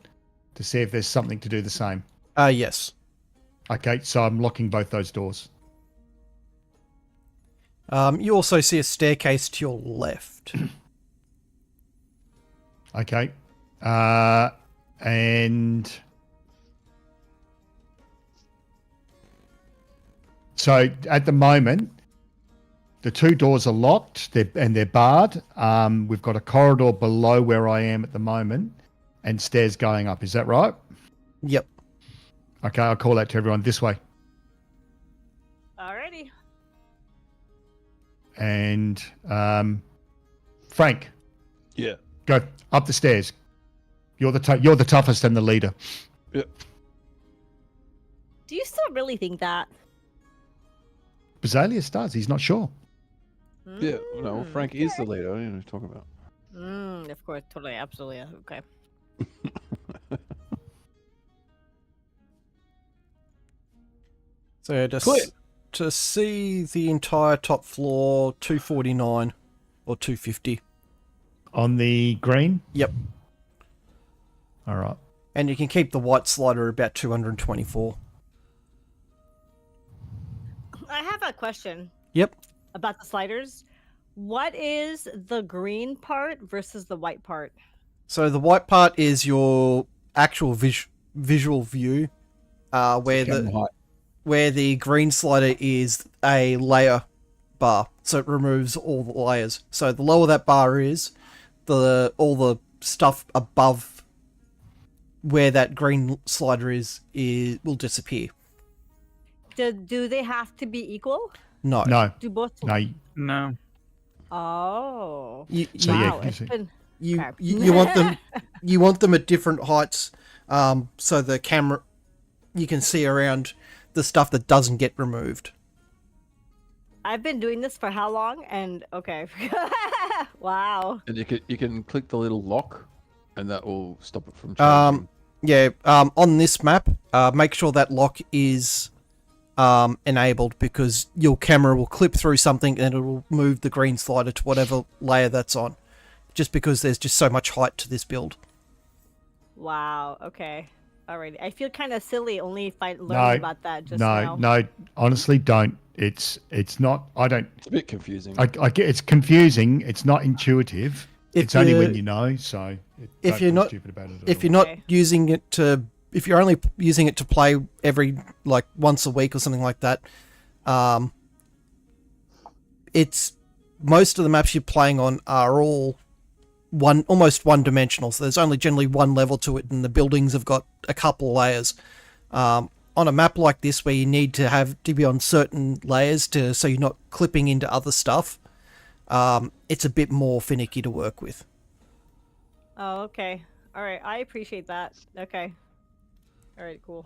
to see if there's something to do the same. Yes. Okay, so I'm locking both those doors. You also see a staircase to your left. Okay. And so at the moment, the 2 doors are locked they're barred. We've got a corridor below where I am at the moment and stairs going up. Is that right? Yep. Okay, I'll call out to everyone this way. Alrighty. And Frank, Yeah. go up the stairs. You're the toughest and the leader. Yeah. Do you still really think that? Basilius does. He's not sure. Yeah. No, Frank is the leader. I don't know what you're talking about. Of course, totally, absolutely. Okay. So to see the entire top floor, 249 or 250. On the green? Yep. All right. And you can keep the white slider about 224. I have a question Yep. about the sliders. What is the green part versus the white part? So the white part is your actual visual view, where the green slider is a layer bar, so it removes all the layers. So the lower that bar is, all the stuff above where that green slider is will disappear. Do they have to be equal? No. No. Do both? No. No. Oh. So Wow, yeah, it's been You crap. you want them at different heights, so the camera you can see around the stuff that doesn't get removed. I've been doing this for how long? And okay. Wow. And you can click the little lock, and that will stop it from changing. Yeah. On this map, make sure that lock is enabled, because your camera will clip through something and it will move the green slider to whatever layer that's on, just because there's just so much height to this build. Wow. Okay. Alrighty. I feel kind of silly only if I learned about that just now. No. Honestly, don't. It's not. I don't. It's a bit confusing. I get it's confusing. It's not intuitive. It's only when you know. So if don't you're feel not stupid about it at if all. you're not Okay. using it to, if you're only using it to play every once a week or something like that, it's most of the maps you're playing on are all almost one dimensional. So there's only generally one level to it, and the buildings have got a couple of layers. On a map like this, where you need to be on certain layers so you're not clipping into other stuff, it's a bit more finicky to work with. Oh, okay. All right. I appreciate that. Okay. All right. Cool.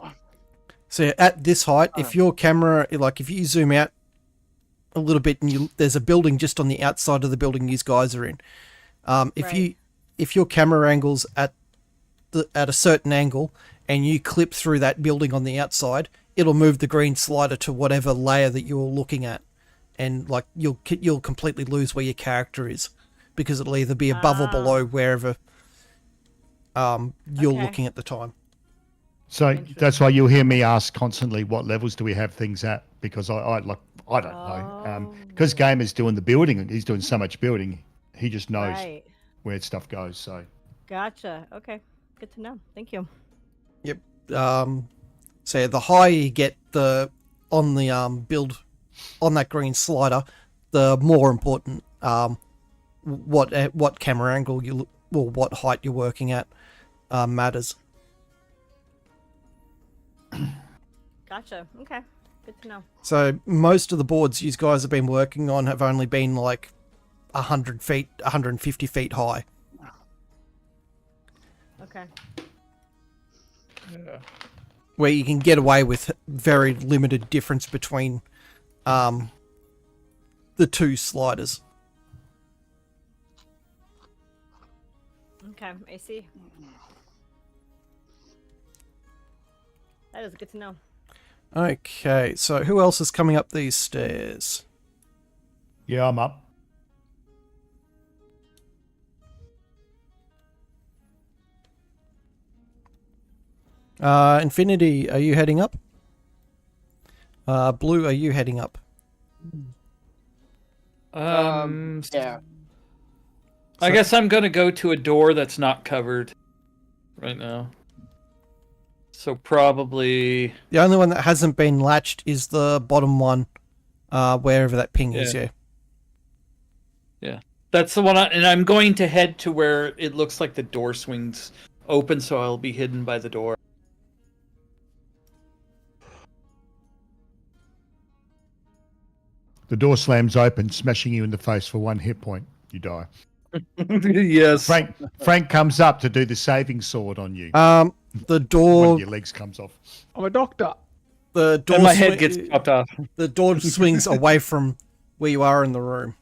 So at this height, if your camera, if you zoom out a little bit and there's a building just on the outside of the building you guys are in, if your camera angle's at a certain angle and you clip through that building on the outside, it'll move the green slider to whatever layer that you're looking at, and you'll completely lose where your character is, because it'll either be above or below wherever you're looking at the time. So that's why you'll hear me ask constantly, what levels do we have things at? Because I don't know. Because Gamer's doing the building, and he's doing so much building, he just knows Right. where stuff goes. So Gotcha. Okay. Good to know. Thank you. Yep. So the higher you get on the build on that green slider, the more important what camera angle what height you're working at matters. Gotcha. Okay. Good to know. So most of the boards you guys have been working on have only been 100 feet, 150 feet high. Okay. Yeah. Where you can get away with very limited difference between the two sliders. Okay. I see. That is good to know. Okay, so who else is coming up these stairs? yeah, I'm up. Infinity, are you heading up? Blue, are you heading up? Yeah. I guess I'm gonna go to a door that's not covered right now. So probably The only one that hasn't been latched is the bottom one, wherever that ping is. Yeah. Yeah. that's the one. And I'm going to head to where it looks like the door swings open, so I'll be hidden by the door. The door slams open, smashing you in the face for 1 hit point. You die. Yes. Frank comes up to do the saving sword on you. The One door. of your legs comes off. I'm a doctor. The door. And my head gets chopped off. The door swings away from where you are in the room,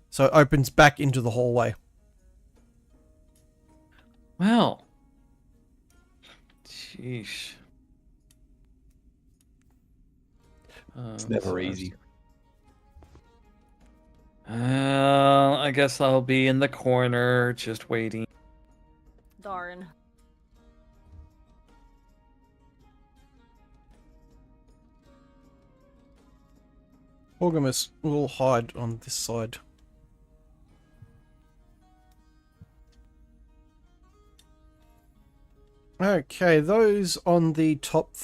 so it opens back into the hallway. Well. Sheesh. It's never easy. I guess I'll be in the corner, just waiting. Darn. Orgamus will hide on this side. Okay, those on the top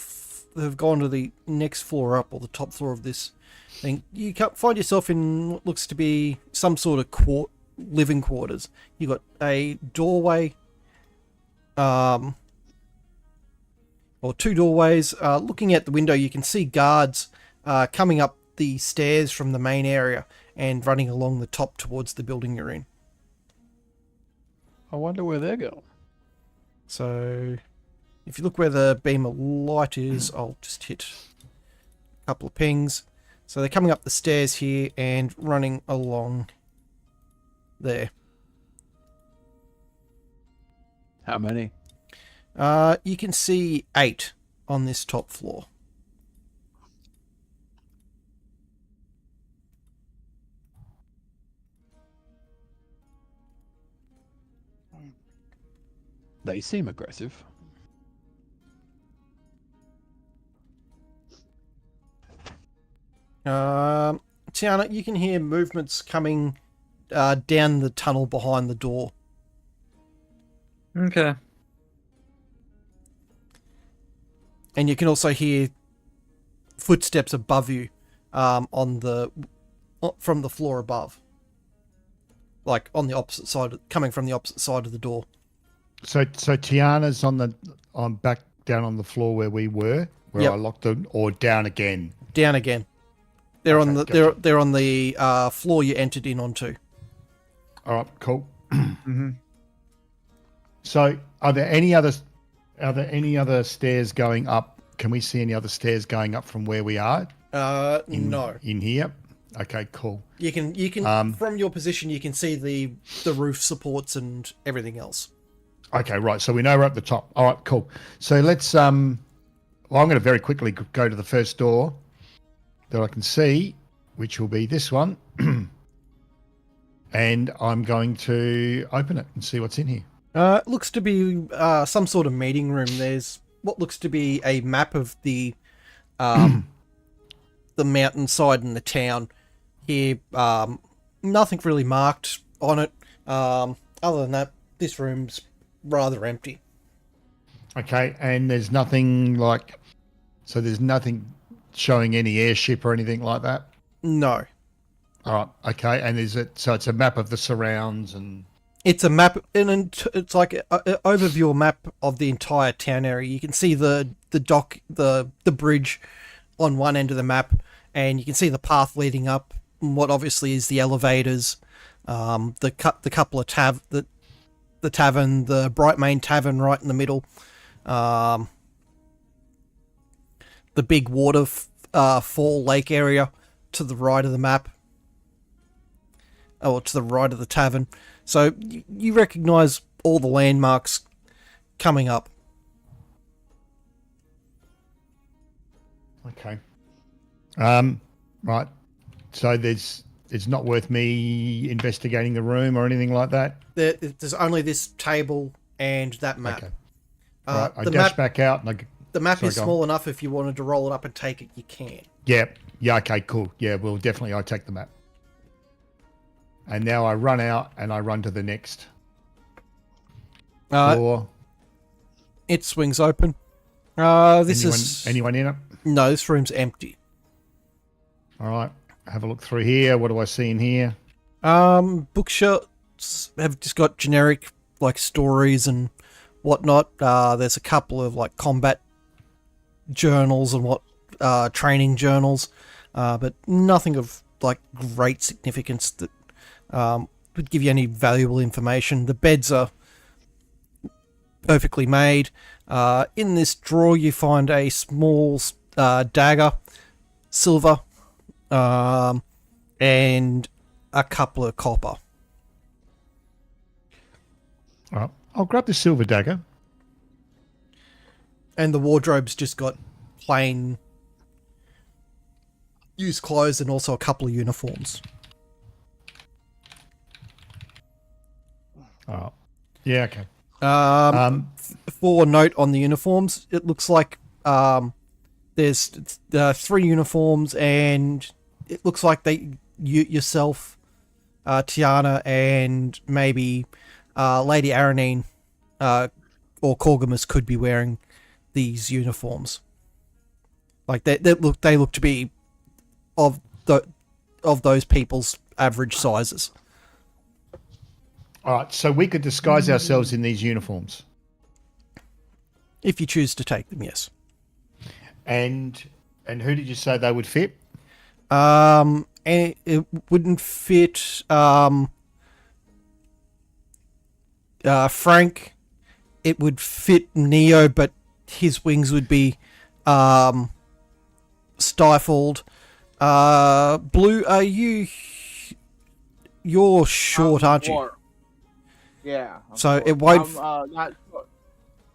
have gone to the next floor up, or the top floor of this thing. You find yourself in what looks to be some sort of living quarters. You got a doorway, or two doorways. Looking at the window, you can see guards coming up the stairs from the main area and running along the top towards the building you're in. I wonder where they're going. So if you look where the beam of light is, I'll just hit a couple of pings. So they're coming up the stairs here and running along there. How many? You can see 8 on this top floor. They seem aggressive. Tiana, you can hear movements coming down the tunnel behind the door. Okay. And you can also hear footsteps above you from the floor above. Like on the opposite side, coming from the opposite side of the door. So Tiana's on back down on the floor where we were, where Yep. I locked them, or down again. Down again. They're on the gotcha. they're on the floor you entered in onto. All right, cool. So, are there any other stairs going up? Can we see any other stairs going up from where we are? No. In here. Okay, cool. You can from your position you can see the roof supports and everything else. Okay, right. So we know we're at the top. All right, cool. So let's well, I'm going to very quickly go to the first door that I can see, which will be this one. And I'm going to open it and see what's in here. It looks to be some sort of meeting room. There's what looks to be a map of the the mountainside and the town here. Nothing really marked on it. Other than that, this room's rather empty. Okay, and there's nothing there's nothing showing any airship or anything like that? No. All right, okay, and so it's a map of the surrounds and... It's a map, and it's like an overview map of the entire town area. You can see the dock, the bridge on one end of the map, and you can see the path leading up, and what obviously is the elevators, the couple of the tavern, the Brightmane Tavern right in the middle, the big waterfall lake area to the right of the map, or to the right of the tavern. So you recognise all the landmarks coming up. Okay. Right. So it's not worth me investigating the room or anything like that? There's only this table and that map. Okay. Right. I dash back out and The map Sorry, is go on. small enough. If you wanted to roll it up and take it, you can. Yeah. Yeah. Okay. Cool. Yeah. Well, definitely, I take the map. And now I run out and I run to the next door. It swings open. This Anyone in it? No, this room's empty. All right. Have a look through here. What do I see in here? Bookshelves have just got generic like stories and whatnot. There's a couple of like combat journals and training journals, but nothing of like great significance that would give you any valuable information. The beds are perfectly made. In this drawer, you find a small dagger, silver, and a couple of copper. All right. I'll grab the silver dagger. And the wardrobe's just got plain used clothes and also a couple of uniforms. Oh, yeah. Okay. For a note on the uniforms, it looks like there's 3 uniforms, and it looks like yourself, Tiana, and maybe Lady Aranine or Corgamus could be wearing these uniforms. Like they look to be of those people's average sizes. All right. So we could disguise ourselves in these uniforms. If you choose to take them, yes. And who did you say they would fit? And it wouldn't fit Frank. It would fit Neo, but his wings would be stifled. Blue, you're short, aren't you? Yeah. So short. it won't. I'm not short.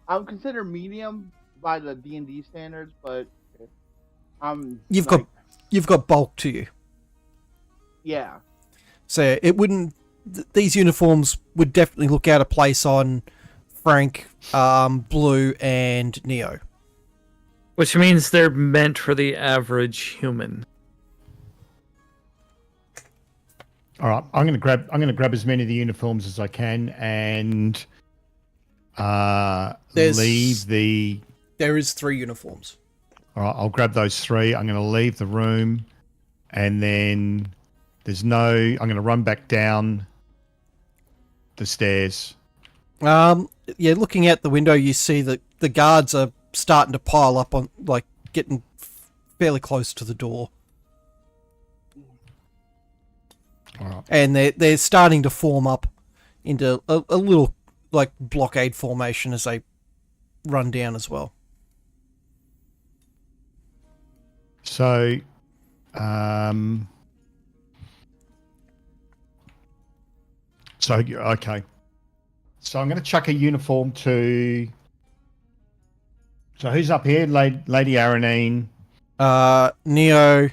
I'm considered medium by the D&D standards, but You've got bulk to you. Yeah. So it wouldn't. These uniforms would definitely look out of place on Frank, Blue, and Neo. Which means they're meant for the average human. All right, I'm going to grab as many of the uniforms as I can and leave the. There is 3 uniforms. All right, I'll grab those 3. I'm going to leave the room, and then I'm going to run back down the stairs. Yeah, looking out the window, you see that the guards are starting to pile up on, like, getting fairly close to the door. All right. And they're starting to form up into a little, like, blockade formation as they run down as well. So, okay. So I'm going to chuck a uniform to. So who's up here? Lady Aranine. Neo,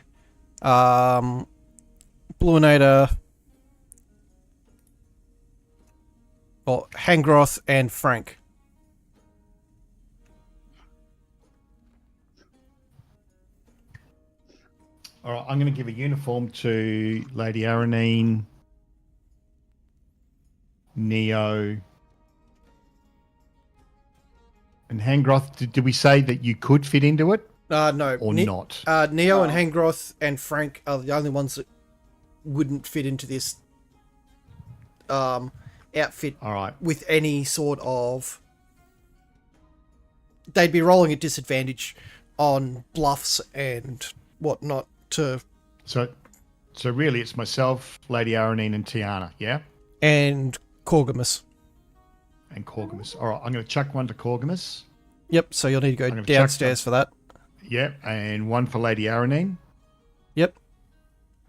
Bluinator, or Hangroth, and Frank. All right, I'm going to give a uniform to Lady Aranine, Neo, and Hangroth. Did we say that you could fit into it? No. Or not? Neo and Hangroth and Frank are the only ones that wouldn't fit into this outfit. All right. With any sort of... They'd be rolling at disadvantage on bluffs and whatnot to... So really it's myself, Lady Aranine, and Tiana, yeah? And Corgamus. And Corgamus. All right, I'm going to chuck one to Corgamus. Yep, so you'll need to go downstairs for that. Yep, and one for Lady Aranine. Yep.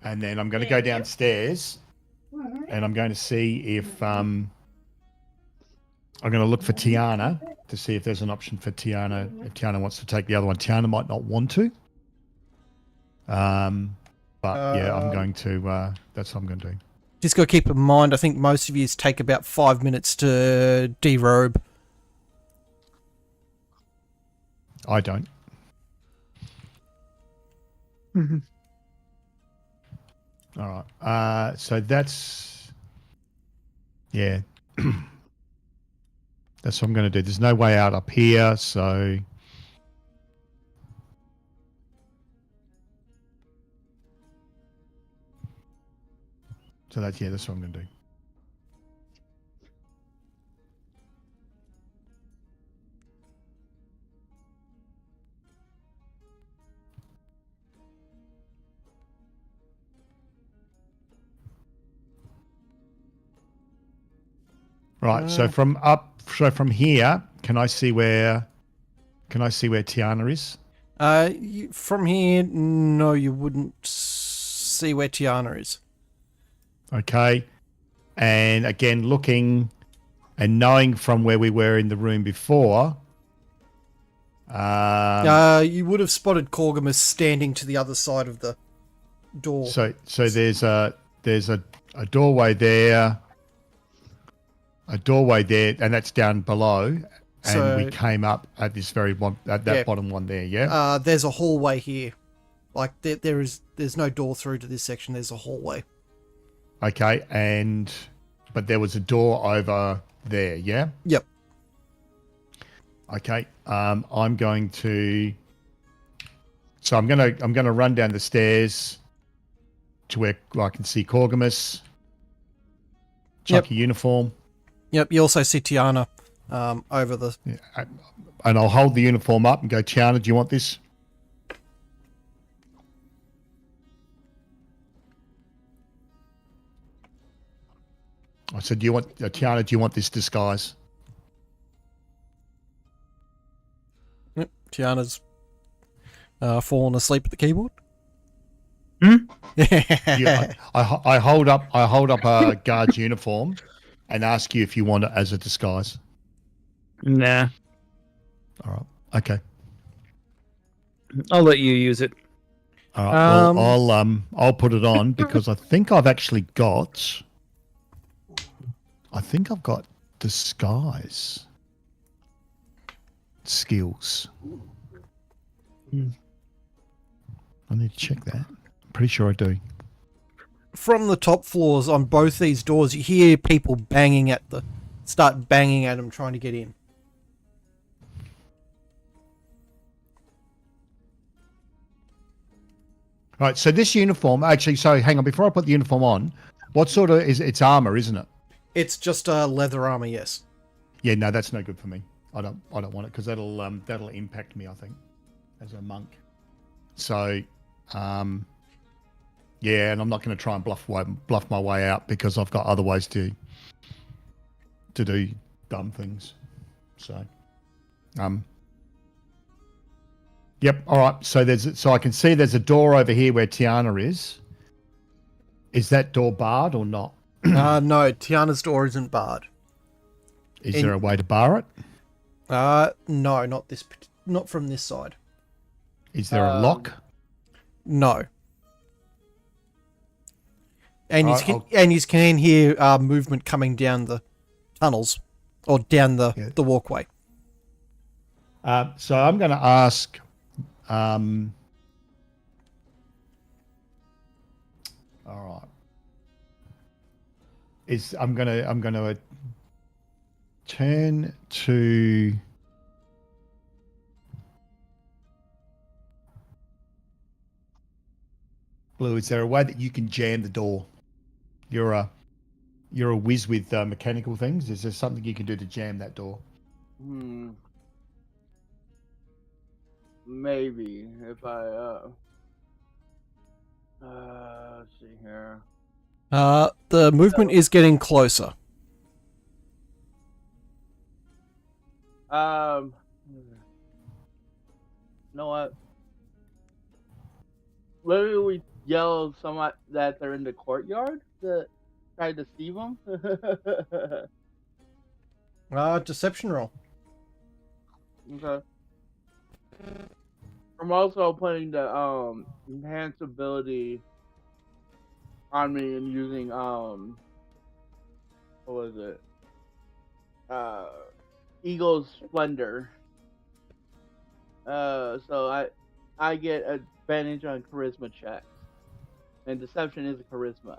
And then I'm going to go downstairs, and I'm going to see if I'm going to look for Tiana to see if there's an option for Tiana. If Tiana wants to take the other one, Tiana might not want to. But yeah, I'm going to. That's what I'm going to do. Just got to keep in mind, I think most of you take about 5 minutes to derobe. I don't. Mhm. All right. So that's yeah. That's what I'm going to do. There's no way out up here, so that's what I'm going to do. Right. So from here, can I see where Tiana is? From here, no, you wouldn't see where Tiana is. Okay. And again, looking and knowing from where we were in the room before. You would have spotted Corgamus standing to the other side of the door. So there's a doorway there. A doorway there, and that's down below. And So- we came up at this very one, at that Yeah. bottom one there, yeah? There's a hallway here. Like there's no door through to this section. There's a hallway. Okay, but there was a door over there, yeah? Yep. Okay, I'm going to run down the stairs to where I can see Corgamus, chuck a uniform. Yep. You also see Tiana over the. Yeah, and I'll hold the uniform up and go, Tiana, do you want this? I said, Tiana, do you want this disguise? Yep. Tiana's fallen asleep at the keyboard. Hmm? Yeah, I hold up a guard's uniform and ask you if you want it as a disguise. Nah, All right. Okay. I'll let you use it. All right. Well, I'll put it on because I think I've got disguise skills. I need to check that. I'm pretty sure I do. From the top floors on both these doors, you hear people start banging at them trying to get in. Right. So this uniform, actually, hang on. Before I put the uniform on, what sort of it's armor, isn't it? It's just leather armor, yes. Yeah. No, that's no good for me. I don't want it because that'll impact me, I think, as a monk. So, yeah, and I'm not going to try and bluff my way out because I've got other ways to do dumb things. So, yep. All right. So I can see there's a door over here where Tiana is. Is that door barred or not? No, Tiana's door isn't barred. Is there a way to bar it? No, not from this side. Is there a lock? No. And Right, you can hear movement coming down the tunnels or down the walkway. So I'm going to ask. All right. I'm gonna turn to. Blue, is there a way that you can jam the door? You're a whiz with mechanical things. Is there something you can do to jam that door? Maybe if I let's see here. The movement is getting closer. You know what? Maybe we yell someone that they're in the courtyard to try to deceive them. Deception roll. Okay. I'm also putting the enhanced ability on me and using what was it? Eagle's Splendor. So I get advantage on charisma checks, and deception is a charisma.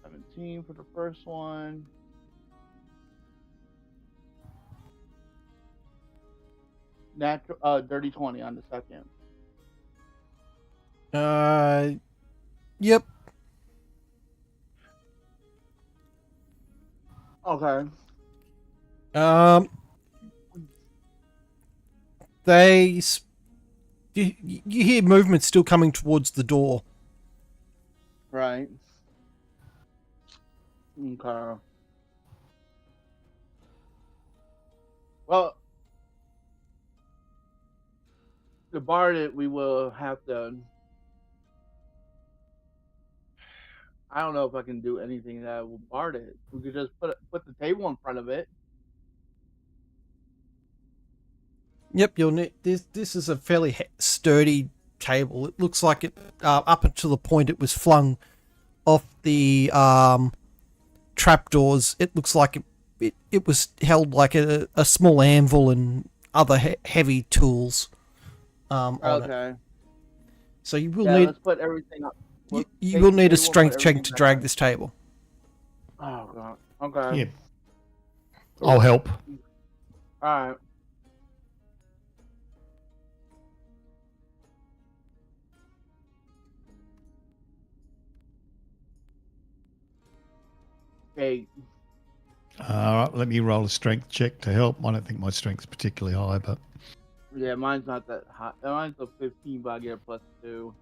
17 for the first one. Natural, dirty 20 on the second. Yep. Okay. You hear movement still coming towards the door. Right. Okay. Well, to bar it, we will have to. I don't know if I can do anything that will bar it. We could just put the table in front of it. Yep, you'll need this. This is a fairly sturdy table. It looks like it up until the point it was flung off the trapdoors. It looks like it was held like a small anvil and other heavy tools on it. So you will need. Let's put everything up. You will need a strength check to drag this table. Oh god. Okay. Yeah. I'll help. All right. Okay. All right, let me roll a strength check to help. I don't think my strength's particularly high, but Yeah, mine's not that high. Mine's a 15, but I get a +2.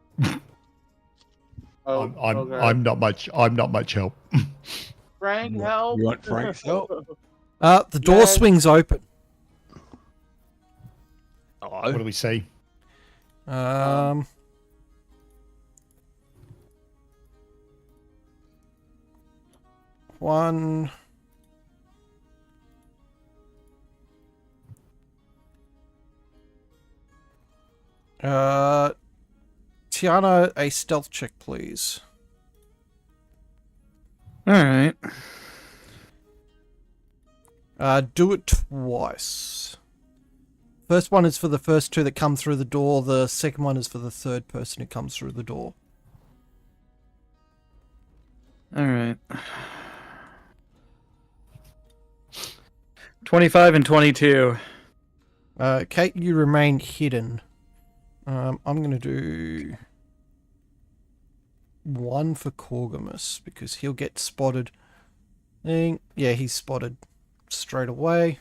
Oh, okay. I'm not much help. Frank, help! You want Frank's help? The door swings open. What do we see? One. Tiana, a stealth check, please. All right. Do it twice. First one is for the first two that come through the door. The second one is for the third person who comes through the door. All right. 25 and 22. Kate, you remain hidden. I'm going to do 1 for Corgamus because he'll get spotted. Yeah, he's spotted straight away.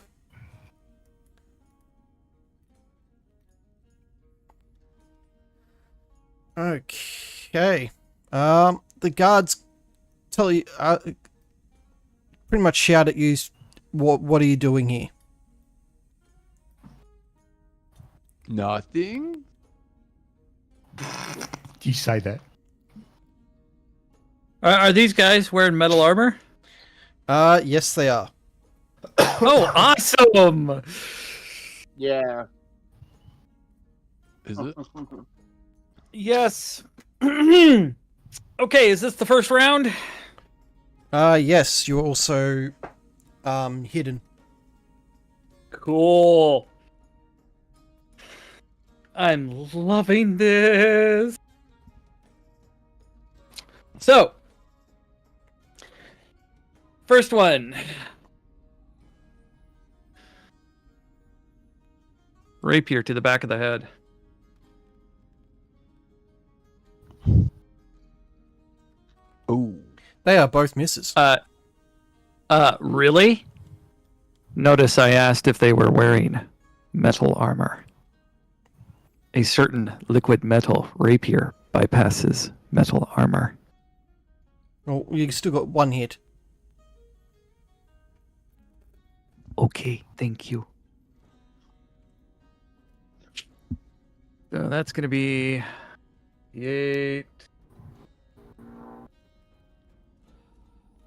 Okay. The guards tell you, pretty much shout at you, what are you doing here? Nothing. Do you say that? Are these guys wearing metal armor? Yes, they are. Oh, awesome! Yeah. Is it? Yes. Okay, is this the first round? Yes, you're also hidden. Cool. I'm loving this. So, first one. Rapier to the back of the head. Ooh. They are both misses. Really? Notice I asked if they were wearing metal armor. A certain liquid metal rapier bypasses metal armor. Oh, you still got 1 hit. Okay, thank you. So that's going to be 8.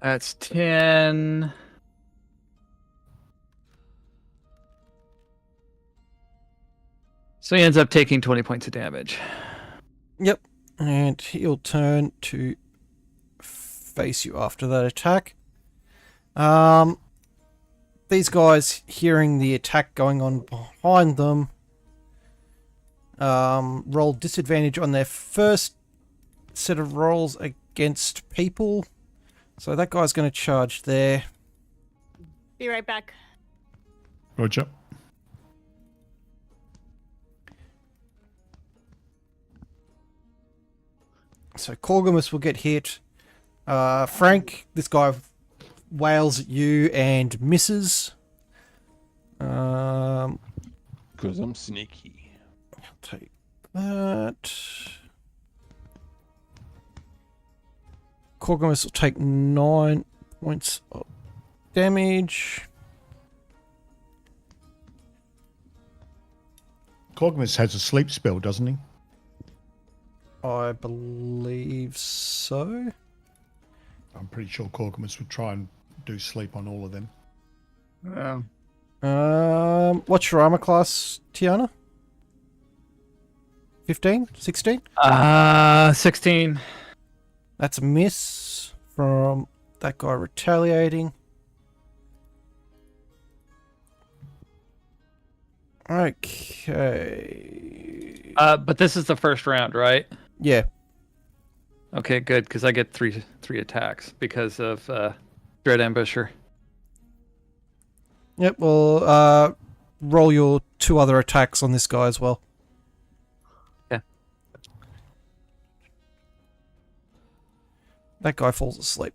That's 10. So he ends up taking 20 points of damage. Yep. And he'll turn to face you after that attack. These guys, hearing the attack going on behind them, roll disadvantage on their first set of rolls against people. So that guy's going to charge there. Be right back. Roger. So Corgamus will get hit. Frank, this guy wails at you and misses. Because I'm sneaky. I'll take that. Corgamus will take 9 points of damage. Corgamus has a sleep spell, doesn't he? I believe so. I'm pretty sure Corgamus would try and do sleep on all of them. What's your armor class, Tiana? 15? 16? 16. That's a miss from that guy retaliating. Okay. But this is the first round, right? Yeah. Okay, good, because I get three attacks because of Dread Ambusher. Yep, well, roll your 2 other attacks on this guy as well. Okay. That guy falls asleep.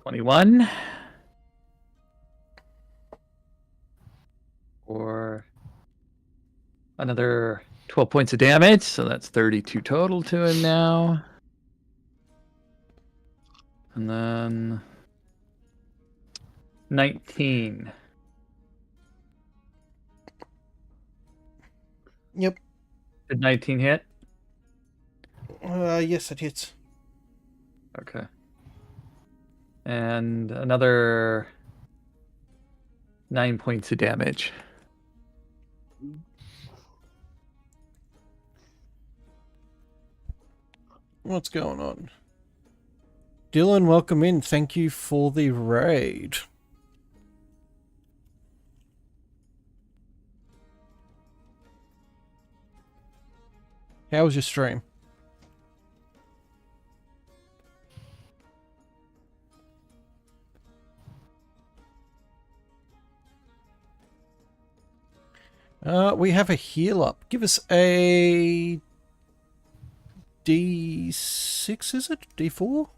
21. Or another 12 points of damage, so that's 32 total to him now. And then 19. Yep. Did 19 hit? Yes, it hits. Okay. And another 9 points of damage. What's going on? Dylan, welcome in. Thank you for the raid. How was your stream? We have a heal up. Give us a D6, is it? D4?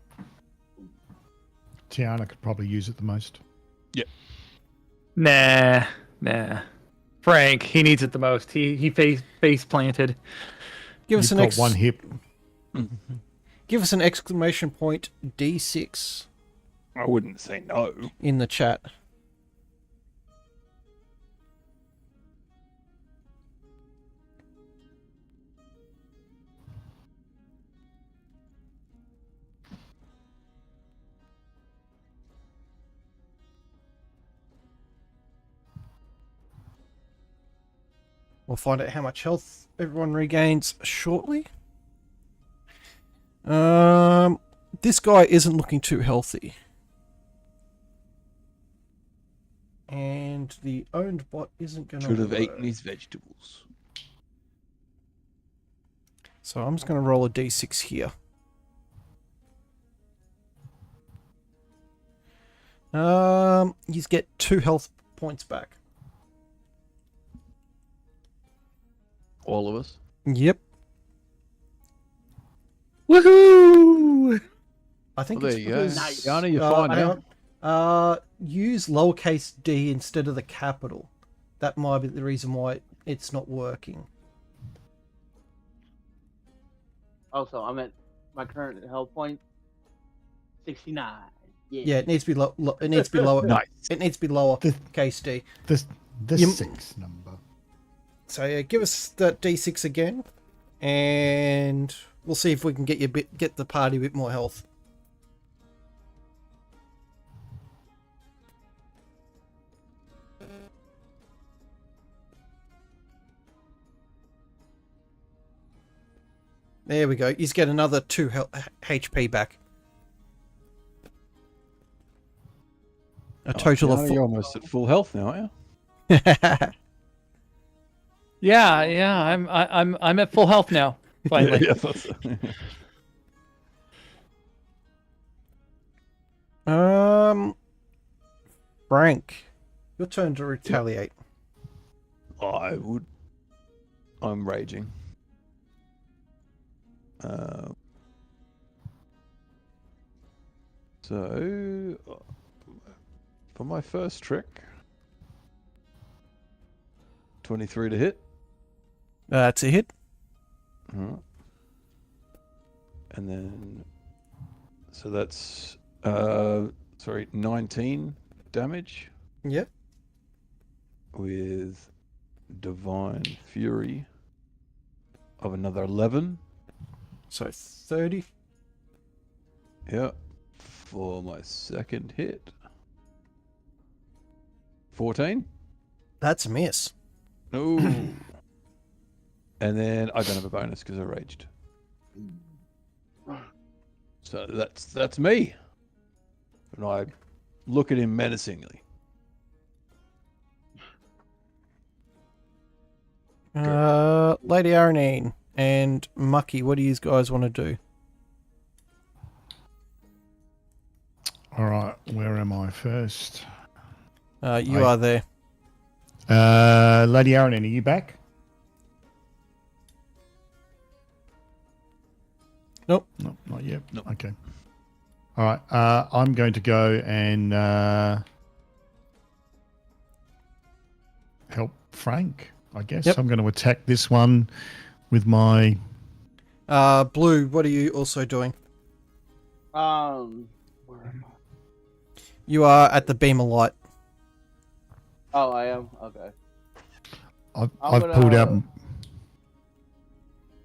Tiana could probably use it the most. Nah. Frank, he needs it the most. He face planted. Give us You've got one hip. Give us an exclamation point D6 I wouldn't say no. in the chat. We'll find out how much health everyone regains shortly. This guy isn't looking too healthy. And the owned bot isn't going to Should have eaten his vegetables. So I'm just going to roll a d6 here. You get 2 health points back. All of us. Yep. Woohoo! I think Well, it's there you go. because, Nice. Yana, you're fine hang now. on. Use lowercase d instead of the capital. That might be the reason why it's not working. Also, I'm at my current health point, 69. Yeah, it needs to be it needs to be lower. Nice. It needs to be lower The- case d. The You- 6 number. So yeah, give us that d6 again, and we'll see if we can get the party a bit more health. There we go. He's get another 2 HP back. A total Fiona, of you're 4. almost at full health now, aren't you? Yeah. I'm at full health now. Finally. Yeah, that's- Frank, your turn to retaliate. I would. I'm raging. So, for my first trick, 23 to hit. That's a hit. Alright. And then, so that's, 19 damage Yep. with Divine Fury of another 11. So 30. Yeah. For my second hit, 14. That's a miss. No. And then I don't have a bonus because I raged. So that's me. And I look at him menacingly. Lady Aranine and Mucky, what do you guys want to do? All right, where am I first? You are there. Lady Aaron, are you back? Nope. No, not yet. Nope. Okay. All right. I'm going to go and help Frank, I guess. Yep. I'm going to attack this one with my... Blue, what are you also doing? Where am I? You are at the beam of light. Oh, I am. Okay. I've gonna- pulled out...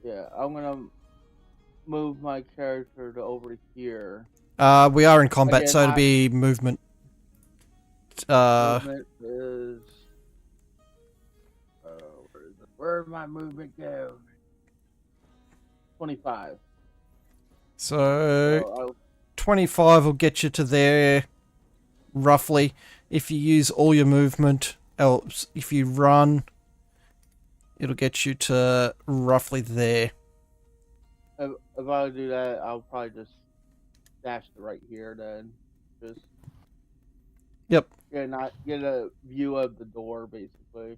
Yeah, I'm gonna move my character to over here. We are in combat, Again, so it'll be movement. Movement is. Where'd my movement go? 25. So So 25 will get you to there, roughly. If you use all your movement, else if you run, it'll get you to roughly there. if I do that, I'll probably just dash it right here. Then just. Yep. Get a view of the door, basically.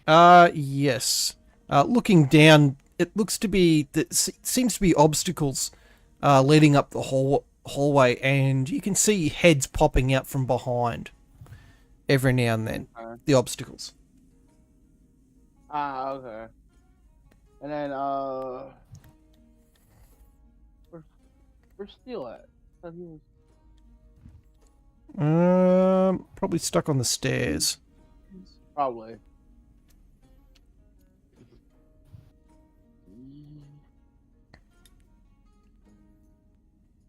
Yes. Looking down, it looks to be seems to be obstacles leading up the hallway, and you can see heads popping out from behind every now and then. Okay. The obstacles. Okay. And then where's Steel at? I thought he was Probably stuck on the stairs. probably.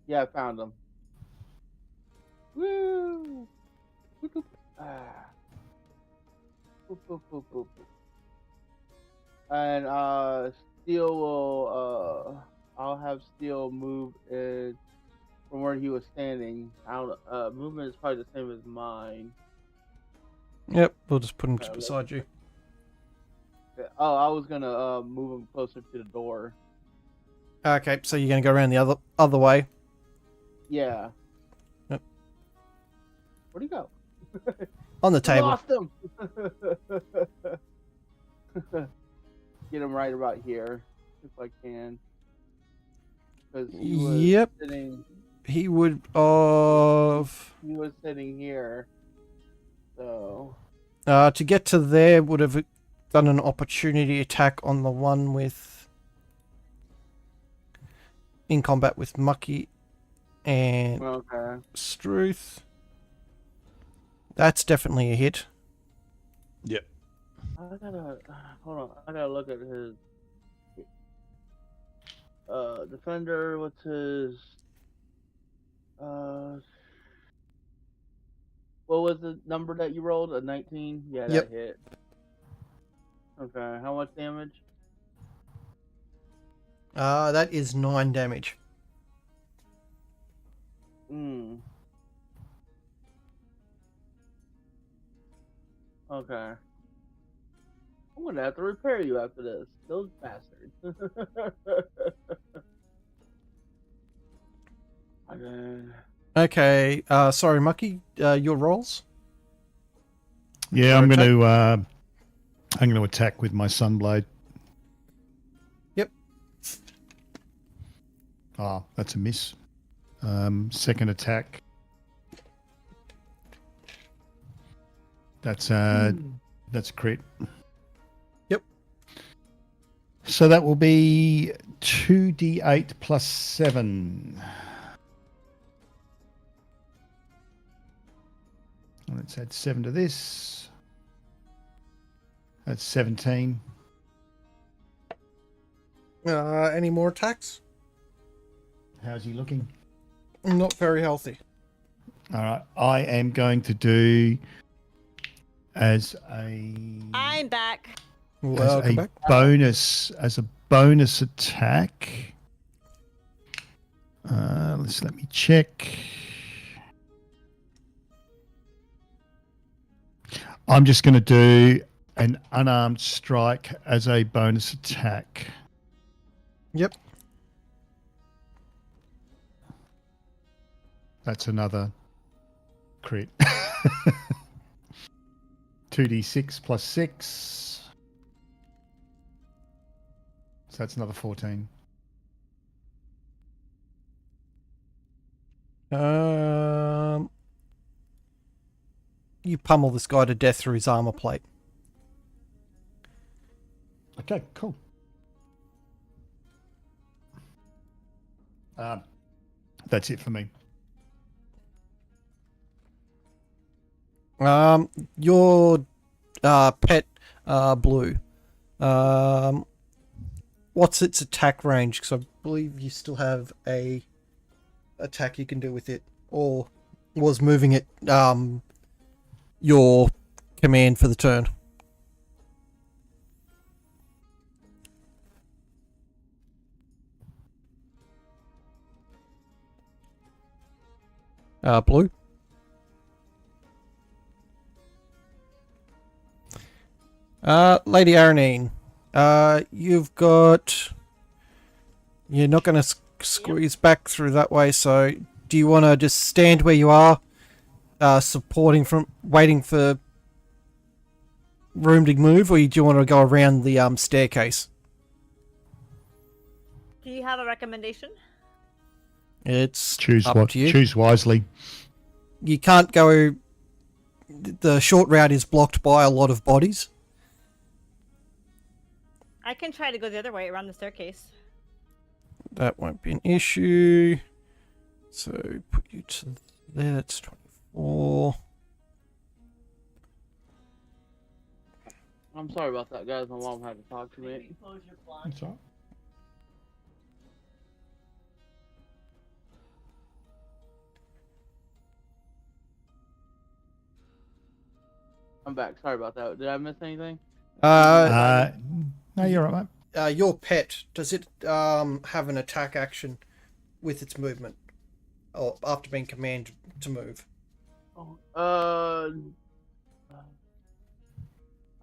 Yeah, I found him. Woo! Ah. Boop, boop, boop, boop, boop. And Steel will I'll have Steel move in from where he was standing. Movement is probably the same as mine. Yep, we'll just put him Okay, beside you. Yeah. Oh, I was gonna move him closer to the door. Okay, so you're gonna go around the other way. Yeah. Yep. Where'd he go? On the I table. lost him. Get him right about here, if I can. Because he was Yep. sitting. He would have He was sitting here. So. to get to there would have done an opportunity attack on the one with in combat with Mucky and Okay. Struth. That's definitely a hit. Yep. I gotta hold on. I gotta look at his defender. What's his what was the number that you rolled? A 19? Yeah, that Yep. hit. Okay, how much damage? That is 9 damage. Hmm. Okay. I'm gonna have to repair you after this. Those bastards. Okay. Sorry, Mucky. Your rolls. Yeah, Or I'm attack? going to attack with my Sunblade. Yep. Oh, that's a miss. Second attack. That's a crit. Yep. So that will be 2d8 plus 7. Let's add 7 to this. That's 17. Any more attacks? How's he looking? Not very healthy. All right. I am going to do as a I'm back. Welcome back. bonus attack. Let me check. I'm just going to do an unarmed strike as a bonus attack. Yep. That's another crit. 2d6 plus 6. So that's another 14. You pummel this guy to death through his armor plate. Okay, cool. That's it for me. Your pet Blue. What's its attack range? Because I believe you still have a attack you can do with it, or was moving it your command for the turn. Blue. Lady Aranine, you've got... You're not going to squeeze back through that way, so do you want to just stand where you are, waiting for room to move, or do you want to go around the staircase? Do you have a recommendation? It's Choose up to you. Choose wisely. You can't go... The short route is blocked by a lot of bodies. I can try to go the other way around the staircase. That won't be an issue. So put you to there. That's 24. I'm sorry about that, guys. My mom had to talk to me. That's all right. I'm back. Sorry about that. Did I miss anything? No, you're all right, mate. Your pet, does it have an attack action with its movement, or after being commanded to move? I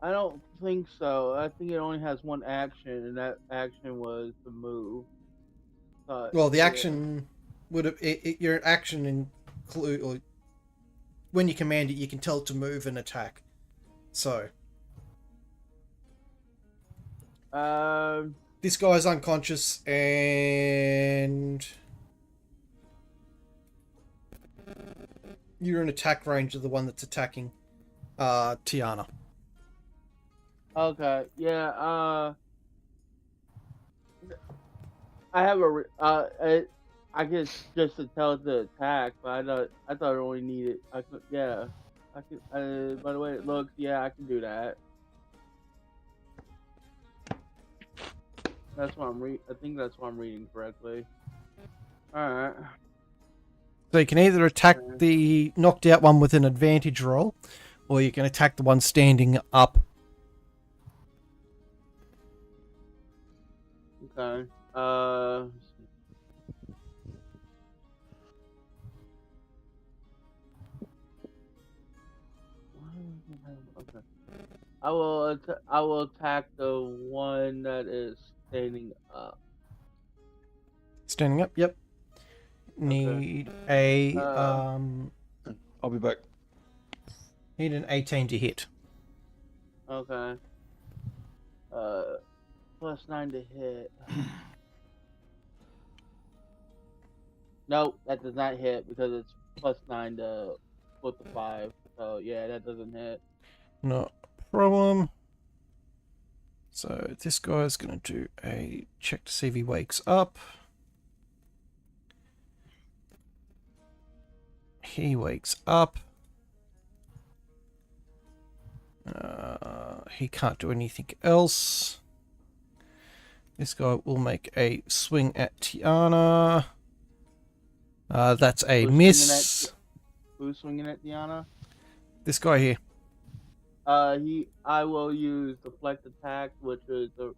don't think so. I think it only has one action, and that action was to move. Well, the action would have your action include, or when you command it, you can tell it to move and attack. So this guy's unconscious, and you're in attack range of the one that's attacking Tiana. Okay, yeah. I have I guess just to tell it to attack, but I thought it only needed. I could, yeah. I could. By the way it looks, yeah, I can do that. That's what I think that's what I'm reading correctly. All right. So you can either attack the knocked out one with an advantage roll, or you can attack the one standing up. Okay. Uh. Okay. I will attack the one that is standing up. Standing up. Yep. Need a I'll be back. need an 18 to hit. Okay. +9 to hit. Nope, that does not hit because it's +9 to with the 5. So yeah, that doesn't hit. No problem. So this guy's going to do a check to see if he wakes up. He wakes up. He can't do anything else. This guy will make a swing at Tiana. That's a miss. Who's swinging at Tiana? This guy here. I will use deflect attack, which is the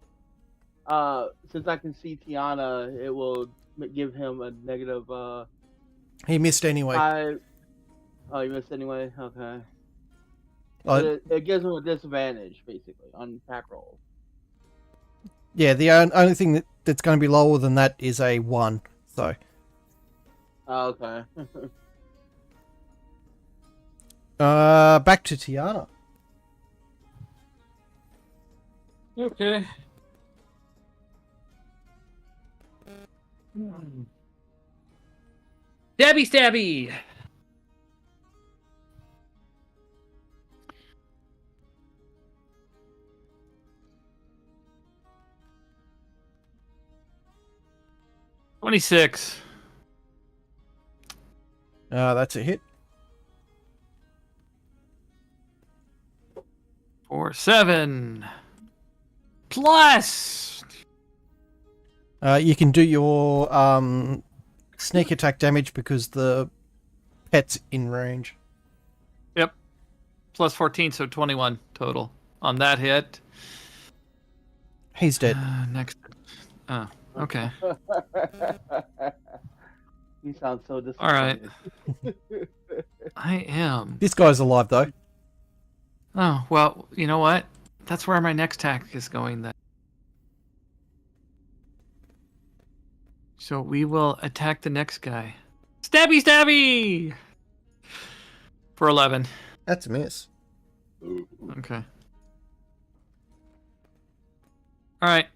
since I can see Tiana, it will give him a negative He missed anyway. 5. Oh, you missed anyway. Okay. But it gives him a disadvantage basically on attack rolls. Yeah, the only thing that's going to be lower than that is a 1. So. Oh, okay. Back to Tiana. Okay. Stabby. 26. That's a hit. 4, 7. Plus. You can do your sneak attack damage because the pet's in range. Yep. Plus 14, so 21 total on that hit. He's dead. Next. Oh, okay. You sound so disappointed. All right. I am. This guy's alive though. Oh, well, you know what? That's where my next attack is going then. So we will attack the next guy. Stabby! For 11. That's a miss. Okay. All right.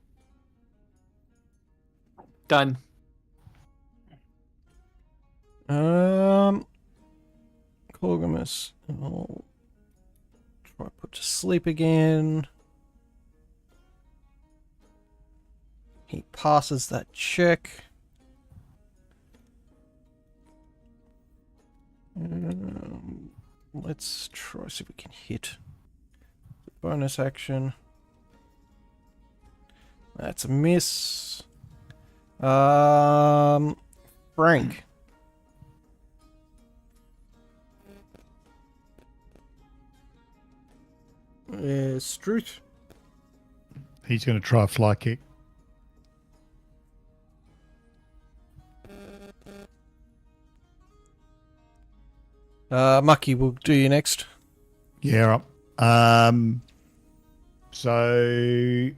Done. Corgamus. I'll try to put to sleep again. He passes that check. Let's try see if we can hit the bonus action. That's a miss. Frank. Struth. He's going to try a fly kick. Mucky will do you next. Yeah. So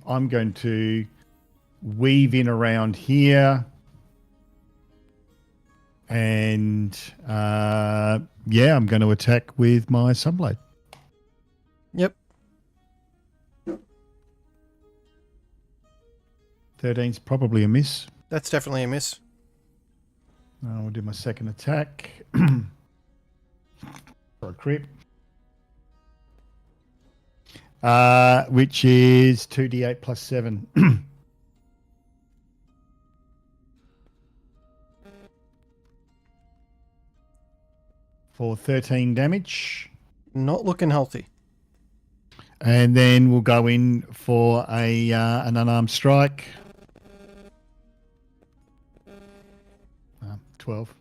I'm going to weave in around here. And yeah, I'm going to attack with my Sunblade. Yep. 13's probably a miss. That's definitely a miss. I'll do my second attack. For a crit. Which is 2d8 plus 7. For 13 damage. Not looking healthy. And then we'll go in for an unarmed strike. 12.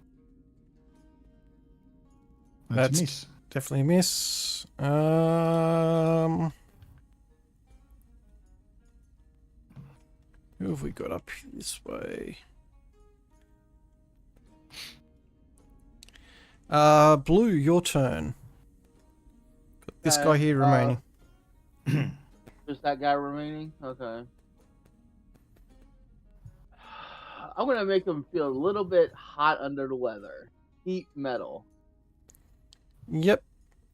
That's a miss. Definitely a miss. Who have we got up this way? Blue, your turn. Got this guy here remaining. Just that guy remaining? Okay. I'm gonna make him feel a little bit hot under the weather. Heat metal. Yep.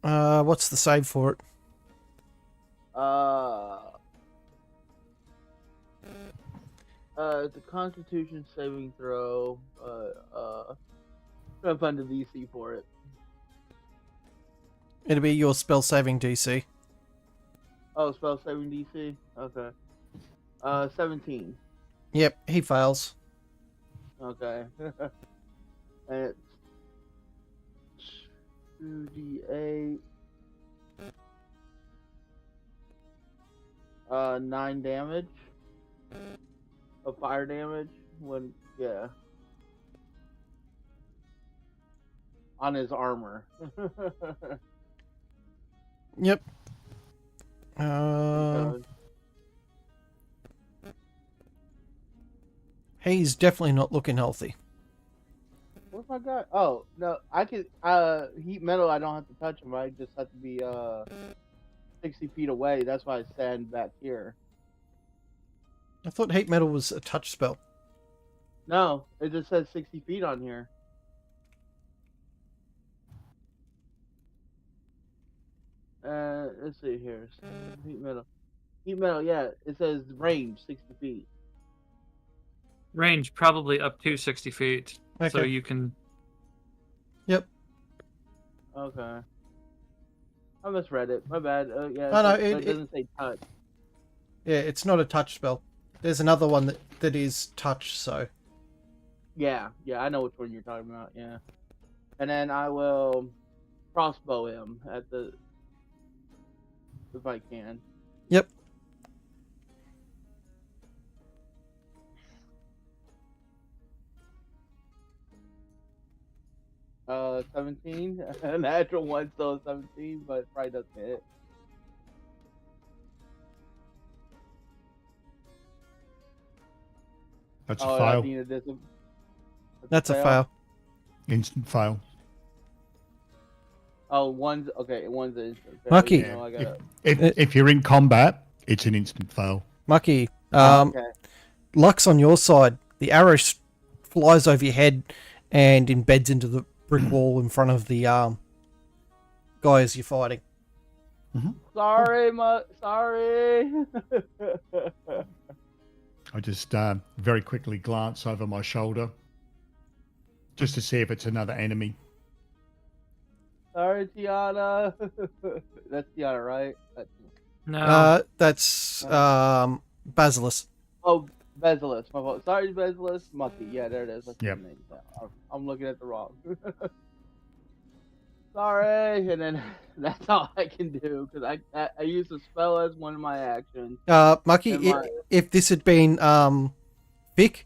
What's the save for it? It's a Constitution saving throw. Gonna find the DC for it. It'll be your spell saving DC. Oh, spell saving DC. Okay. 17. Yep, he fails. Okay. And it's 2d8. 9 damage. Of fire damage when on his armor. Yep. He's definitely not looking healthy. What's my guy? Oh no, I could heat metal. I don't have to touch him. I just have to be 60 feet away. That's why I stand back here. I thought heat metal was a touch spell. No, it just says 60 feet on here. Let's see here. Heat metal. Heat metal, yeah. It says range 60 feet. Range probably up to 60 feet. Okay. So you can. Yep. Okay. I misread it. My bad. Yeah. Oh, no, it doesn't say touch. Yeah, it's not a touch spell. There's another one that is touch, so. Yeah, I know which one you're talking about, yeah. And then I will crossbow him at the... if I can. Yep. Uh, 17? A natural one, so 17, but probably doesn't hit. That's a fail. That's a fail. Instant fail. Oh, one's okay. One's an instant fail. Mucky. You know, I gotta... If you're in combat, it's an instant fail. Mucky. okay. Luck's on your side. The arrow flies over your head and embeds into the brick wall in front of the guys you're fighting. Mm-hmm. Sorry. I just very quickly glance over my shoulder just to see if it's another enemy. Sorry, Tiana. That's Tiana, right? No. That's Basilisk. Oh, Basilisk. My fault. Sorry, Basilisk. Mucky. Yeah, there it is. That's Yep. his name. I'm looking at the wrong. Sorry, and then that's all I can do because I use a spell as one of my actions. Mucky, if this had been Vic,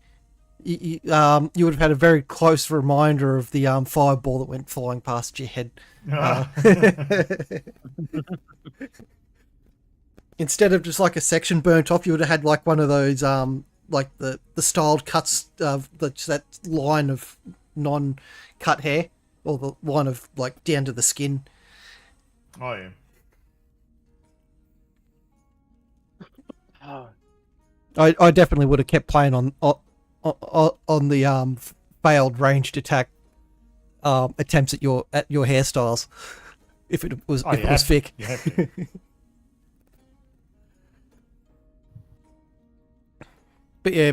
you would have had a very close reminder of the fireball that went flying past your head. Instead of just like a section burnt off, you would have had like one of those like the styled cuts of that line of non-cut hair, or the line of like down to the skin. Oh yeah. I definitely would have kept playing on the failed ranged attack attempts at your hairstyles if it was Vic. But yeah,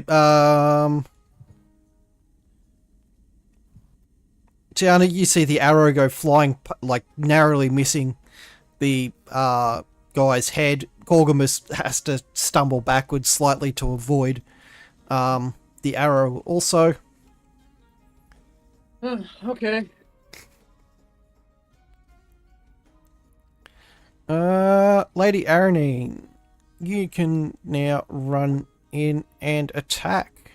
Tiana, you see the arrow go flying, like narrowly missing the guy's head. Gorgomus has to stumble backwards slightly to avoid the arrow also. Okay. Lady Aranine, you can now run in and attack.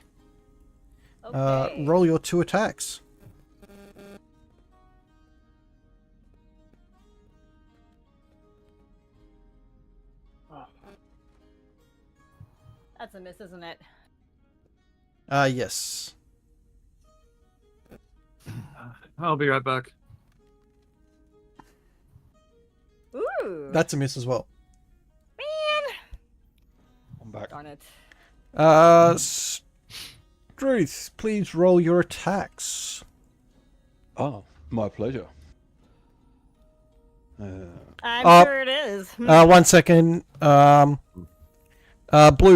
Okay. Roll your 2 attacks. That's a miss, isn't it? Yes. I'll be right back. Ooh. That's a miss as well. Man. I'm back. Darn it. Struth, please roll your attacks. Oh, my pleasure. I'm sure it is. 1 second. Blue,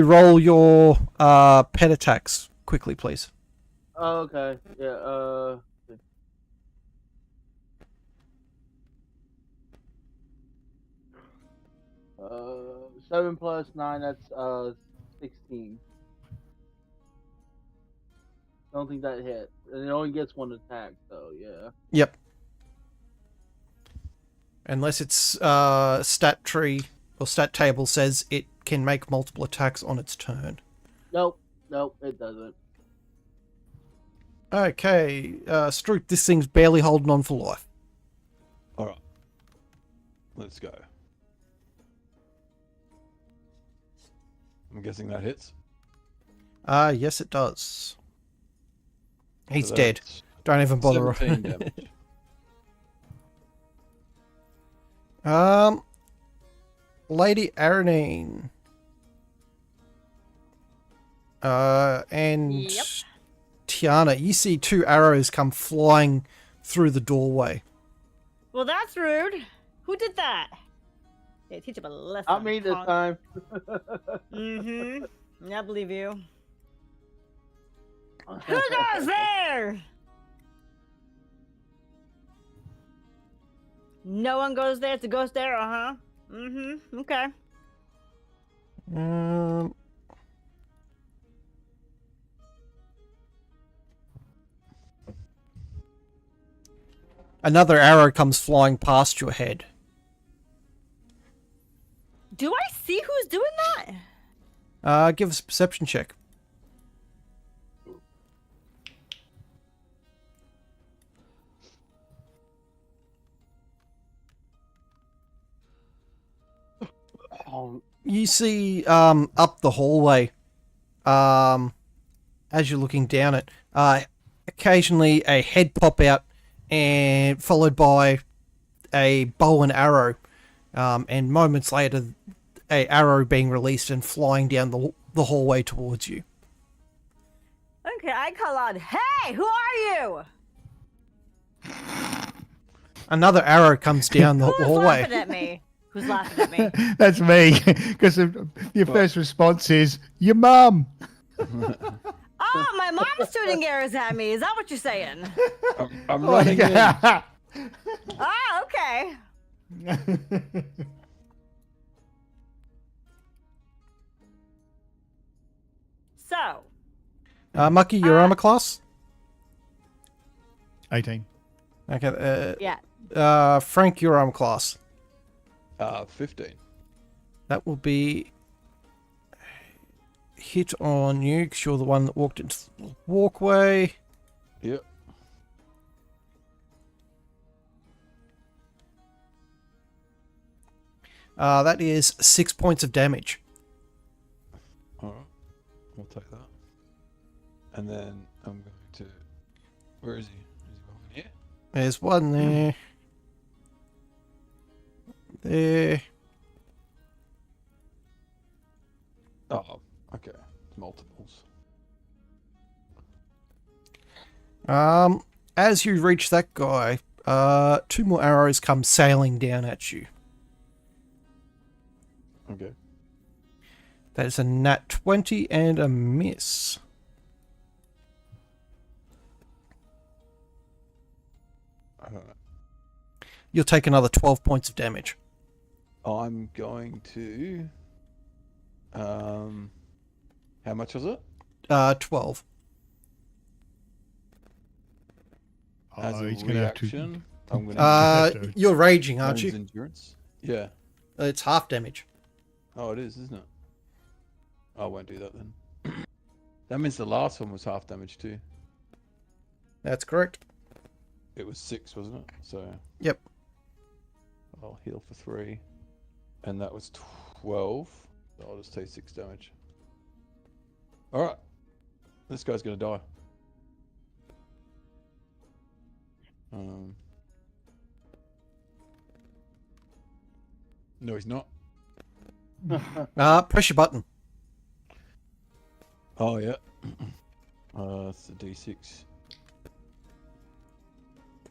roll your pet attacks quickly, please. Oh, okay. Yeah. 7 plus 9. That's 16. I don't think that hit. And it only gets 1 attack, so yeah. Yep. Unless its stat tree or stat table says it can make multiple attacks on its turn. Nope, it doesn't. Okay, Struth, this thing's barely holding on for life. All right. Let's go. I'm guessing that hits. Yes, it does. He's So dead. that's Don't even bother. 17 damage. Lady Aranine. And Yep. Tiana, you see 2 arrows come flying through the doorway. Well, that's rude. Who did that? Hey, teach him a lesson. Not me this time. I believe you. Who goes there? No one goes there. It's a ghost there, Okay. Another arrow comes flying past your head. Do I see who's doing that? Give us a perception check. You see up the hallway, as you're looking down it, occasionally a head pop out, and followed by a bow and arrow, and moments later, a arrow being released and flying down the hallway towards you. Okay, I call out, "Hey, who are you?" Another arrow comes down the Who's hallway. laughing at me? Who's laughing at me? That's me. Because your first response is your mum. Oh, my mom's shooting arrows at me. Is that what you're saying? I'm running in. Oh, okay. So, Mucky, your armor class? 18. Okay. yeah. Frank, your armor class. 15. That will be hit on you because you're the one that walked into the walkway. Yep. That is 6 points of damage. All right. We'll take that. And then I'm going to. Where is he? Is he over here? There's one there. There. Oh, okay. Multiples. As you reach that guy, 2 more arrows come sailing down at you. Okay. That is a nat 20 and a miss. You'll take another 12 points of damage. I'm going to. How much was it? 12. As a he's going to have to. reaction, I'm going to. You're raging, aren't you? Endurance. Yeah. It's half damage. Oh, it is, isn't it? I won't do that then. That means the last one was half damage too. That's correct. It was 6, wasn't it? So. Yep. I'll heal for 3, and that was 12. So I'll just take 6 damage. All right. This guy's gonna die. No, he's not. Press your button. Oh yeah. It's a D6.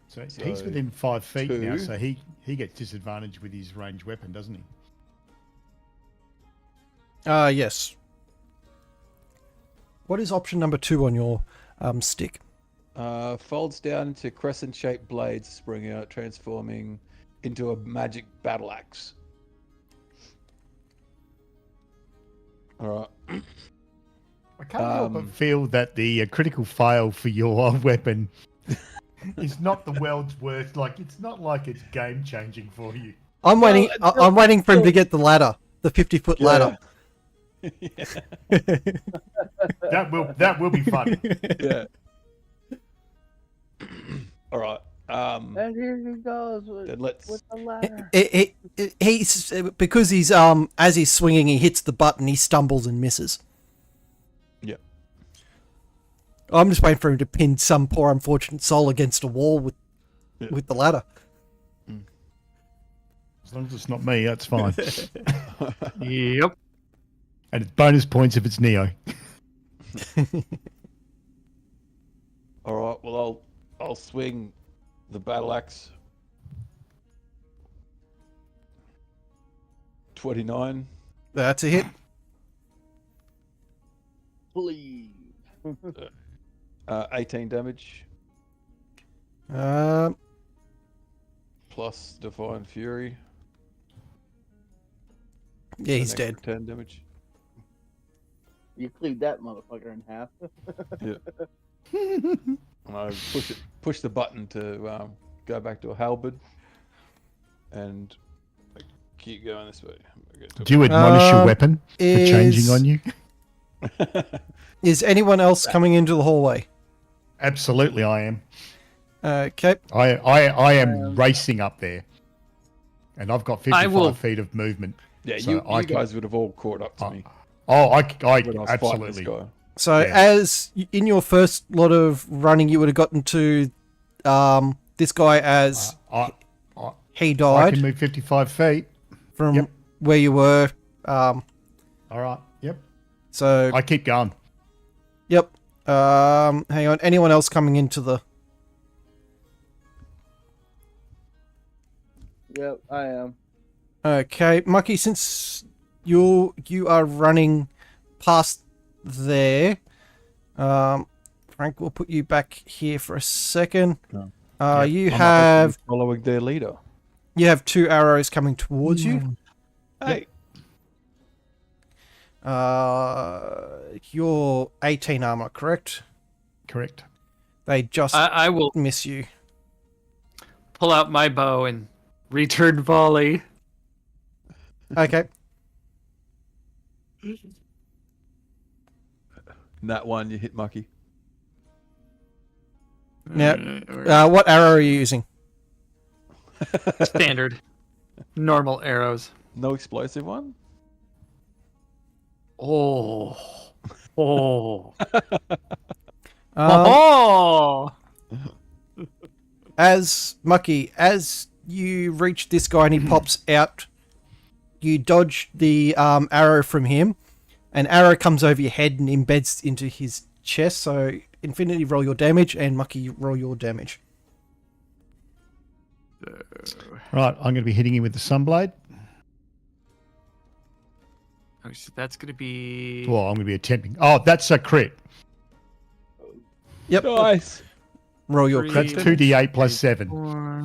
So he's So, within 5 feet now, 2. so he gets disadvantage with his ranged weapon, doesn't he? Yes. What is option number 2 on your stick? Folds down into crescent-shaped blades, spring out, transforming into a magic battle axe. All right. I can't help but feel that the critical fail for your weapon is not the world's worst. Like, it's not like it's game changing for you. I'm waiting. I'm waiting for him to get the ladder, the 50-foot ladder. That will be fun. Yeah. All right. And here he goes with, Then let's. with the ladder. He's because he's as he's swinging, he hits the button. He stumbles and misses. Yeah. I'm just waiting for him to pin some poor unfortunate soul against a wall with the ladder. As long as it's not me, that's fine. Yep. And it's bonus points if it's Neo. All right. Well, I'll swing the battle axe. 29. That's a hit. Please. 18 damage Um, plus divine fury. yeah, he's An dead. extra 10 damage. You cleaved that motherfucker in half. Yeah. And I push the button to go back to a halberd, and I keep going this way. Do you admonish your weapon for is- changing on you? Is anyone else coming into the hallway? Absolutely, I am. Okay. I am racing up there, and I've got 55 will- feet of movement. Yeah, So you I can- guys would have all caught up to me Oh, I when I was fighting this absolutely. guy. So Yeah. as in your first lot of running, you would have gotten to this guy as I he I died can move 55 feet. from Yep. where you were. All right. Yep. So I keep going. yep. Hang on. Anyone else coming into the? Yep, I am. Okay, Mucky. Since you are running past there, Frank will put you back here for a second. No. You I'm have following their leader. 2 arrows coming towards you. Hey, You're 18 armor, correct? Correct. They just I will miss you. pull out my bow and return volley. Okay. that one you hit Mucky. Yeah. What arrow are you using? Standard. Normal arrows. No explosive one. Oh. Oh. Um, Oh. as Mucky, you reach this guy and he pops out, you dodge the arrow from him. An arrow comes over your head and embeds into his chest. So Infinity, roll your damage, and Mucky, roll your damage. Right. I'm going to be hitting you with the Sunblade. Oh, so that's gonna be. Well, I'm going to be attempting. Oh, that's a crit. Yep. Nice. Roll your Three. crit. That's 2d8 plus 7. 4.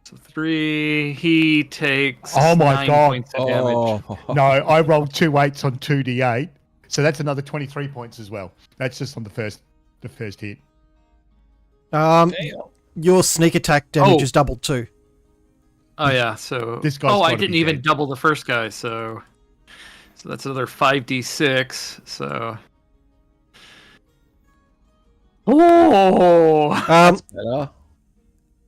So 3. He takes. Oh my 9 God. points of damage. Oh. No, I rolled 2 8s on 2d8. So that's another 23 points as well. That's just on the first hit. Your sneak attack damage Oh. is doubled too. Oh yeah. So. This guy's Oh, I gotta be didn't even dead. double the first guy. So that's another 5d6. So. Oh. Better.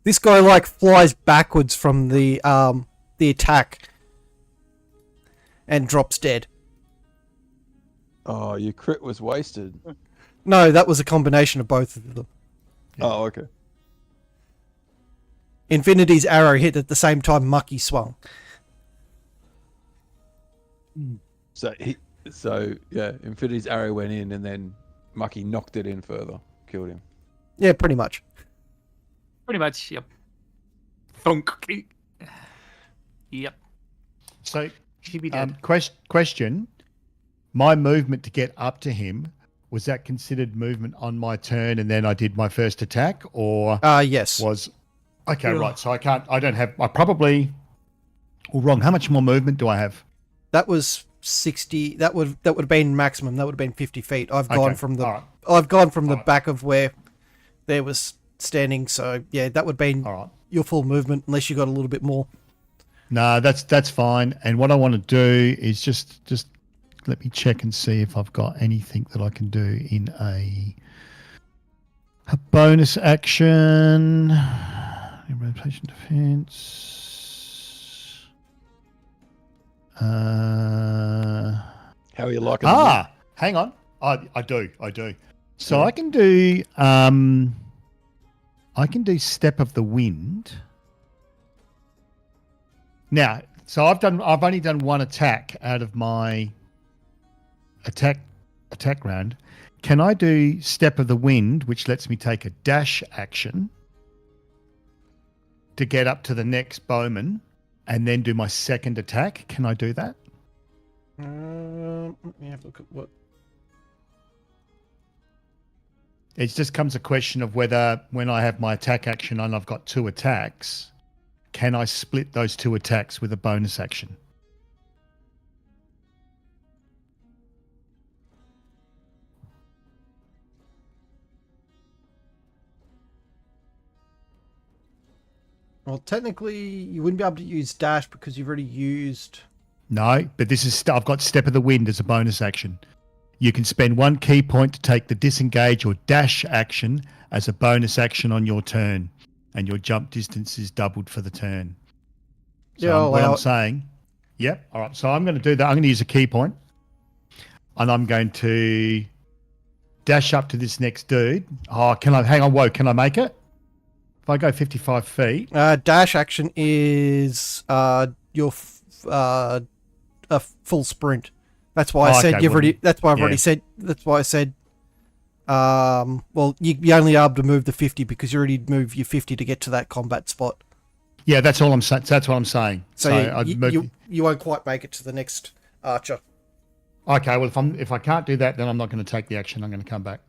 This guy flies backwards from the attack and drops dead. Oh, your crit was wasted. No, that was a combination of both of them. Yeah. Oh, okay. Infinity's arrow hit at the same time Mucky swung. So Infinity's arrow went in, and then Mucky knocked it in further, killed him. Yeah, pretty much. Pretty much, yep. Thunk. Yep. So, She'd be dead. question: my movement to get up to him, was that considered movement on my turn, and then I did my first attack, or Yes. was okay? Yeah. Right. So I don't have. I probably. Well, wrong. How much more movement do I have? That was 60. That would have been maximum. That would have been 50 feet. I've Okay, gone from the all right. I've gone from the All right. back of where there was standing. So yeah, that would have been All right. your full movement unless you got a little bit more. No, that's fine. And what I want to do is just let me check and see if I've got anything that I can do in a bonus action. Rotation defense. How are you liking Hang on. I do. So I can do Step of the Wind. Now, so I've only done one attack out of my attack round. Can I do Step of the Wind, which lets me take a dash action to get up to the next bowman and then do my second attack? Can I do that? Let me have a look at what. It just comes a question of whether when I have my attack action and I've got 2 attacks, can I split those 2 attacks with a bonus action? Well, technically, you wouldn't be able to use dash because you've already used. No, but this is I've got Step of the Wind as a bonus action. You can spend 1 key point to take the disengage or dash action as a bonus action on your turn, and your jump distance is doubled for the turn. So Yeah, I'll what allow I'm it. saying, yep. All right, so I'm going to do that. I'm going to use a key point, and I'm going to dash up to this next dude. Oh, can I? Hang on, whoa! Can I make it? If I go 55 feet, Dash action is a full sprint. That's why I said okay, you've well, already. That's why I've already yeah. said. That's why I said. Well, you only able to move the 50 because you already moved your 50 to get to that combat spot. yeah, that's all I'm saying. That's what I'm saying. So I'd move. you won't quite make it to the next archer. Okay, well if I can't do that, then I'm not going to take the action. I'm going to come back,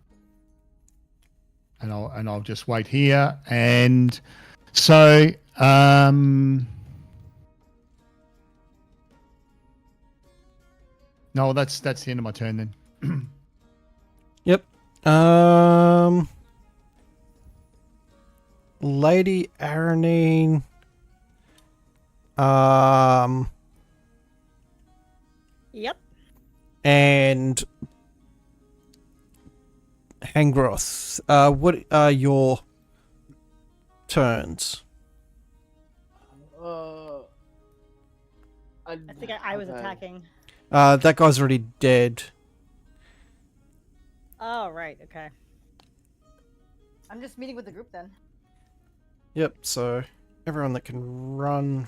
and I'll just wait here. And so no, that's the end of my turn then. Yep. Lady Aranine. Yep. And Hangroth. What are your turns? I think I was okay. attacking. That guy's already dead. Oh, right. Okay. I'm just meeting with the group then. Yep, so everyone that can run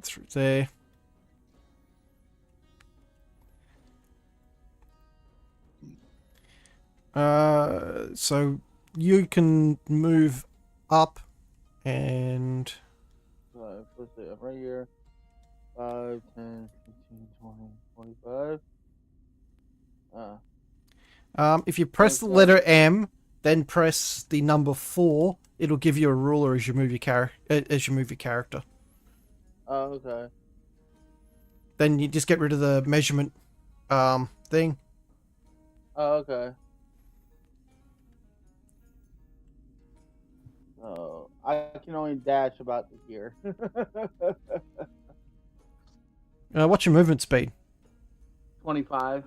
through there. So you can move up and Let's see, right here. 5, 10, 15, 20, 25. if you press the letter M, then press the number 4, it'll give you a ruler as you move your character. Oh, okay. Then you just get rid of the measurement thing. Oh, okay. Oh, I can only dash about to here. What's your movement speed? 25.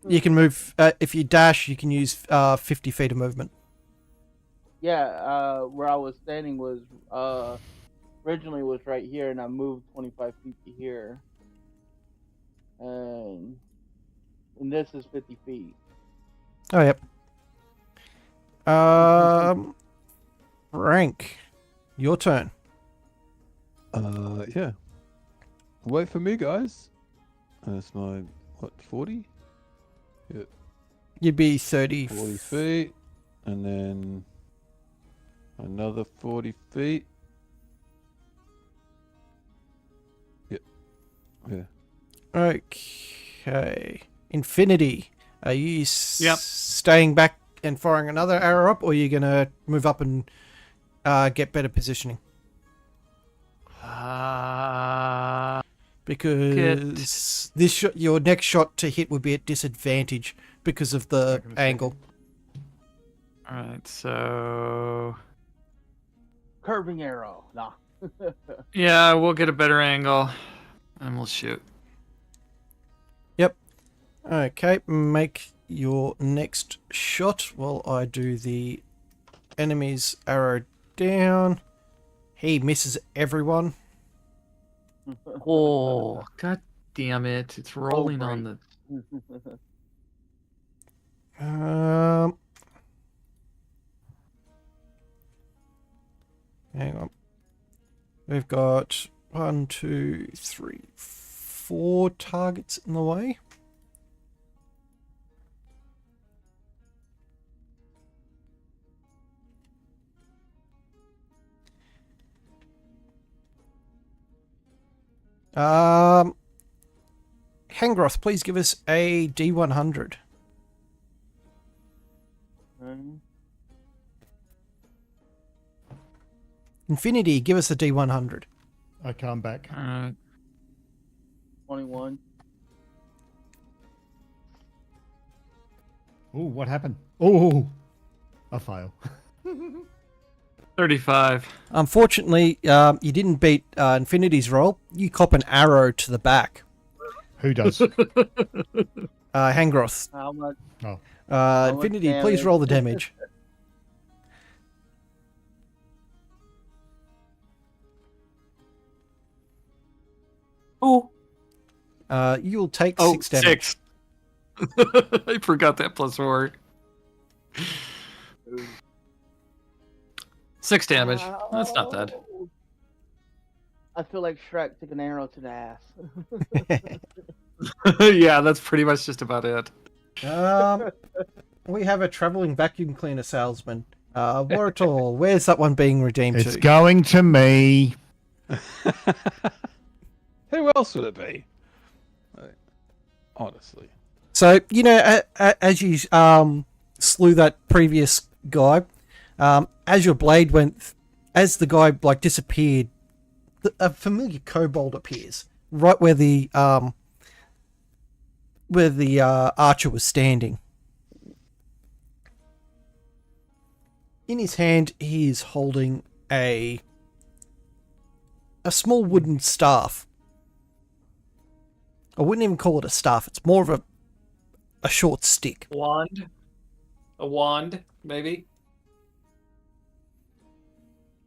You can move if you dash. You can use 50 feet of movement. Yeah, where I was standing was originally was right here, and I moved 25 feet to here. And this is 50 feet. Oh, yep. Frank, your turn. Yeah. Wait for me, guys. That's my, what, 40? Yeah, You'd be 30. 40 feet. And then another 40 feet. Yep. Yeah. Okay. Infinity. Are you Yep. staying back and firing another arrow up, or are you going to move up and get better positioning? Because this shot, your next shot to hit would be at disadvantage because of the angle. All right, so Curving arrow. Nah. yeah, we'll get a better angle, and we'll shoot. Yep. Okay, make your next shot while I do the enemy's arrow down. He misses everyone. Oh, god damn it! It's rolling on the. Hang on. We've got 1, 2, 3, 4 targets in the way. Hangroth, please give us a D100. Infinity, give us a D100. I come back. 21. Oh, what happened? Oh, I fail. 35. Unfortunately, you didn't beat Infinity's roll. You cop an arrow to the back. Who does? Hangroth. How much? Oh. Infinity, much please damage? roll the damage. Oh. You'll take Oh, 6 damage. 6. I forgot that +4. 6 damage. That's not bad. I feel like Shrek took an arrow to the ass. Yeah, that's pretty much just about it. We have a traveling vacuum cleaner salesman. Warritor, where's that one being redeemed It's to? going to me. Who else would it be? Honestly. So, you know, as you slew that previous guy, as your blade went, as the guy like disappeared, a familiar kobold appears right where the archer was standing. In his hand, he is holding a small wooden staff. I wouldn't even call it a staff. It's more of a short stick. Wand? A wand, maybe?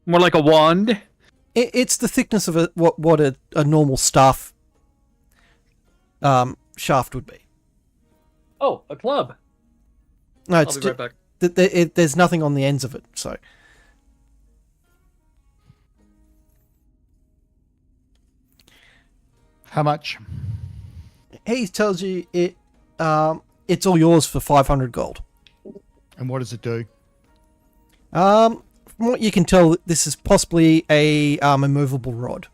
More like a wand? It's the thickness of what a normal staff shaft would be. Oh, a club. No, it's I'll be right back. there's nothing on the ends of it. So How much? he tells you it's all yours for 500 gold. And what does it do? From what you can tell, this is possibly a immovable rod.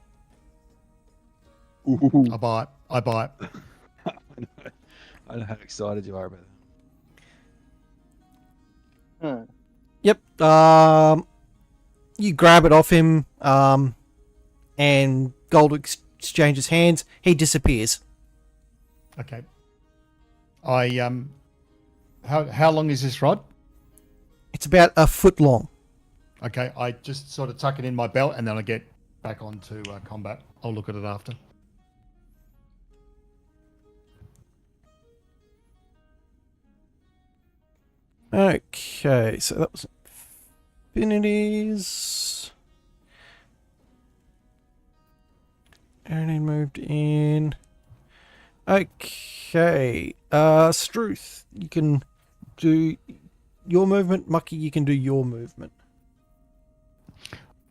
Ooh. I buy it. I buy it. I know how excited you are about that. Huh. Yep. You grab it off him, and gold exchanges hands. He disappears. Okay. How long is this rod? It's about a foot long. Okay, I just sort of tuck it in my belt and then I get back onto combat. I'll look at it after. Okay, so that was Infinities. Aaron moved in. Okay. Struth, you can do your movement. Mucky, you can do your movement.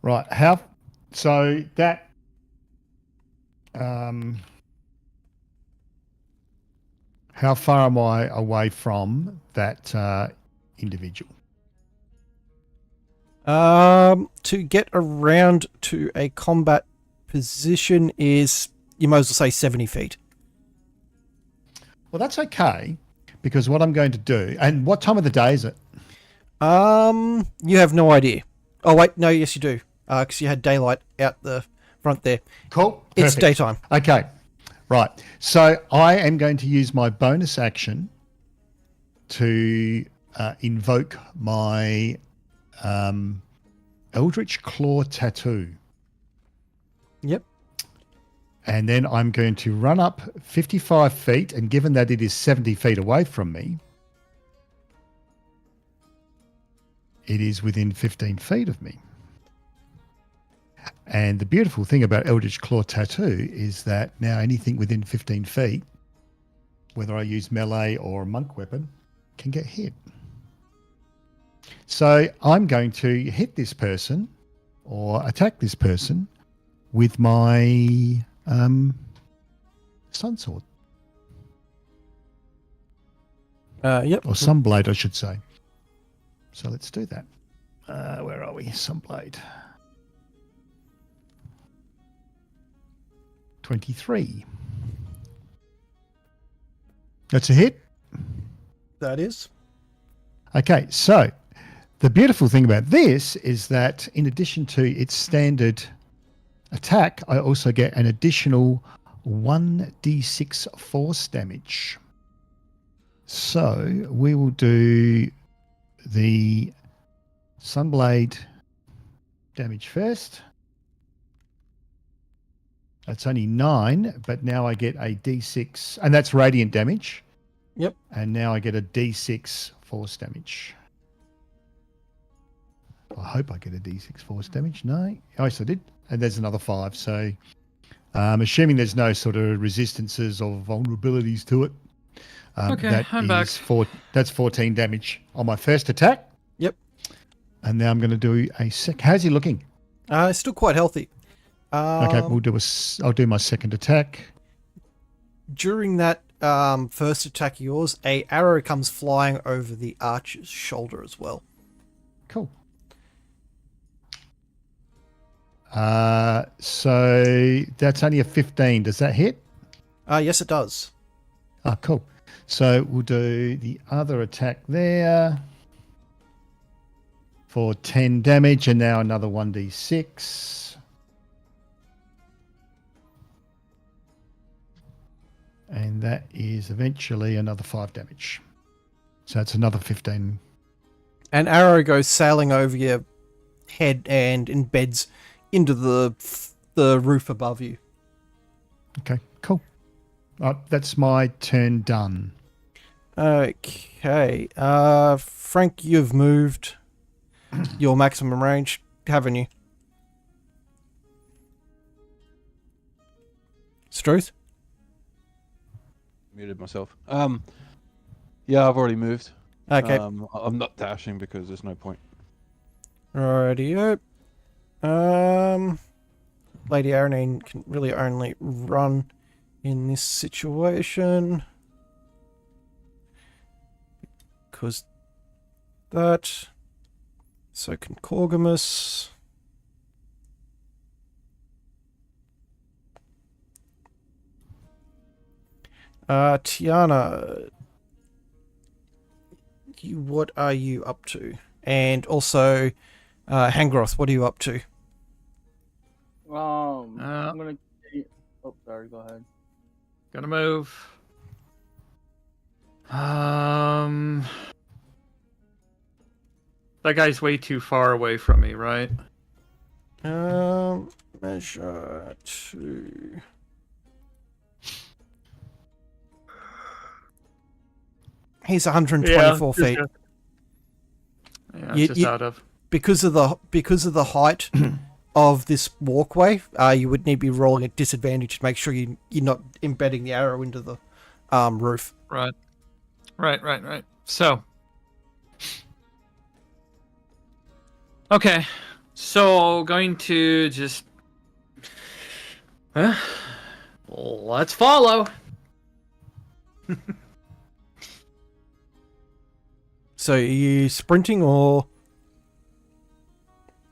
Right. So that. How far am I away from that individual? To get around to a combat position is, you might as well say 70 feet. Well, that's okay, because what I'm going to do, and what time of the day is it? You have no idea. Oh wait, no, yes you do, because you had daylight out the front there. Cool. It's Perfect. daytime. Okay. Right. So I am going to use my bonus action to invoke my Eldritch Claw Tattoo. Yep. And then I'm going to run up 55 feet, and given that it is 70 feet away from me, it is within 15 feet of me. And the beautiful thing about Eldritch Claw Tattoo is that now anything within 15 feet, whether I use melee or a monk weapon, can get hit. So I'm going to hit this person or attack this person with my sun sword. Yep. Or sunblade, I should say. So let's do that. Where are we? Sunblade. 23. That's a hit. That is. Okay, so the beautiful thing about this is that in addition to its standard attack, I also get an additional 1d6 force damage. So we will do the Sunblade damage first. That's only 9, but now I get a d6, and that's radiant damage. Yep. And now I get a d6 force damage. I hope I get a d6 force damage. No, yes, I did. And there's another 5. So assuming there's no sort of resistances or vulnerabilities to it. Okay, I'm back. That's 14 damage on my first attack. Yep. And now I'm going to do a sec. How's he looking? Still quite healthy. Okay, I'll do my second attack. During that first attack of yours, a arrow comes flying over the archer's shoulder as well. Cool. So that's only a 15. Does that hit? Yes, it does. Oh, cool. So we'll do the other attack there for 10 damage, and now another 1d6. And that is eventually another 5 damage. So it's another 15. An arrow goes sailing over your head and embeds into the roof above you. Okay, cool. That's my turn done. Okay. Frank, you've moved your maximum range, haven't you? Struth? Muted myself. Yeah, I've already moved. Okay. I'm not dashing because there's no point. Rightio. Lady Aranine can really only run in this situation. Because that. So can Corgamus. Tiana, what are you up to? And also, Hangroth, what are you up to? I'm gonna. Oh, sorry. Go ahead. Gonna move. That guy's way too far away from me, right? Measure 2. He's 124 feet. Yeah, just out of. Because of the height, of this walkway, you would need to be rolling at disadvantage to make sure you're not embedding the arrow into the roof. Right. So. Okay. So going to just. Let's follow. So are you sprinting or?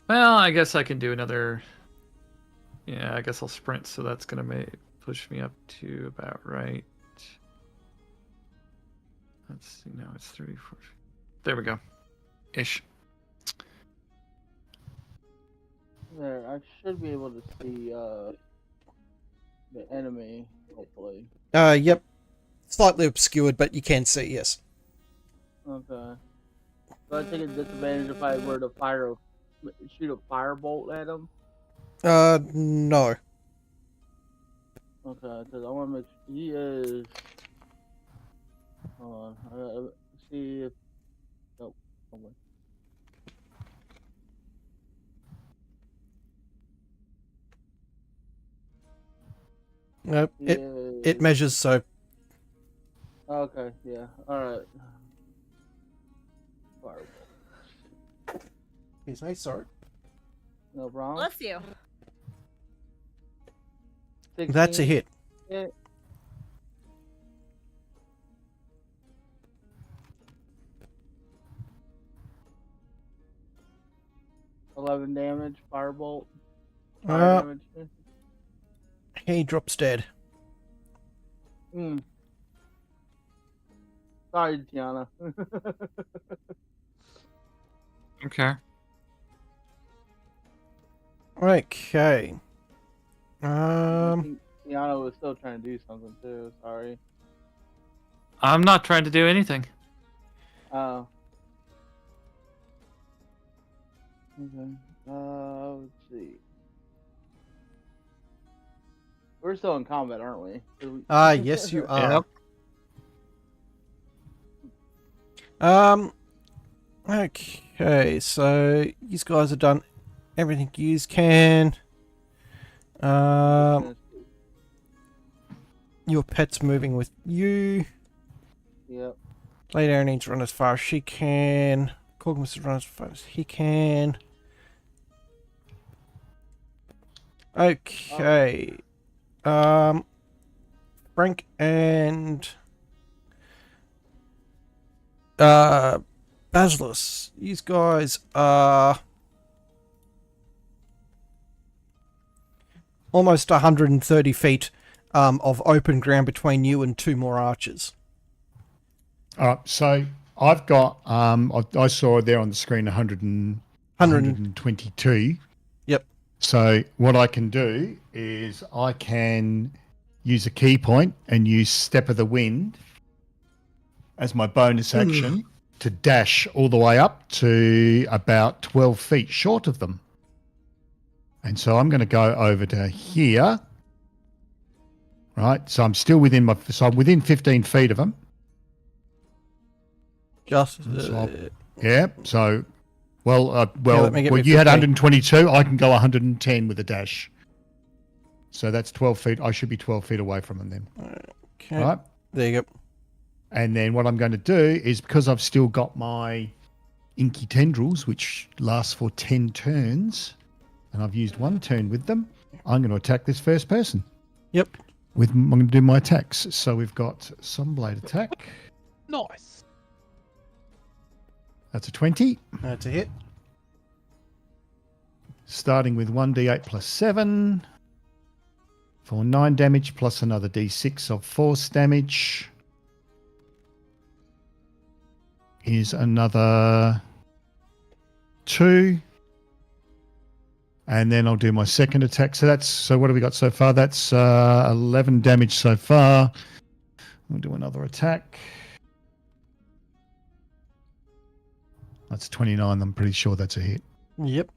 Well, I guess I can do another. Yeah, I guess I'll sprint. So that's gonna push me up to about right. Let's see. Now it's 34. There we go. Ish. There, I should be able to see the enemy, hopefully. Yep. Slightly obscured, but you can see, yes. Okay. So I take a disadvantage if I were to shoot a firebolt at him? No. Okay, because I want to make sure he is... Hold on. See if... Nope. Hold on. Nope. It measures, so. Okay, yeah. Alright. Firebolt. He's nice, sorry. No problem. Bless you. 16, That's a hit. hit. $11 damage, firebolt. Fire damage. He drops dead. Sorry, Tiana. Okay. Okay. Tiana was still trying to do something too. Sorry. I'm not trying to do anything. Oh. Okay. Let's see. We're still in combat, aren't we? Yes, you are. Okay, so you guys have done everything you can. Your pet's moving with you. Yep. Lady needs to run as far as she can. Cork must run as far as he can. Okay. Frank and Basilisk, these guys are almost 130 feet of open ground between you and two more archers. All right, so I've got, I saw there on the screen 122. Yep. So what I can do is I can use a key point and use Step of the Wind as my bonus action to dash all the way up to about 12 feet short of them. And so I'm going to go over to here. Right, so I'm still within I'm within 15 feet of them. Just Yeah, so well, let me get well, me you had 15. 122. I can go 110 with a dash. So that's 12 feet. I should be 12 feet away from them then. Okay. Right. There you go. And then what I'm going to do is, because I've still got my Inky Tendrils, which lasts for 10 turns, and I've used one turn with them, I'm going to attack this first person. Yep. I'm going to do my attacks. So we've got Sunblade attack. Nice. That's a 20. That's a hit. Starting with 1d8 plus 7 for 9 damage, plus another d6 of force damage. Here's another 2. And then I'll do my second attack. So what have we got so far? That's 11 damage so far. We'll do another attack. That's 29. I'm pretty sure that's a hit. Yep.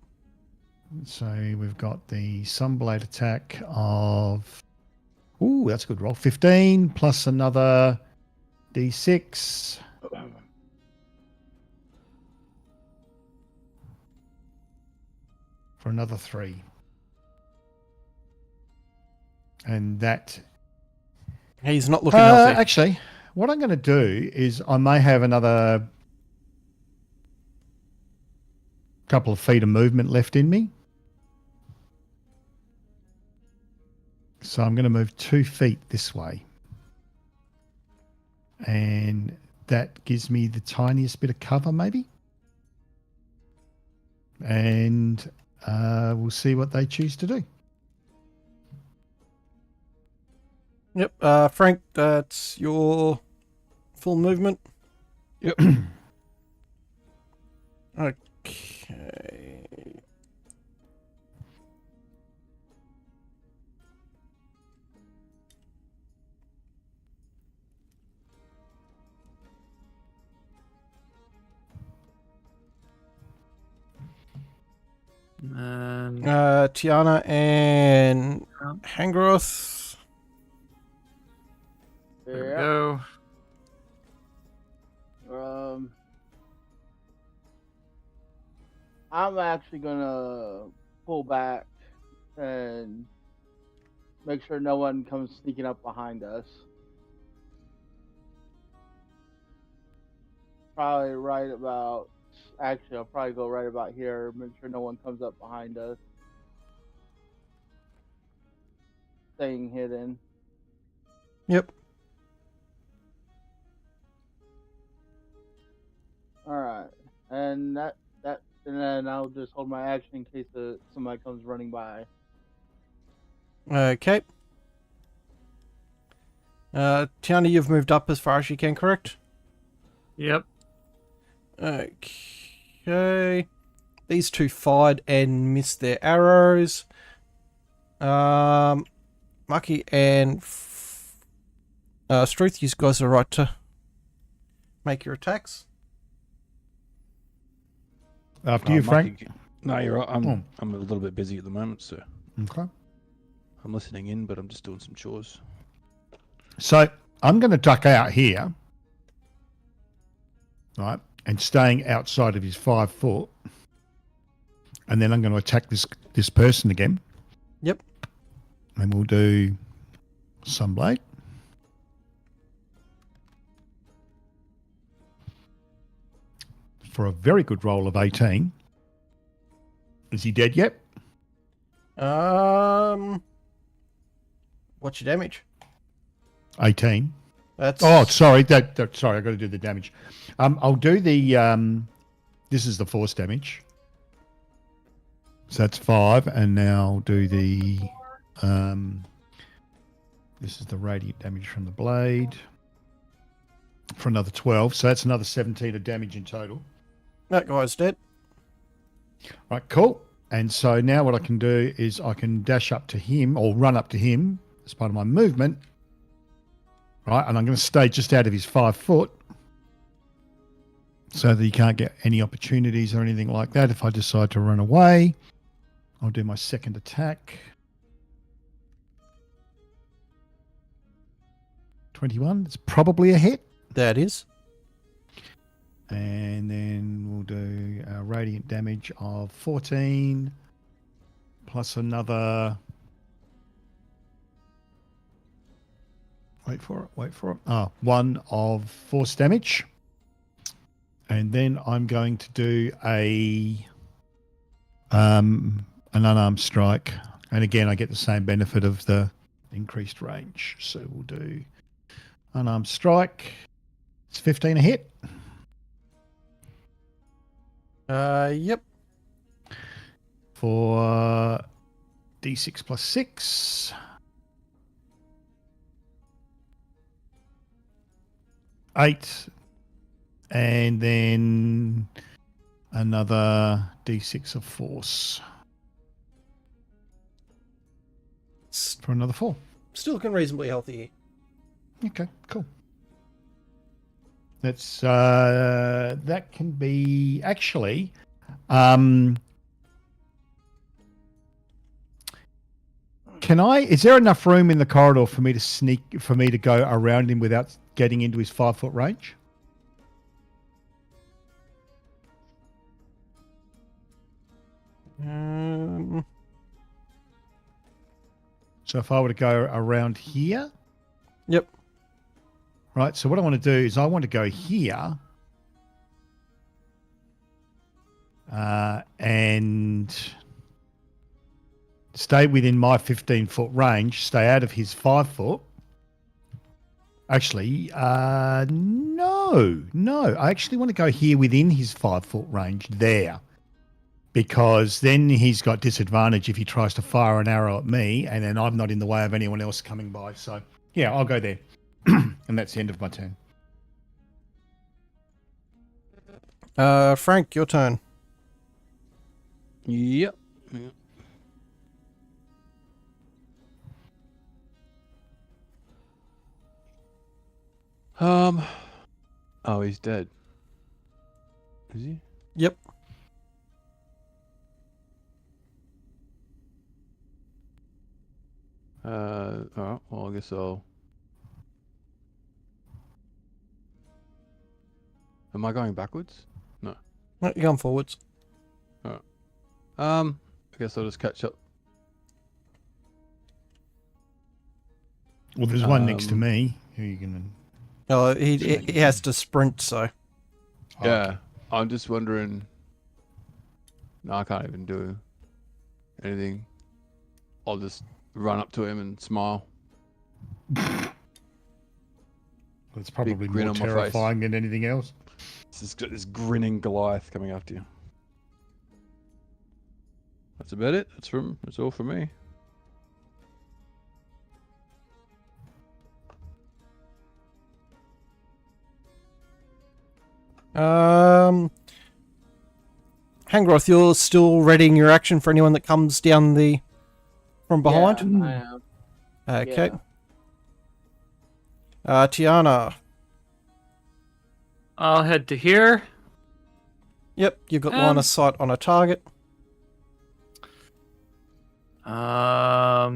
So we've got the Sunblade attack of... Ooh, that's a good roll. 15 plus another d6. for another 3. And that... He's not looking healthy. Actually, what I'm going to do is I may have another couple of feet of movement left in me. So I'm going to move 2 feet this way. And that gives me the tiniest bit of cover, maybe. And we'll see what they choose to do. Yep. Frank, that's your full movement. Yep. Okay. Tiana and Hangroth. There we Yeah. go. I'm actually gonna pull back and make sure no one comes sneaking up behind us. Probably right about. Actually, I'll probably go right about here. Make sure no one comes up behind us. Staying hidden. Yep. All right, and and then I'll just hold my action in case somebody comes running by. Okay. Tiana, you've moved up as far as you can, correct? Yep. Okay. These 2 fired and missed their arrows. Mucky and Struth, you guys are right to make your attacks. After you, Frank. No, you're right. I'm Oh. a little bit busy at the moment, so Okay. I'm listening in, but I'm just doing some chores. So I'm going to duck out here, right, and staying outside of his 5 foot, and then I'm going to attack this person again. Yep. And we'll do Sunblade. For a very good roll of 18. Is he dead yet? What's your damage? 18. That's Oh, sorry. Sorry, I got to do the damage. I'll do the. This is the force damage. So that's 5, and now I'll do the. This is the radiant damage from the blade for another 12. So that's another 17 of damage in total. that guy's dead. Right, cool. And so now what I can do is I can dash up to him or run up to him as part of my movement. Right, and I'm going to stay just out of his 5 foot so that he can't get any opportunities or anything like that. If I decide to run away, I'll do my second attack. 21, it's probably a hit. That is. And then we'll do a radiant damage of 14 plus another. Wait for it. 1 of force damage. And then I'm going to do an unarmed strike. And again, I get the same benefit of the increased range. So we'll do unarmed strike. It's 15 a hit. Yep. For D6 plus 6. 8. And then another D6 of force. For another 4. Still looking reasonably healthy. Okay, cool. That's that can be actually is there enough room in the corridor for me to go around him without getting into his 5 foot range? So if I were to go around here, Yep. right. So what I want to do is I want to go here, and stay within my 15-foot range. Stay out of his 5 foot. Actually, no. I actually want to go here within his 5-foot range there, because then he's got disadvantage if he tries to fire an arrow at me, and then I'm not in the way of anyone else coming by. So, yeah, I'll go there. And that's the end of my turn. Frank, your turn. Yep. Oh, he's dead. Is he? Yep. Alright, well, I guess I'll... Am I going backwards? No. No, you're going forwards. I guess I'll just catch up. Well, there's one next to me. Who are you going to... Oh, he has to sprint, so. Yeah, I'm just wondering... No, I can't even do anything. I'll just run up to him and smile. It's probably Big grin more on my face. terrifying than anything else. This grinning Goliath coming after you. That's about it. That's all for me. Hangroth, you're still readying your action for anyone that comes down from behind? Yeah, I am. Okay. Yeah. Tiana. I'll head to here. Yep, you've got line of sight on a target. I'll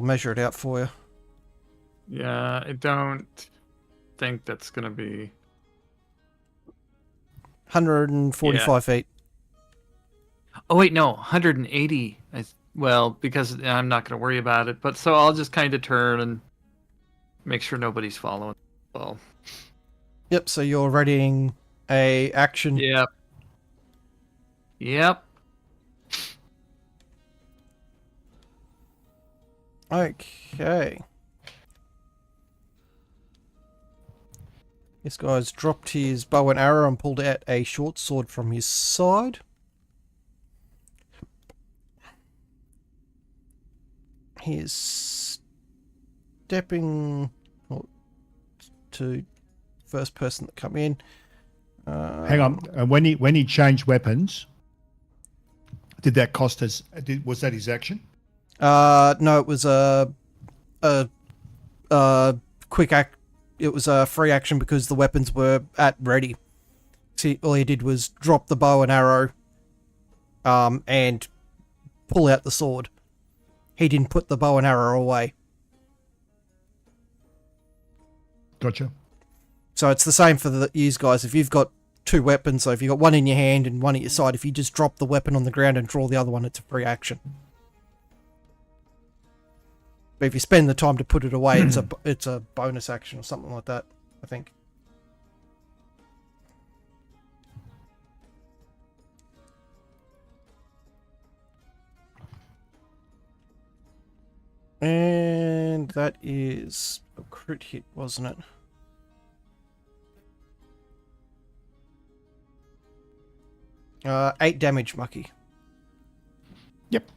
measure it out for you. Yeah, I don't think that's gonna be 145 feet. Oh wait, no, 180. Well, because I'm not gonna worry about it. But so I'll just kind of turn and make sure nobody's following. Well. Yep, so you're readying a action. Yep. Yep. Okay. This guy's dropped his bow and arrow and pulled out a short sword from his side. He is stepping to first person that come in. Hang on. And when he changed weapons, did that cost us? Was that his action? No, it was a quick act. It was a free action because the weapons were at ready. See, all he did was drop the bow and arrow, and pull out the sword. He didn't put the bow and arrow away. Gotcha. So it's the same for you guys. If you've got two weapons, so if you've got one in your hand and one at your side, if you just drop the weapon on the ground and draw the other one, it's a free action. But if you spend the time to put it away, it's a bonus action or something like that, I think. And that is a crit hit, wasn't it? Uh, 8 damage, Mucky. Yep.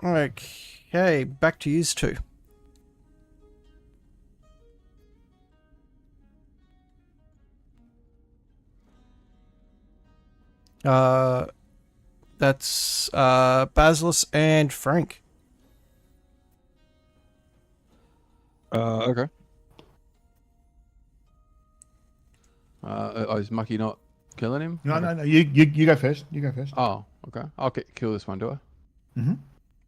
Okay, back to yous two. That's Basilisk and Frank. Okay. Is Mucky not killing him? No. You go first. You go first. Oh, okay. I'll kill this one, do I? Mm-hmm.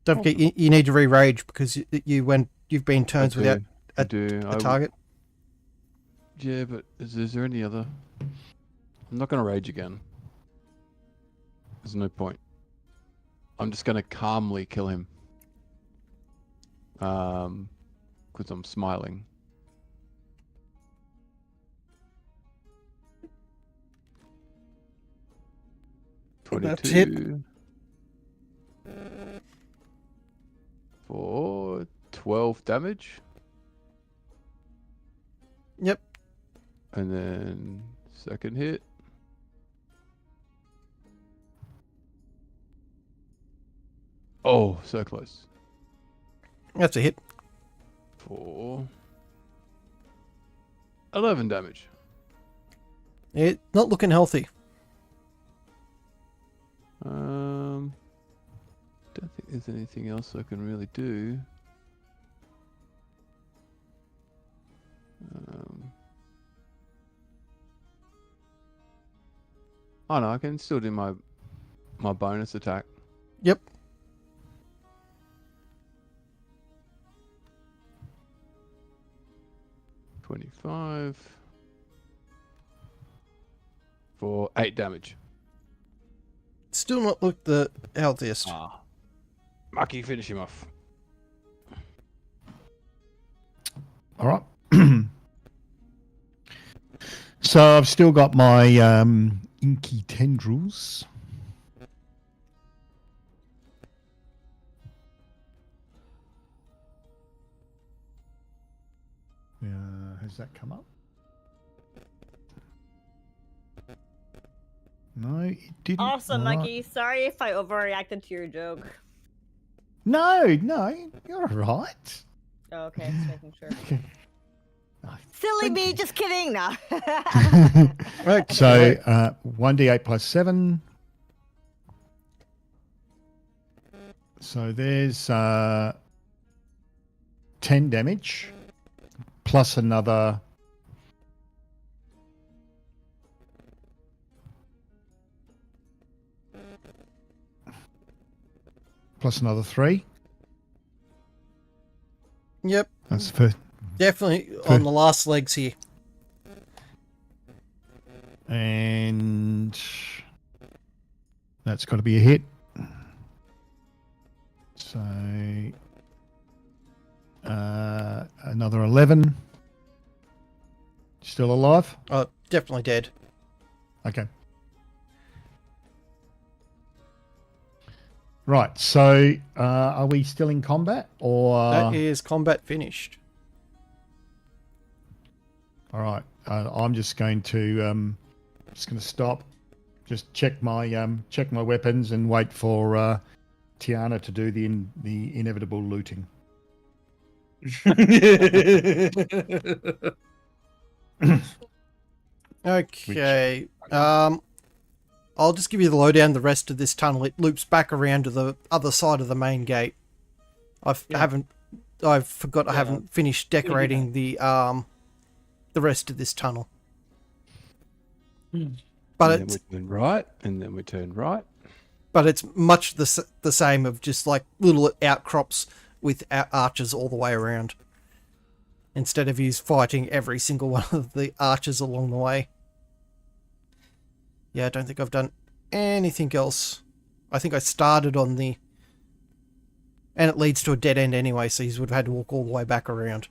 Don't forget, you need to re-rage because you've been turns without a target. Yeah, but is there any other? I'm not going to rage again. There's no point. I'm just going to calmly kill him. Because I'm smiling. That's it. 22 for 12 damage. Yep. And then second hit. Oh, so close. That's a hit. For 11 damage. It's not looking healthy. Don't think there's anything else I can really do. Oh no, I can still do my bonus attack. Yep. $25 for 8 damage. Still not look the healthiest. Ah, Mucky, finish him off. All right. So I've still got my inky tendrils. Has that come up? No, it didn't. Awesome, All right. Monkey. Sorry if I overreacted to your joke. No, you're all right. Oh, okay, just making sure. No. Silly me, just kidding. No. So 1d8 plus 7. So there's 10 damage plus another plus another 3. Yep. That's for Definitely on the last legs here. and that's got to be a hit. So another 11. Still alive? Oh, definitely dead. Okay. Right. So are we still in combat or? That is combat finished. All right. I'm just going to stop. Just check my weapons and wait for Tiana to do the inevitable looting. Okay. I'll just give you the lowdown. The rest of this tunnel, it loops back around to the other side of the main gate. I haven't finished decorating the rest of this tunnel. But And then we turn right, and then we turn right. But it's much the same of just like little outcrops with archers all the way around. Instead of you fighting every single one of the archers along the way. Yeah, I don't think I've done anything else. I think I started on the... And it leads to a dead end anyway, so you would have had to walk all the way back around.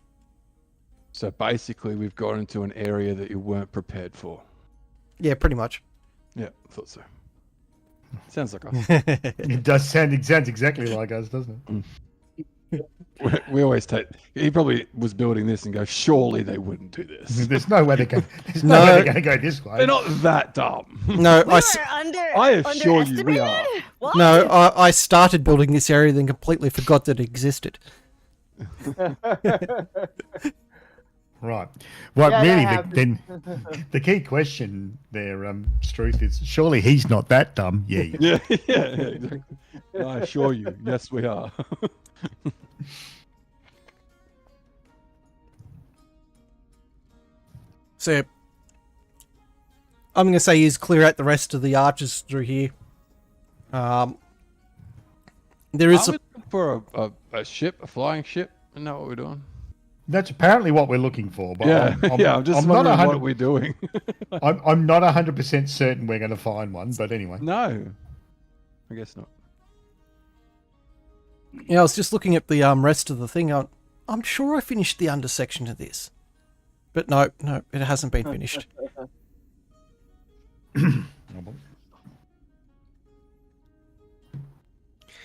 So basically, we've got into an area that you weren't prepared for. Yeah, pretty much. Yeah, I thought so. Sounds like us. It does sound exactly like us, doesn't it? We always take. He probably was building this and go, surely they wouldn't do this. There's no way they're going to go this way. They're not that dumb. No, We were I assure you we are. underestimated? What? No, I started building this area, then completely forgot that it existed. Right. Well, Yeah, really, that then the key question there, Struth, is surely he's not that dumb. Yeah. Yeah, exactly. I assure you, yes, we are. So, I'm going to say is clear out the rest of the archers through here. There is Are we looking for a ship, a flying ship? Isn't that what we're doing? That's apparently what we're looking for. But Yeah, I'm just not wondering 100 what we're doing. I'm not 100% certain we're going to find one, but anyway. No, I guess not. Yeah, I was just looking at the rest of the thing. I'm sure I finished the under section of this, but no, it hasn't been finished.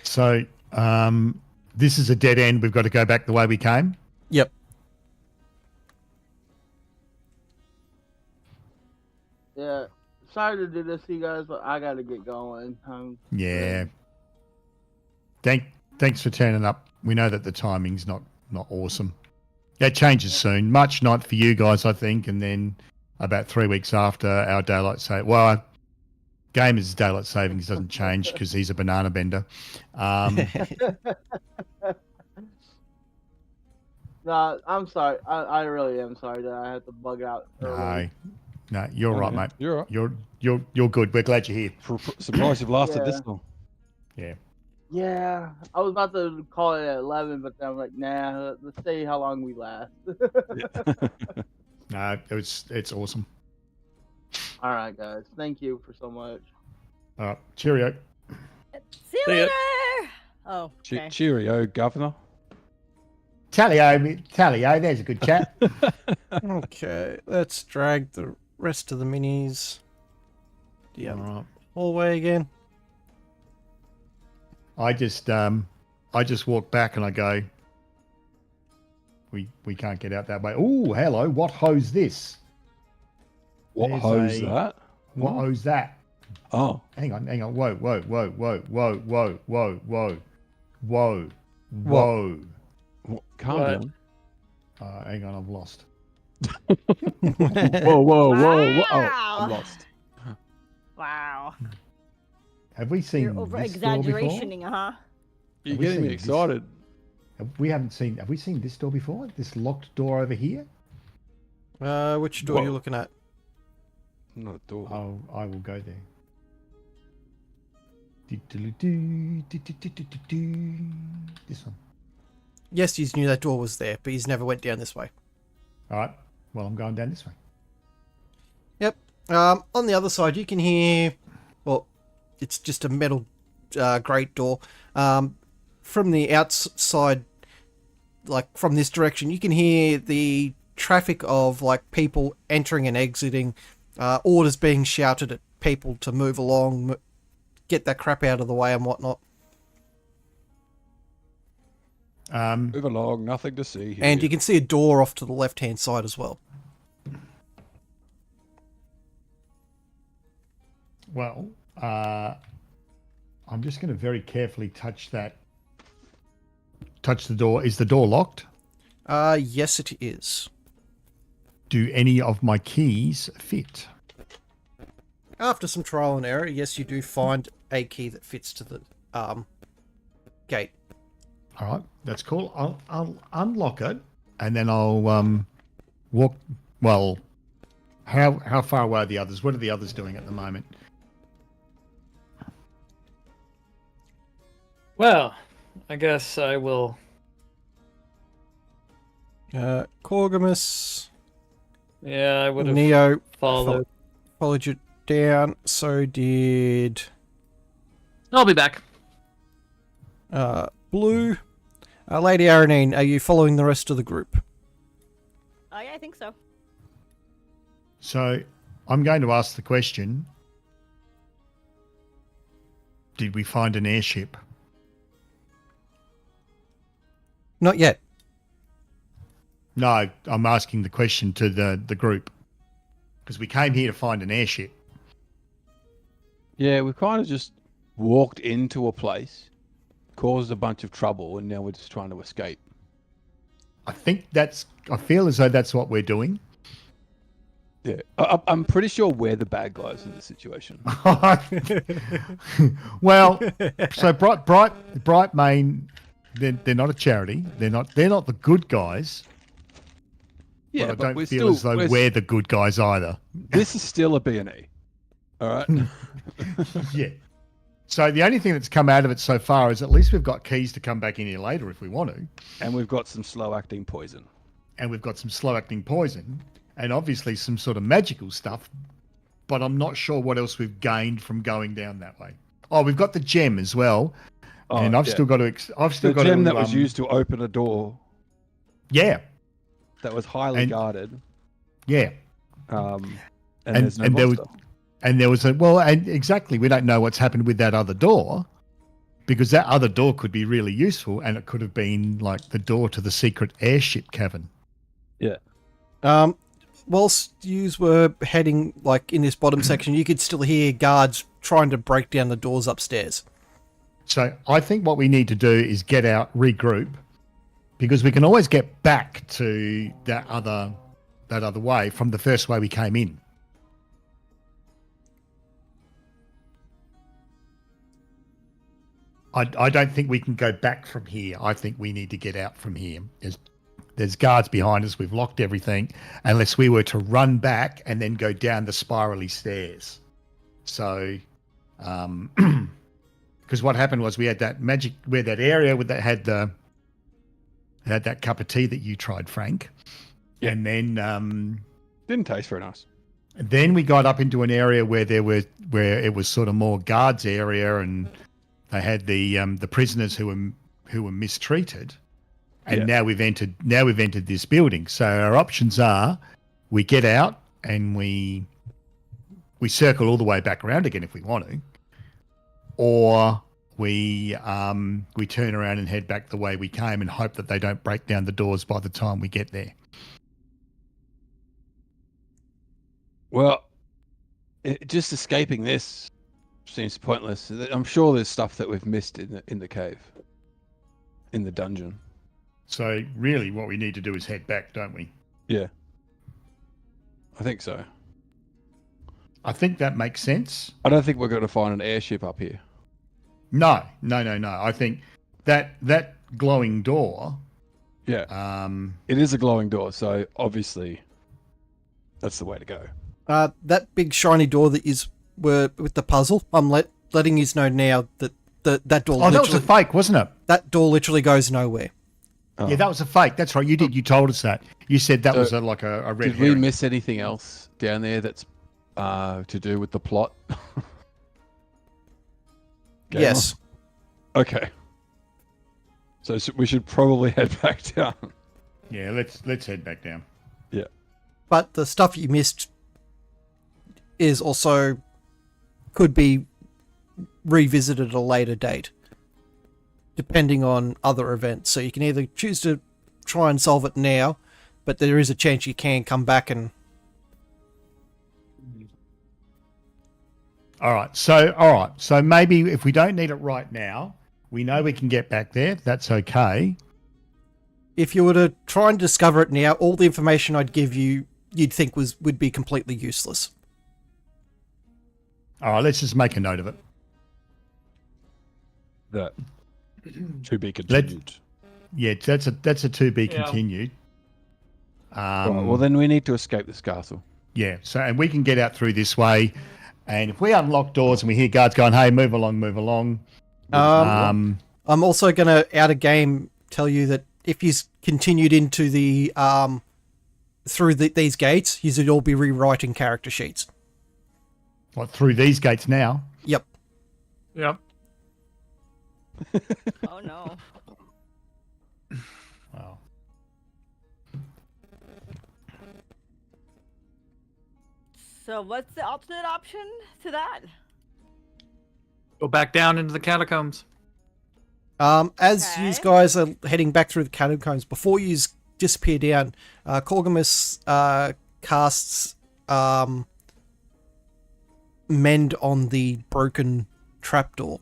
So, this is a dead end. We've got to go back the way we came. Yep. Yeah. Sorry to do this to you guys, but I gotta get going. Yeah. Thanks for turning up. We know that the timing's not awesome. That changes soon. March 9th for you guys, I think, and then about 3 weeks after our daylight saving. Well, Gamer's daylight savings doesn't change because he's a banana bender. No, I'm sorry. I really am sorry that I had to bug out early. No, you're right, mate. You're right. You're good. We're glad you're here. Surprised you've lasted this long. Yeah. Yeah, I was about to call it at 11, but then I'm like, nah, let's see how long we last. No, it's awesome. All right, guys. Thank you for so much. All right, cheerio. See you See ya. later. Oh, okay. Cheerio, Governor. Tally-o, there's a good chat. Okay, let's drag the rest of the minis down the hallway again. I just walk back and I go, we can't get out that way. Oh, hello, what ho's this? What There's hose that? What ho's that? Oh, Hang on. Whoa. what? Calm What? down. Hang on, I've lost. Whoa. Oh, Wow. I'm lost. Wow. Have we seen You're over this door before? exaggerating, huh? You're Have we getting me seen this? excited. Have we seen this door before? This locked door over here? Which door are you Whoa. looking at? Not a door. I will go there. This one. Yes, you knew that door was there, but he's never went down this way. All right. Well, I'm going down this way. Yep. On the other side, you can hear. Well, it's just a metal grate door. From the outside, like from this direction, you can hear the traffic of like people entering and exiting, orders being shouted at people to move along, get that crap out of the way and whatnot. Move along, nothing to see here. And you can see a door off to the left-hand side as well. Well, I'm just going to very carefully touch the door. Is the door locked? Yes, it is. Do any of my keys fit? After some trial and error, yes, you do find a key that fits to the gate. All right, that's cool. I'll unlock it, and then I'll walk. Well, how far away are the others? What are the others doing at the moment? Well, I guess I will. Corgamus, Yeah, I would have Neo followed. followed you down. So did I'll be back. Blue. Lady Aranine, are you following the rest of the group? Oh yeah, I think so. So I'm going to ask the question: did we find an airship? Not yet. No, I'm asking the question to the group because we came here to find an airship. Yeah, we've kind of just walked into a place, caused a bunch of trouble, and now we're just trying to escape. I feel as though that's what we're doing. Yeah, I'm pretty sure we're the bad guys in this situation. Well, so Bright Main, they're not a charity. They're not the good guys. Yeah, but I don't we're feel as though we're the good guys either. This is still a B&E. All right. Yeah. So the only thing that's come out of it so far is at least we've got keys to come back in here later if we want to. And we've got some slow-acting poison. and we've got some slow-acting poison, and obviously some sort of magical stuff. But I'm not sure what else we've gained from going down that way. Oh, we've got the gem as well, and I've still got to. The gem that was used to open a door. Yeah. That was highly guarded. Yeah. And there's no monster. There was exactly. We don't know what's happened with that other door, because that other door could be really useful, and it could have been like the door to the secret airship cavern. Yeah. Whilst yous were heading like in this bottom section, you could still hear guards trying to break down the doors upstairs. So I think what we need to do is get out, regroup, because we can always get back to that other way from the first way we came in. I don't think we can go back from here. I think we need to get out from here. There's guards behind us. We've locked everything, unless we were to run back and then go down the spirally stairs. So, because what happened was we had that that area that had that cup of tea that you tried, Frank. Yeah. And then didn't taste very nice. Then we got up into an area where it was sort of more guards area, and they had the prisoners who were mistreated. And now we've entered this building. So our options are we get out and we circle all the way back around again if we want to, or we turn around and head back the way we came and hope that they don't break down the doors by the time we get there. Well, just escaping this seems pointless. I'm sure there's stuff that we've missed in the cave, in the dungeon. So really what we need to do is head back, don't we? Yeah. I think so. I think that makes sense. I don't think we're going to find an airship up here. No. I think that glowing door... Yeah. It is a glowing door, so obviously that's the way to go. That big shiny door that were with the puzzle, I'm letting you know now that that door... Oh, that was a fake, wasn't it? That door literally goes nowhere. Oh. Yeah, that was a fake. That's right. You did. You told us that. You said that was a red herring. Did we miss anything else down there that's to do with the plot? Yes. Okay. So we should probably head back down. Yeah, let's head back down. Yeah. But the stuff you missed is also could be revisited at a later date, depending on other events. So you can either choose to try and solve it now, but there is a chance you can come back and... All right. So maybe if we don't need it right now, we know we can get back there. That's okay. If you were to try and discover it now, all the information I'd give you, you'd think would be completely useless. All right. Let's just make a note of it. That to be continued. That's a to be continued. Right, well, then we need to escape this castle. Yeah. So, and we can get out through this way. And if we unlock doors and we hear guards going, "Hey, move along." I'm also going to, out of game, tell you that if you continued into the through these gates, you should all be rewriting character sheets. What, through these gates now? Yep. Oh no. Wow. So what's the alternate option to that? Go back down into the catacombs. As you guys are heading back through the catacombs, before you disappear down, Corgamus casts mend on the broken trapdoor.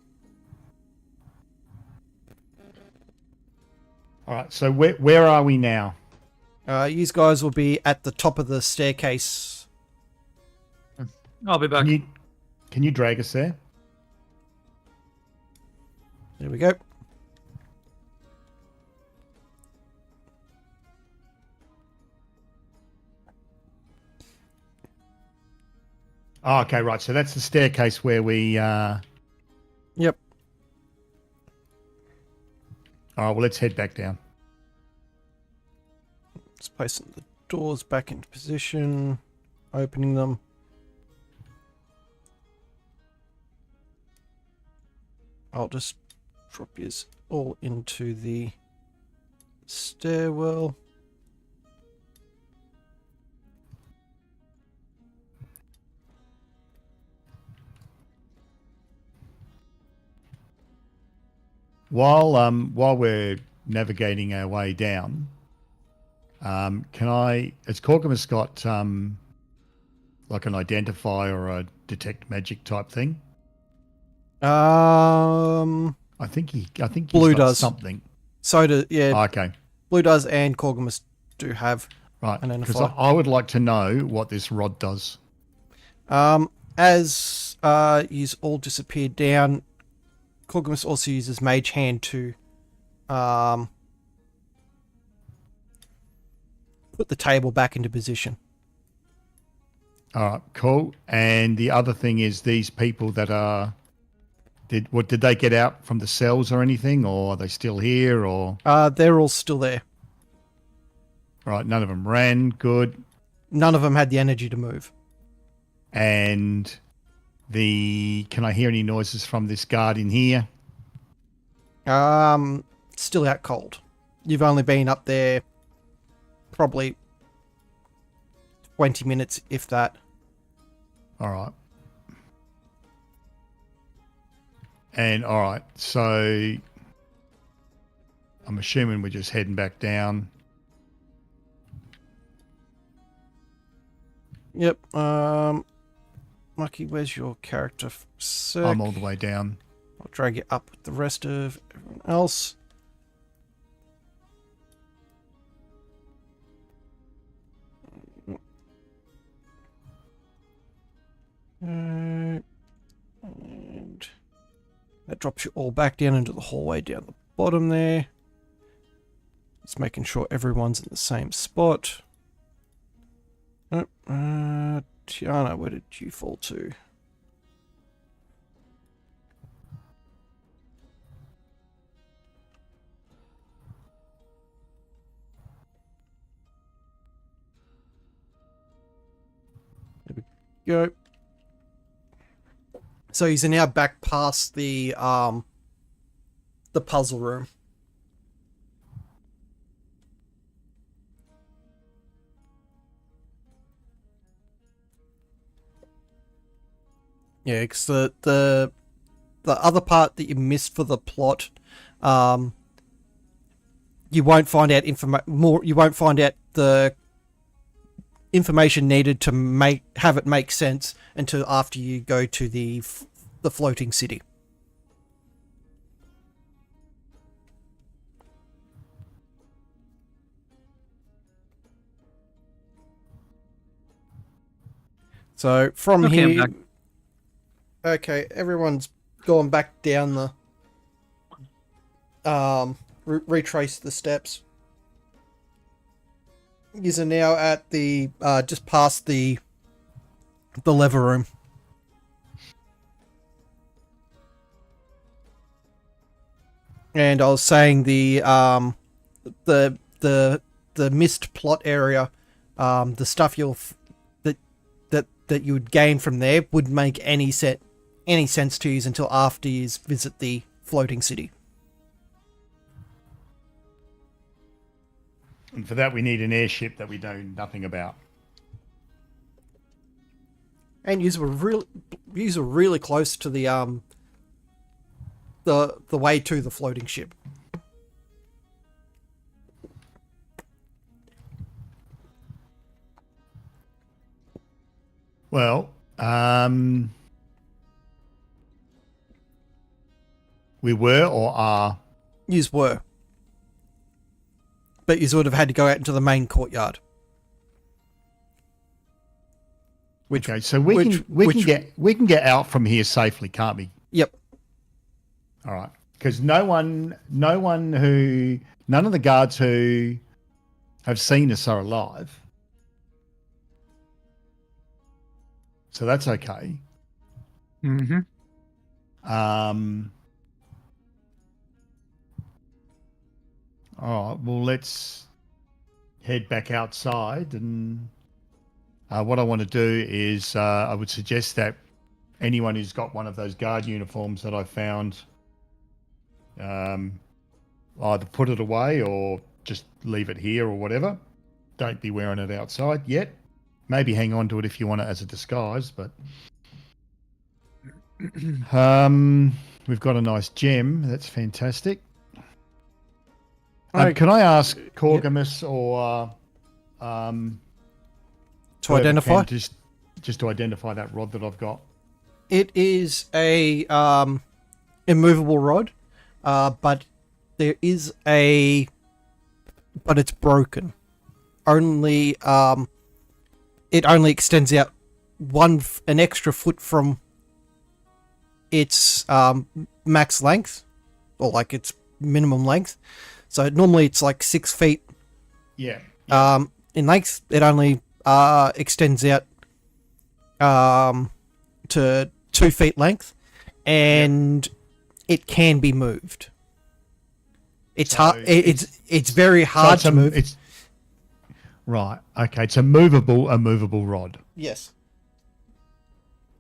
All right. So where are we now? You guys will be at the top of the staircase. I'll be back. Can you drag us there? There we go. Oh, okay, right. So that's the staircase where we... Yep. All right, well, let's head back down. placing the doors back into position, opening them. I'll just drop yours all into the stairwell. While we're navigating our way down, has Corgamus got like an identify or a detect magic type thing? I think he's Blue got does something. So do Okay, Blue does, and Corgamus do have right. an Because identify. I would like to know what this rod does. As yous all disappear down, Corgamus also uses Mage Hand to put the table back into position. All right, cool. And the other thing is these people that are did they get out from the cells or anything, or are they still here? Or They're all still there. right, none of them ran. Good. None of them had the energy to move. And can I hear any noises from this guard in here? Still out cold. You've only been up there probably 20 minutes, if that. All right. And all right, so I'm assuming we're just heading back down. Yep. Lucky, where's your character? I'm all the way down. I'll drag you up with the rest of everyone else. And that drops you all back down into the hallway down the bottom there. Just making sure everyone's in the same spot. Oh, Tiana, where did you fall to? There we go. So he's now back past the puzzle room. Yeah, because the other part that you missed for the plot, you won't find out You won't find out the information needed to have it make sense until after you go to the floating city. So from Okay, I'm here, back. okay, everyone's gone back down the retrace the steps. You are now at the just past the lever room. And I was saying the missed plot area, the stuff that you would gain from there wouldn't make any sense to you until after you visit the floating city. And for that, we need an airship that we know nothing about. And you were really close to the way to the floating ship. Well, we were or are. Yous were. But you would have had to go out into the main courtyard. Okay, so we can get out from here safely, can't we? Yep. All right, because none of the guards who have seen us are alive, so that's okay. Mm-hmm. All right, well, let's head back outside. And what I want to do is I would suggest that anyone who's got one of those guard uniforms that I found, either put it away or just leave it here or whatever. Don't be wearing it outside yet. Maybe hang on to it if you want it as a disguise, but we've got a nice gem. That's fantastic. Can I ask Corgamus or to identify? Just to identify that rod that I've got. It is a immovable rod, but there is but it's broken. Only it only extends out an extra foot from its max length, or like its minimum length. So normally it's like 6 feet. Yeah. In length, it only extends out to 2 feet length, and it can be moved. It's hard. It's very hard to move. Right. Okay. It's a movable rod. Yes.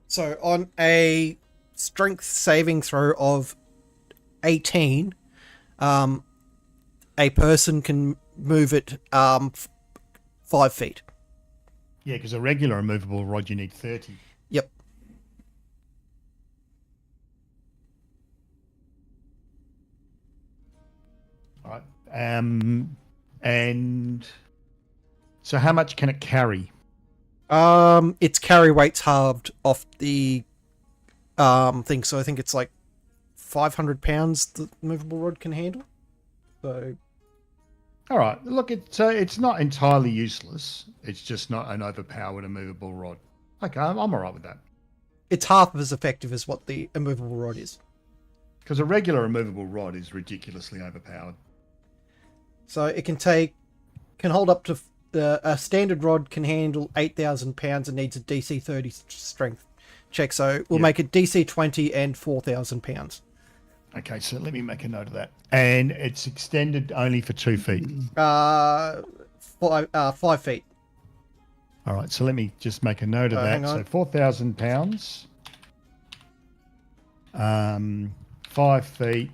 So on a strength saving throw of 18, a person can move it 5 feet. Yeah, because a regular immovable rod you need 30. Yep. All right. And so how much can it carry? Its carry weight's halved off the thing, so I think it's like 500 pounds the movable rod can handle. So, all right. Look, it's not entirely useless. It's just not an overpowered immovable rod. Okay, I'm all right with that. It's half as effective as what the immovable rod is. Because a regular immovable rod is ridiculously overpowered. So it can hold up to a standard rod can handle 8,000 pounds and needs a DC 30 strength check. So we'll make it DC 20 and 4,000 pounds. Okay, so let me make a note of that. And it's extended only for 2 feet. 5 feet. All right, so let me just make a note of that. So 4,000 pounds. 5 feet.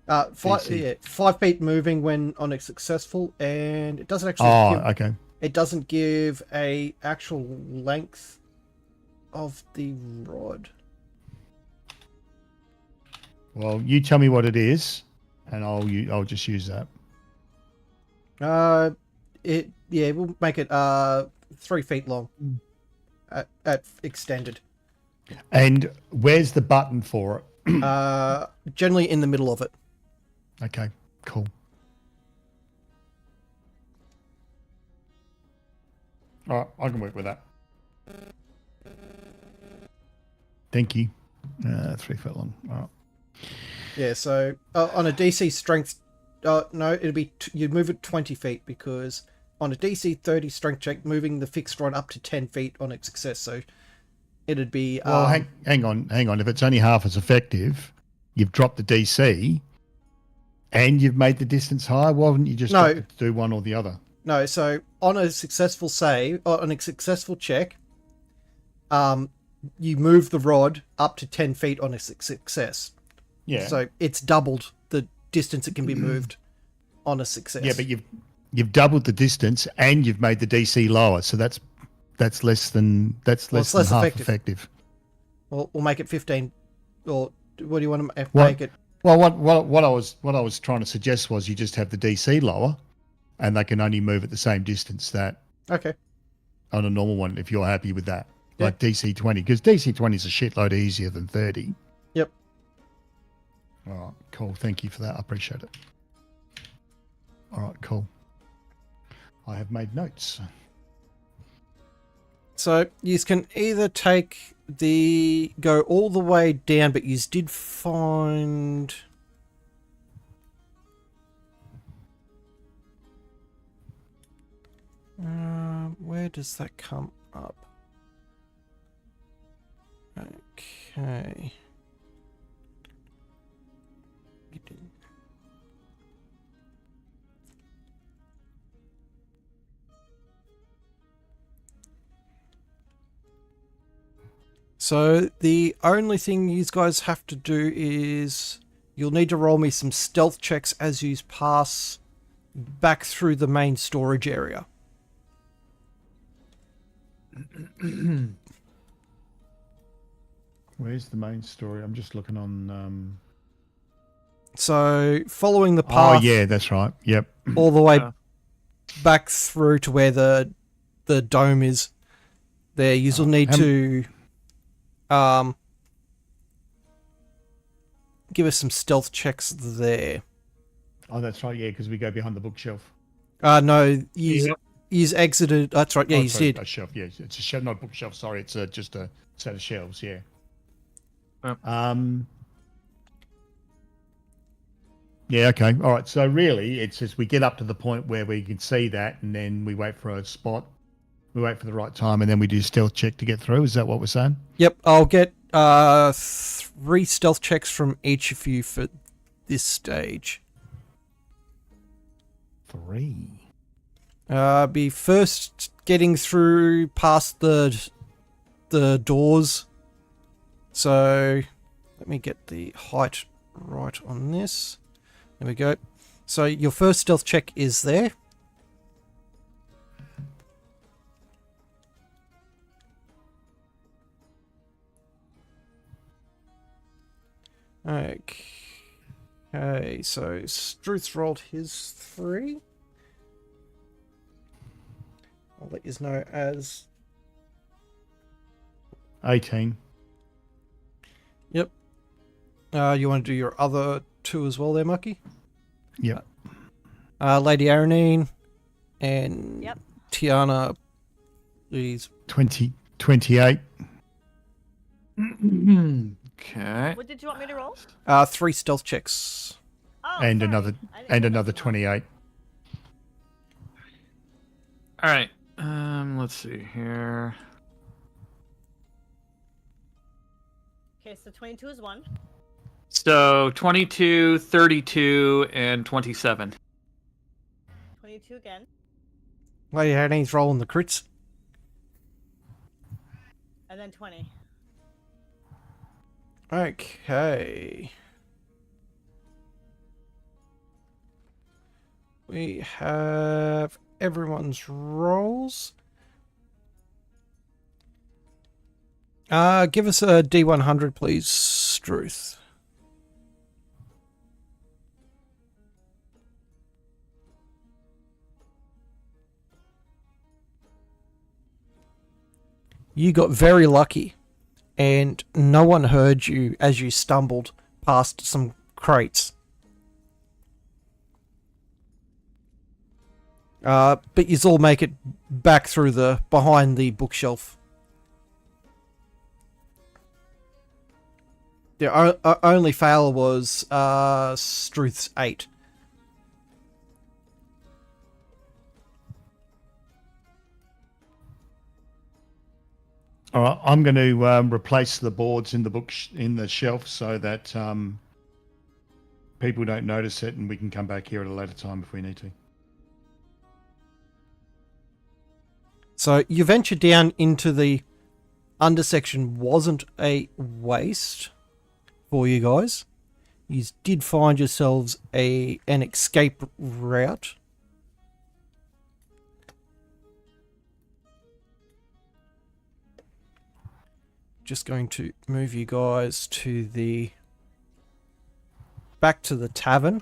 5 feet moving when on a successful, and it doesn't actually. Okay. It doesn't give a actual length of the rod. Well, you tell me what it is, and I'll just use that. We'll make it 3 feet long at extended. And where's the button for it? Generally in the middle of it. Okay, cool. All right, I can work with that. Thank you. 3 foot long. All right. Yeah, so on a DC strength, no, it'll be you'd move it 20 feet because on a DC 30 strength check, moving the fixed rod up to 10 feet on a success. So it'd be. Well, hang on. If it's only half as effective, you've dropped the DC, and you've made the distance higher. Why wouldn't you just do one or the other? No, so on a successful save, on a successful check, you move the rod up to 10 feet on a success. Yeah. So it's doubled the distance it can be moved on a success. Yeah, but you've doubled the distance and you've made the DC lower, so that's less than half effective. Well, we'll make it 15. Or what do you want to make it? Well, what I was trying to suggest was you just have the DC lower, and they can only move at the same distance that. Okay. On a normal one, if you're happy with that, like DC 20, because DC 20 is a shitload easier than 30. Yep. All right, cool. Thank you for that. I appreciate it. All right, cool. I have made notes. So you can either go all the way down, but you did find. Where does that come up? Okay. So the only thing you guys have to do is you'll need to roll me some stealth checks as you pass back through the main storage area. Where's the main story? I'm just looking on. So following the Oh path yeah, that's right. Yep. all the way back through to where the dome is. There, you'll need to give us some stealth checks there. Oh, that's right. Yeah, because we go behind the bookshelf. No, he's exited. That's right. Yeah, Oh, you sorry, did. a shelf. Yeah, it's a shelf, not a bookshelf. Sorry, it's just a set of shelves. Yeah. Yep. Yeah. Okay. All right. So really, it's just we get up to the point where we can see that, and then we wait for a spot. We wait for the right time, and then we do stealth check to get through. Is that what we're saying? Yep, I'll get 3 stealth checks from each of you for this stage. 3. Be first getting through past the doors. So let me get the height right on this. There we go. So your first stealth check is there. Okay, so Struth's rolled his 3. I'll let you know as 18. Yep. You want to do your other 2 as well there, Mucky? Yep. Lady Aranine and Yep. Tiana, please. 28. Okay. What did you want me to roll? 3 stealth checks. Oh, And sorry. another I didn't and know another that was one. 28. All right. Let's see here. Okay, so 22 is 1. So 22, 32, and 27. 22 again. Lady Aranine's rolling the crits. And then 20. Okay. We have everyone's rolls. Give us a D100, please, Struth. You got very lucky, and no one heard you as you stumbled past some crates. But you all make it back through behind the bookshelf. The only fail was Struth's 8. All right, I'm going to replace the boards in the shelf so that people don't notice it, and we can come back here at a later time if we need to. So you venture down into the undersection. Wasn't a waste for you guys. You did find yourselves an escape route. Just going to move you guys to back to the tavern.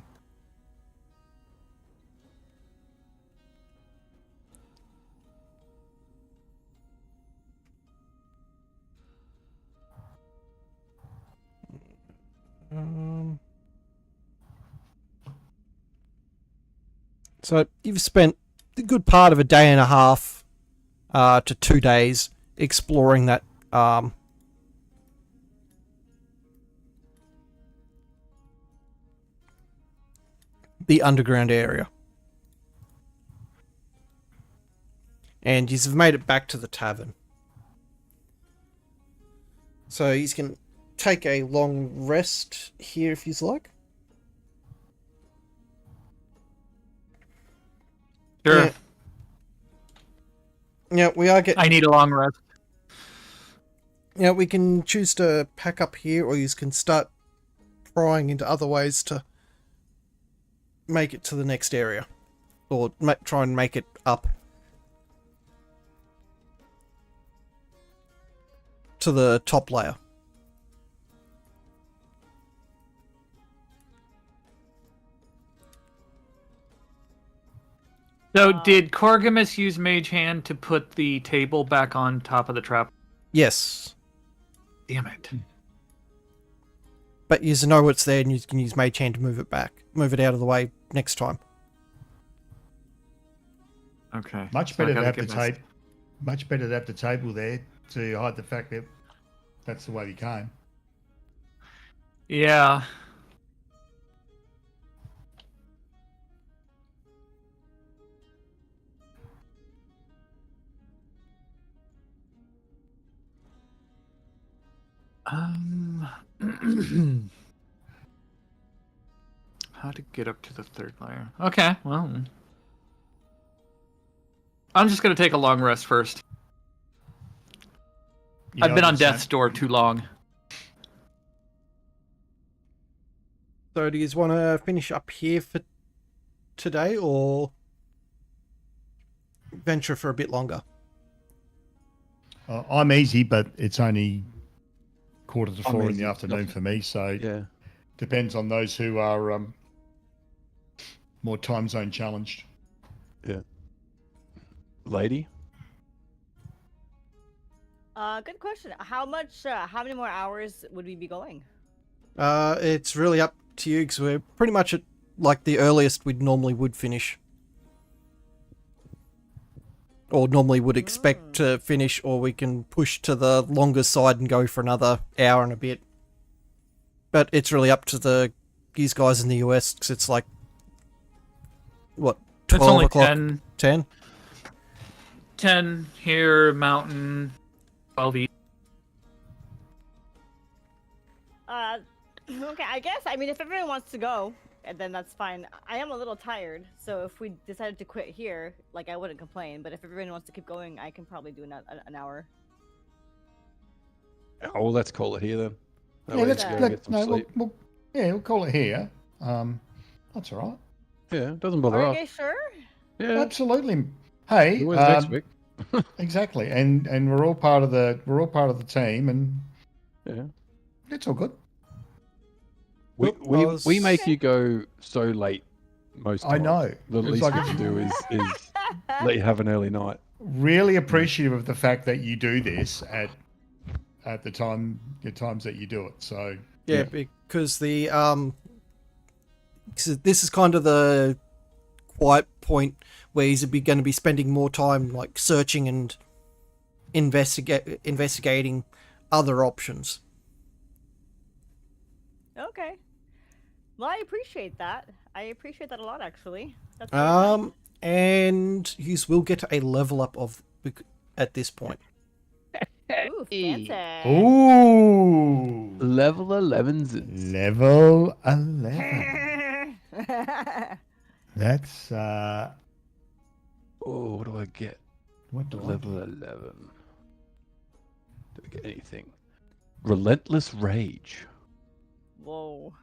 So you've spent a good part of a day and a half to 2 days exploring that the underground area. And you've made it back to the tavern. So he's going to take a long rest here if you'd like. Sure. Yeah, we are getting... I need a long rest. Yeah, we can choose to pack up here, or you can start prying into other ways to make it to the next area, or try and make it up to the top layer. So, did Corgamus use Mage Hand to put the table back on top of the trap? Yes. Damn it. But you know it's there, and you can use Mage Hand to move it back. Move it out of the way next time. Okay. Much So I better to gotta have the get my- tape. Much better to have the table there to hide the fact that that's the way we came. Yeah. How to get up to the third layer? Okay, well, I'm just gonna take a long rest first. You I've know been what on I'm saying? death's door too long. So do you want to finish up here for today, or venture for a bit longer? I'm easy, but it's only 3:45 in the easy. afternoon Nothing. for me, so Yeah. depends on those who are more time zone challenged. Lady? Good question. How many more hours would we be going? It's really up to you, because we're pretty much at like the earliest we'd normally would finish, or normally would expect to finish, or we can push to the longer side and go for another hour and a bit. But it's really up to these guys in the US, because it's like what, It's 12 only o'clock? 10, 10? 10 here, Mountain, 12 east. Okay, I guess. I mean, if everyone wants to go, then that's fine. I am a little tired, so if we decided to quit here, like, I wouldn't complain. But if everyone wants to keep going, I can probably do an hour. Oh, well, let's call it here then. That Yeah, way let's you can go get some sleep. we'll call it here. That's all right. Yeah, it doesn't bother Are us. you guys sure? Yeah, Absolutely. Hey, always next week. exactly, and we're all part of the team, and Yeah. it's all good. We, Look, I we, was- we make you go so late most I times. know. The It's least like we it's can do is let you have an early night. really appreciative of the fact that you do this at the times that you do it. So Yeah, because the 'cause this is kind of the quiet point where he's going to be spending more time like searching and investigating other options. Okay. Well, I appreciate that. I appreciate that a lot, actually. That's very kind. And you will get a level up at this point. Ooh, fancy. ooh, Level 11s. level 11. That's Oh, what do I get? what do I Level 11. Do I get anything? Relentless Rage. Whoa.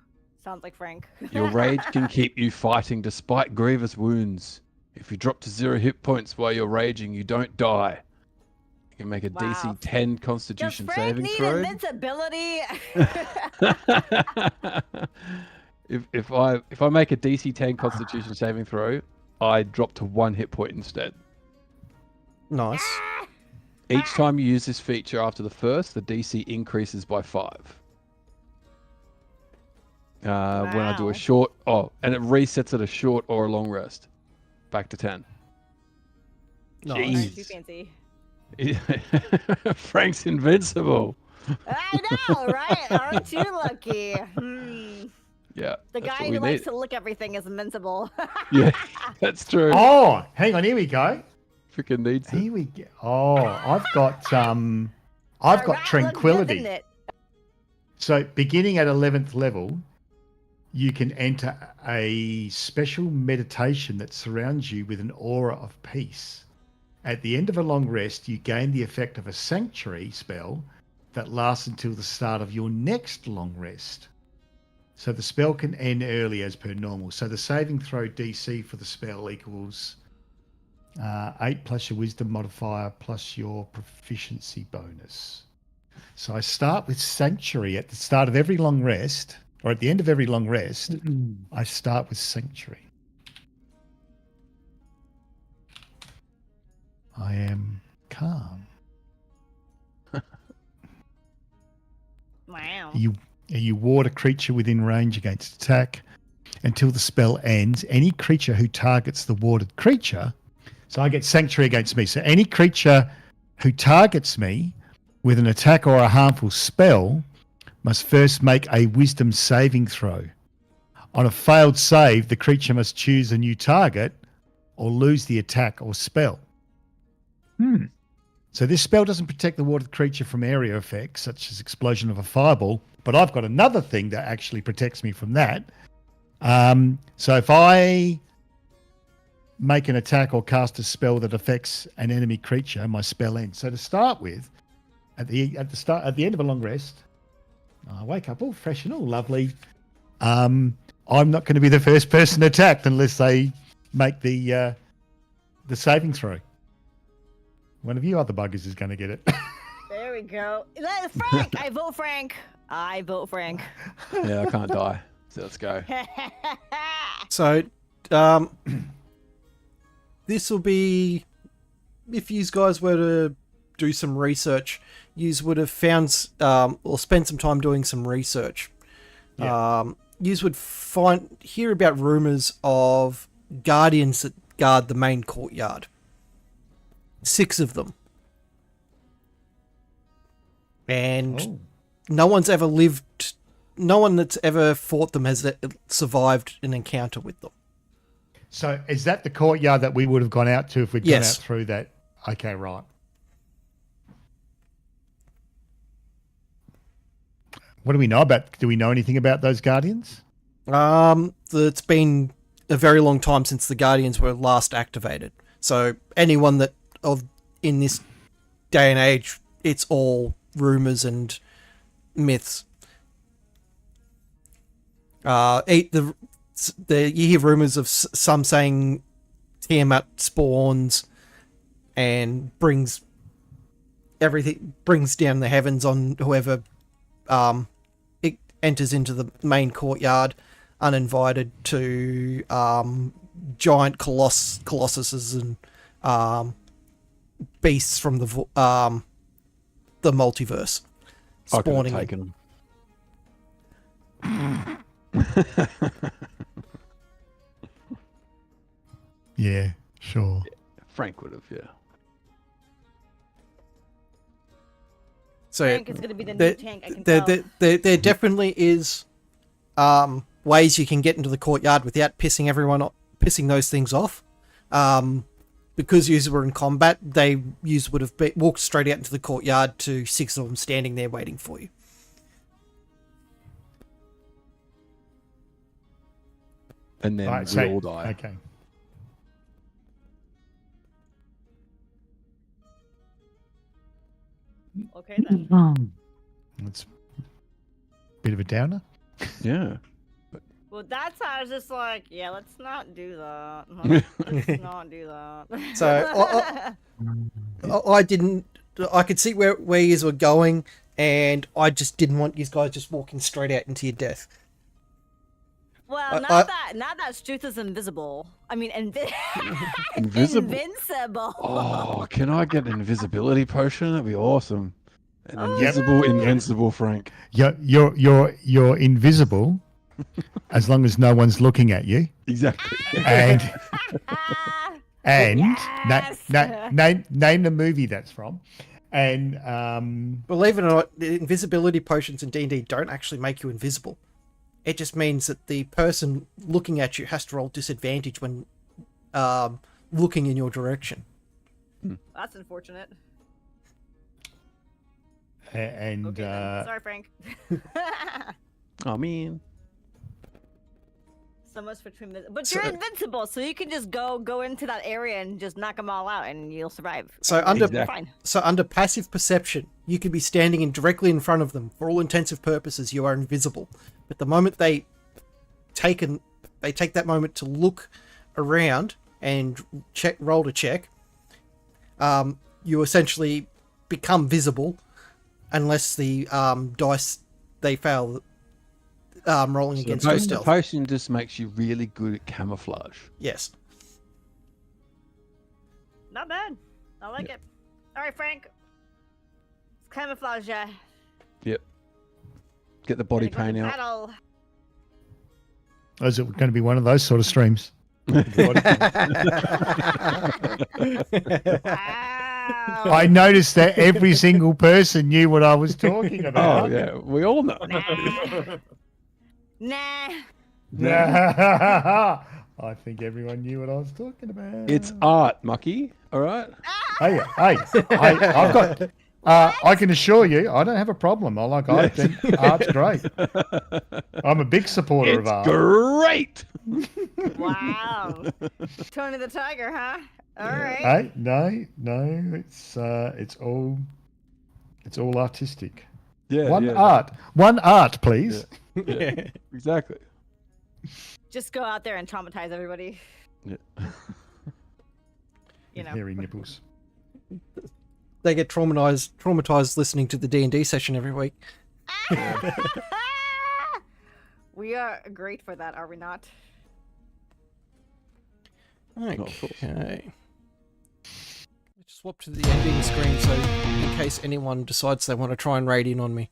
Sounds like Frank. Your rage can keep you fighting despite grievous wounds. If you drop to 0 hit points while you're raging, you don't die. You can make a Wow. DC 10 Does Constitution Frank saving need throw. invincibility? if I make a DC 10 Constitution saving throw, I drop to 1 hit point instead. Nice. Each time you use this feature after the first, the DC increases by 5. When I do Wow. a short, and it resets at a short or a long rest, back to 10. Nice. Aren't you fancy? Frank's invincible. I know, right? Aren't you lucky? Yeah, The that's guy what we who likes need. to lick everything is invincible. Yeah, that's true. Oh, hang on. Here we go. Freaking needs it. Here we go. Oh, I've got That rat looked tranquility. good, didn't it? So beginning at 11th level, you can enter a special meditation that surrounds you with an aura of peace. At the end of a long rest, you gain the effect of a sanctuary spell that lasts until the start of your next long rest. So the spell can end early as per normal. So the saving throw DC for the spell equals 8 plus your wisdom modifier plus your proficiency bonus. So I start with Sanctuary at the start of every long rest, or at the end of every long rest, I start with Sanctuary. I am calm. Wow. You ward a creature within range against attack until the spell ends. Any creature who targets the warded creature, so I get Sanctuary against me. So any creature who targets me with an attack or a harmful spell must first make a wisdom saving throw. On a failed save, the creature must choose a new target or lose the attack or spell. So this spell doesn't protect the warded creature from area effects, such as explosion of a fireball, but I've got another thing that actually protects me from that. So if I make an attack or cast a spell that affects an enemy creature, my spell ends. So to start with, at the end of a long rest, I wake up all fresh and all lovely. I'm not going to be the first person attacked unless they make the saving throw. One of you other buggers is going to get it. There we go. Frank! I vote Frank. I vote Frank. Yeah, I can't die. So let's go. So, this will be, if you guys were to do some research, you would have found or spent some time doing some research. Yeah. You would hear about rumors of guardians that guard the main courtyard. 6 of them. And no one that's ever fought them has survived an encounter with them. So is that the courtyard that we would have gone out to if we'd gone out through that? Okay, right. What do we know about? Do we know anything about those guardians? It's been a very long time since the guardians were last activated. So anyone that in this day and age, it's all rumors and myths. You hear rumors of some saying Tiamat spawns and brings down the heavens on whoever it enters into the main courtyard uninvited, to giant colossuses and beasts from the multiverse I could have spawning. taken them. Yeah, sure. Frank would have, yeah. So Frank is going to be the new tank, I can tell. there definitely is ways you can get into the courtyard without pissing those things off. Because you were in combat, you would have walked straight out into the courtyard to 6 of them standing there waiting for you. And then Right, we all die. Okay. Okay then. That's a bit of a downer. Yeah. Well, that's how I was just like, yeah, let's not do that. Let's not do that. So I didn't. I could see where you were going, and I just didn't want you guys just walking straight out into your death. Well, now that Struth is invisible. I mean, Invisible? invincible. Oh, can I get an invisibility potion? That'd be awesome. An invisible, invincible Frank. You're invisible as long as no one's looking at you. Exactly. And Yes! name the movie that's from. And Believe it or not, the invisibility potions in D&D don't actually make you invisible. It just means that the person looking at you has to roll disadvantage when looking in your direction. That's unfortunate. and Okay, then. Sorry, Frank. Oh, man. So much for but you're invincible, so you can just go into that area and just knock them all out, and you'll survive. So And under you're fine. so under passive perception, you could be standing directly in front of them. For all intensive purposes, you are invisible. But the moment they take that moment to look around and roll to check, you essentially become visible, unless the dice they fail rolling against your The stealth. potion just makes you really good at camouflage. Yes. Not bad. I like it. All right, Frank. Camouflage. Yep. Get the body Gonna go paint to out. battle. Is it going to be one of those sort of streams? Wow. I noticed that every single person knew what I was talking Oh about. yeah, we all know. Nah. I think everyone knew what I was talking about. It's art, Mucky. All right. Hey, I've got. I can assure you, I don't have a problem. I like art. Yes. And art's great. I'm a big supporter of art. Great. Wow. Tony the Tiger, huh? All right. Hey, no, it's all artistic. Yeah. One yeah, art, please. Yeah. Exactly. Just go out there and traumatize everybody. Yeah. You know. Hairy nipples. They get traumatized listening to the D&D session every week. We are great for that, are we not? of course. Okay. Let's swap to the ending screen so in case anyone decides they want to try and raid in on me.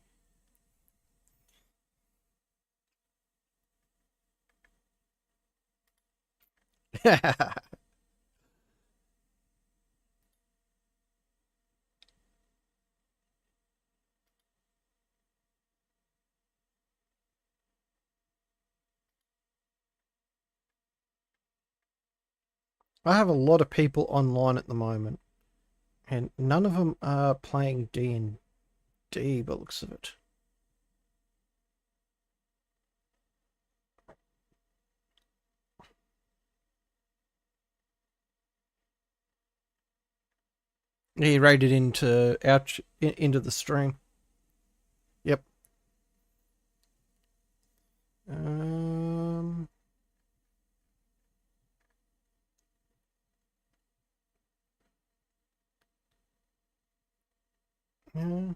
I have a lot of people online at the moment, and none of them are playing D&D by the looks of it. He raided into the stream. Yep. Yeah.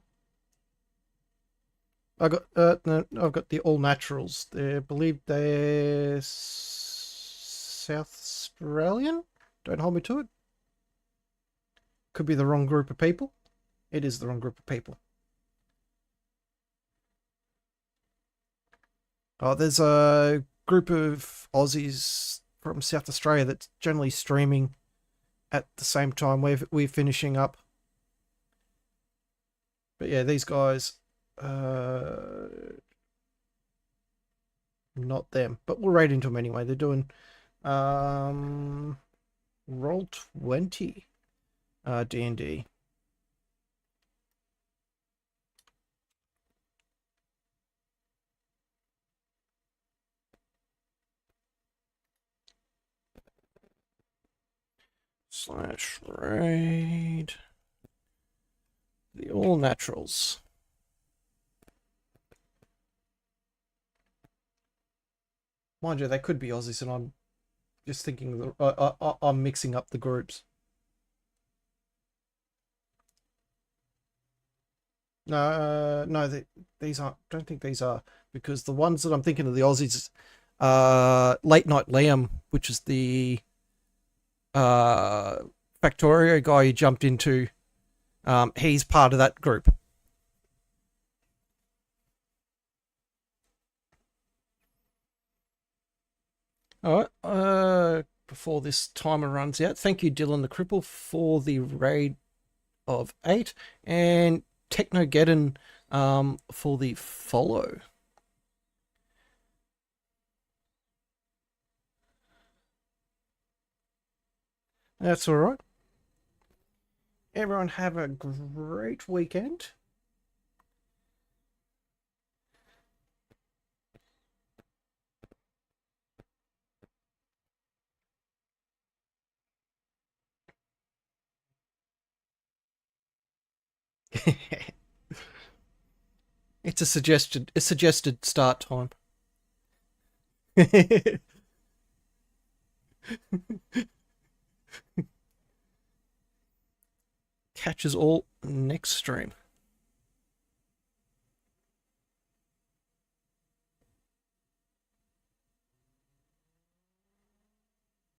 I've got the all naturals. I believe they're South Australian. Don't hold me to it. Could be the wrong group of people. It is the wrong group of people. Oh, there's a group of Aussies from South Australia that's generally streaming at the same time we're finishing up. But yeah, these guys, not them, but we'll raid into them anyway. They're doing Roll20 D&D. /raid the all naturals. Mind you, they could be Aussies, and I'm just thinking I'm mixing up the groups. No, these aren't. Don't think these are, because the ones that I'm thinking of the Aussies, Late Night Liam, which is the Factorio guy who jumped into. He's part of that group. All right. Before this timer runs out, thank you, Dylan the Cripple, for the raid of 8, and Technogeddon for the follow. That's all right. Everyone have a great weekend. It's a suggested start time. Catches all next stream.